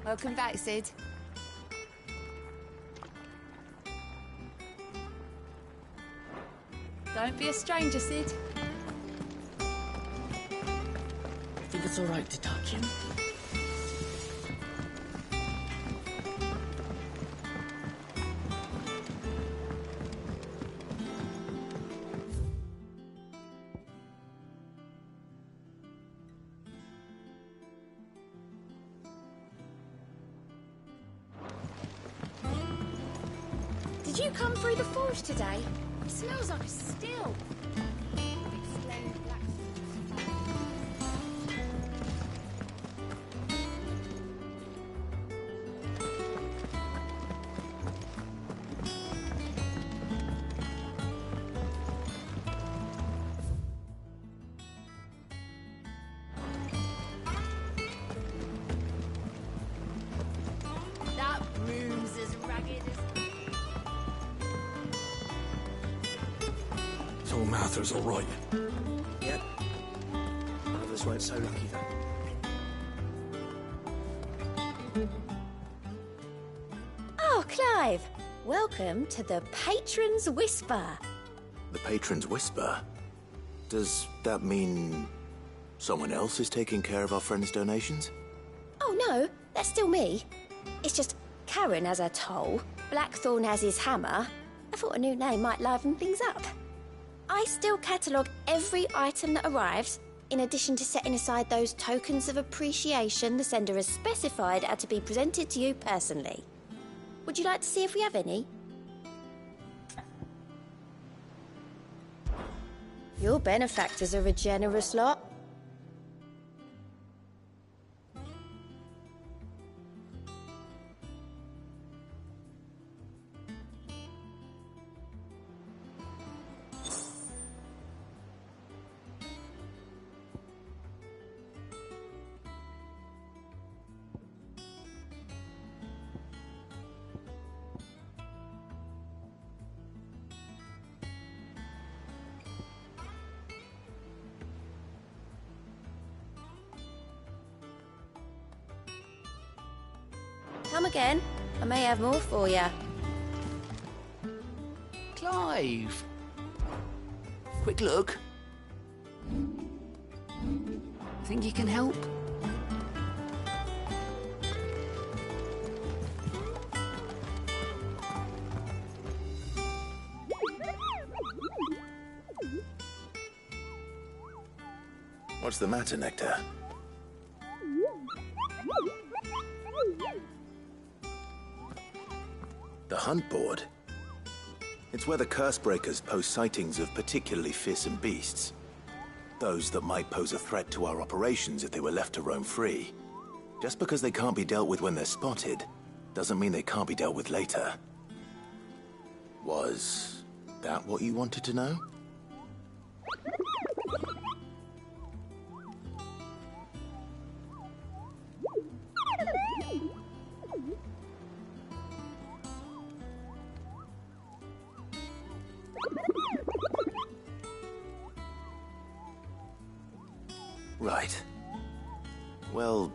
Welcome back, Sid. Don't be a stranger, Sid. Think it's all right to touch him? Did you come through the forge today? It smells like a still. Exclaimed that broom's as ragged as... So Mather's all right. Yep. Others weren't so lucky, though. Oh, Clive! Welcome to the Patron's Whisper. The Patron's Whisper? Does that mean someone else is taking care of our friend's donations? Oh no, that's still me. It's just Karen has her toll, Blackthorn has his hammer. I thought a new name might liven things up. I still catalogue every item that arrives, in addition to setting aside those tokens of appreciation the sender has specified are to be presented to you personally. Would you like to see if we have any? Your benefactors are a generous lot. Come again. I may have more for you. Clive! Quick look. Think you can help? What's the matter, Nectar? The hunt board? It's where the Cursebreakers post sightings of particularly fearsome beasts. Those that might pose a threat to our operations if they were left to roam free. Just because they can't be dealt with when they're spotted, doesn't mean they can't be dealt with later. Was that what you wanted to know? Right. Well,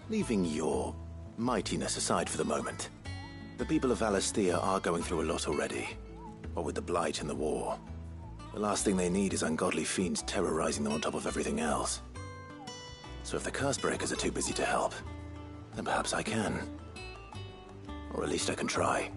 leaving your mightiness aside for the moment, the people of Valisthea are going through a lot already. What with the Blight and the war. The last thing they need is ungodly fiends terrorizing them on top of everything else. So if the Cursebreakers are too busy to help, then perhaps I can. Or at least I can try.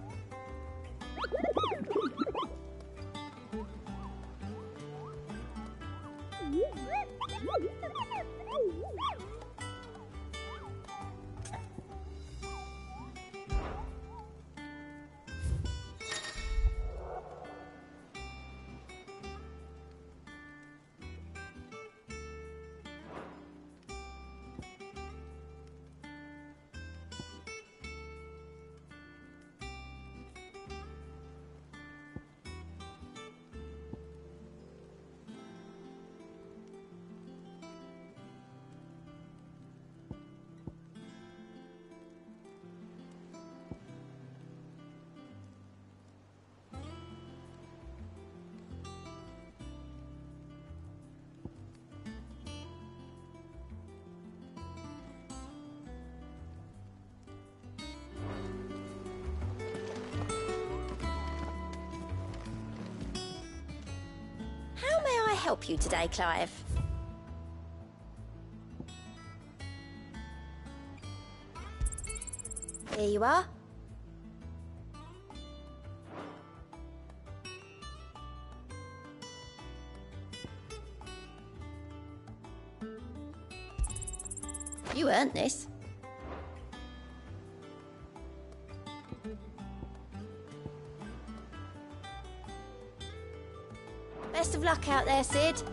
help you today, Clive? Here you are. You earned this. Best of luck out there, Sid.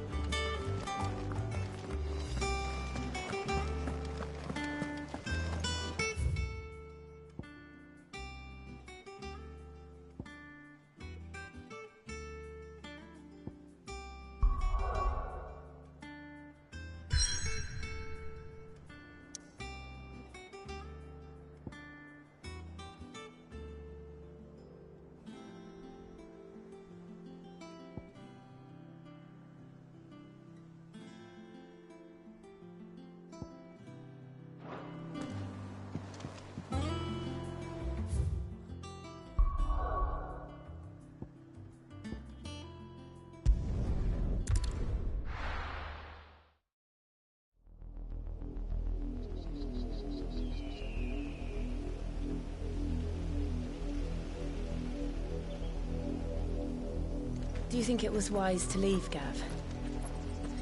Do you think it was wise to leave, Gav?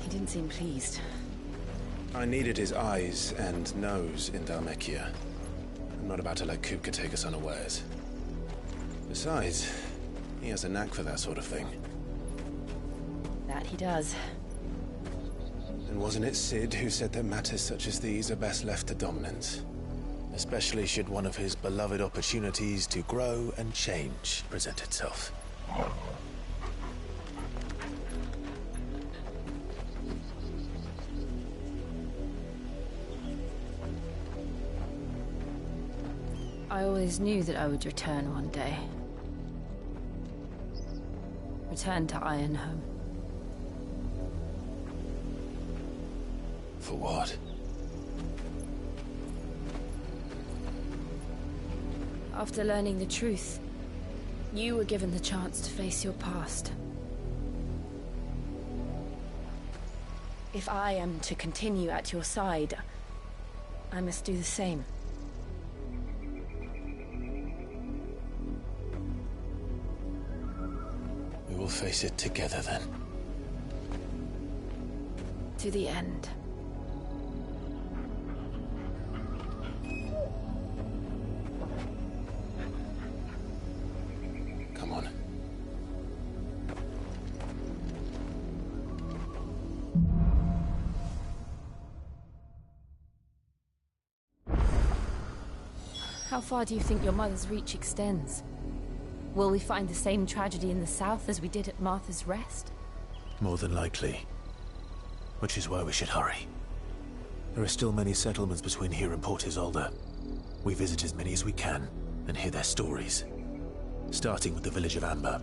He didn't seem pleased. I needed his eyes and nose in Dhalmekia. I'm not about to let Kupka take us unawares. Besides, he has a knack for that sort of thing. That he does. And wasn't it Sid who said that matters such as these are best left to dominance? Especially should one of his beloved opportunities to grow and change present itself. I always knew that I would return one day. Return to Ironhome. For what? After learning the truth, you were given the chance to face your past. If I am to continue at your side, I must do the same. We will face it together then. To the end. Come on. How far do you think your mother's reach extends? Will we find the same tragedy in the south as we did at Martha's Rest? More than likely. Which is why we should hurry. There are still many settlements between here and Port Isolde. We visit as many as we can and hear their stories. Starting with the village of Amber.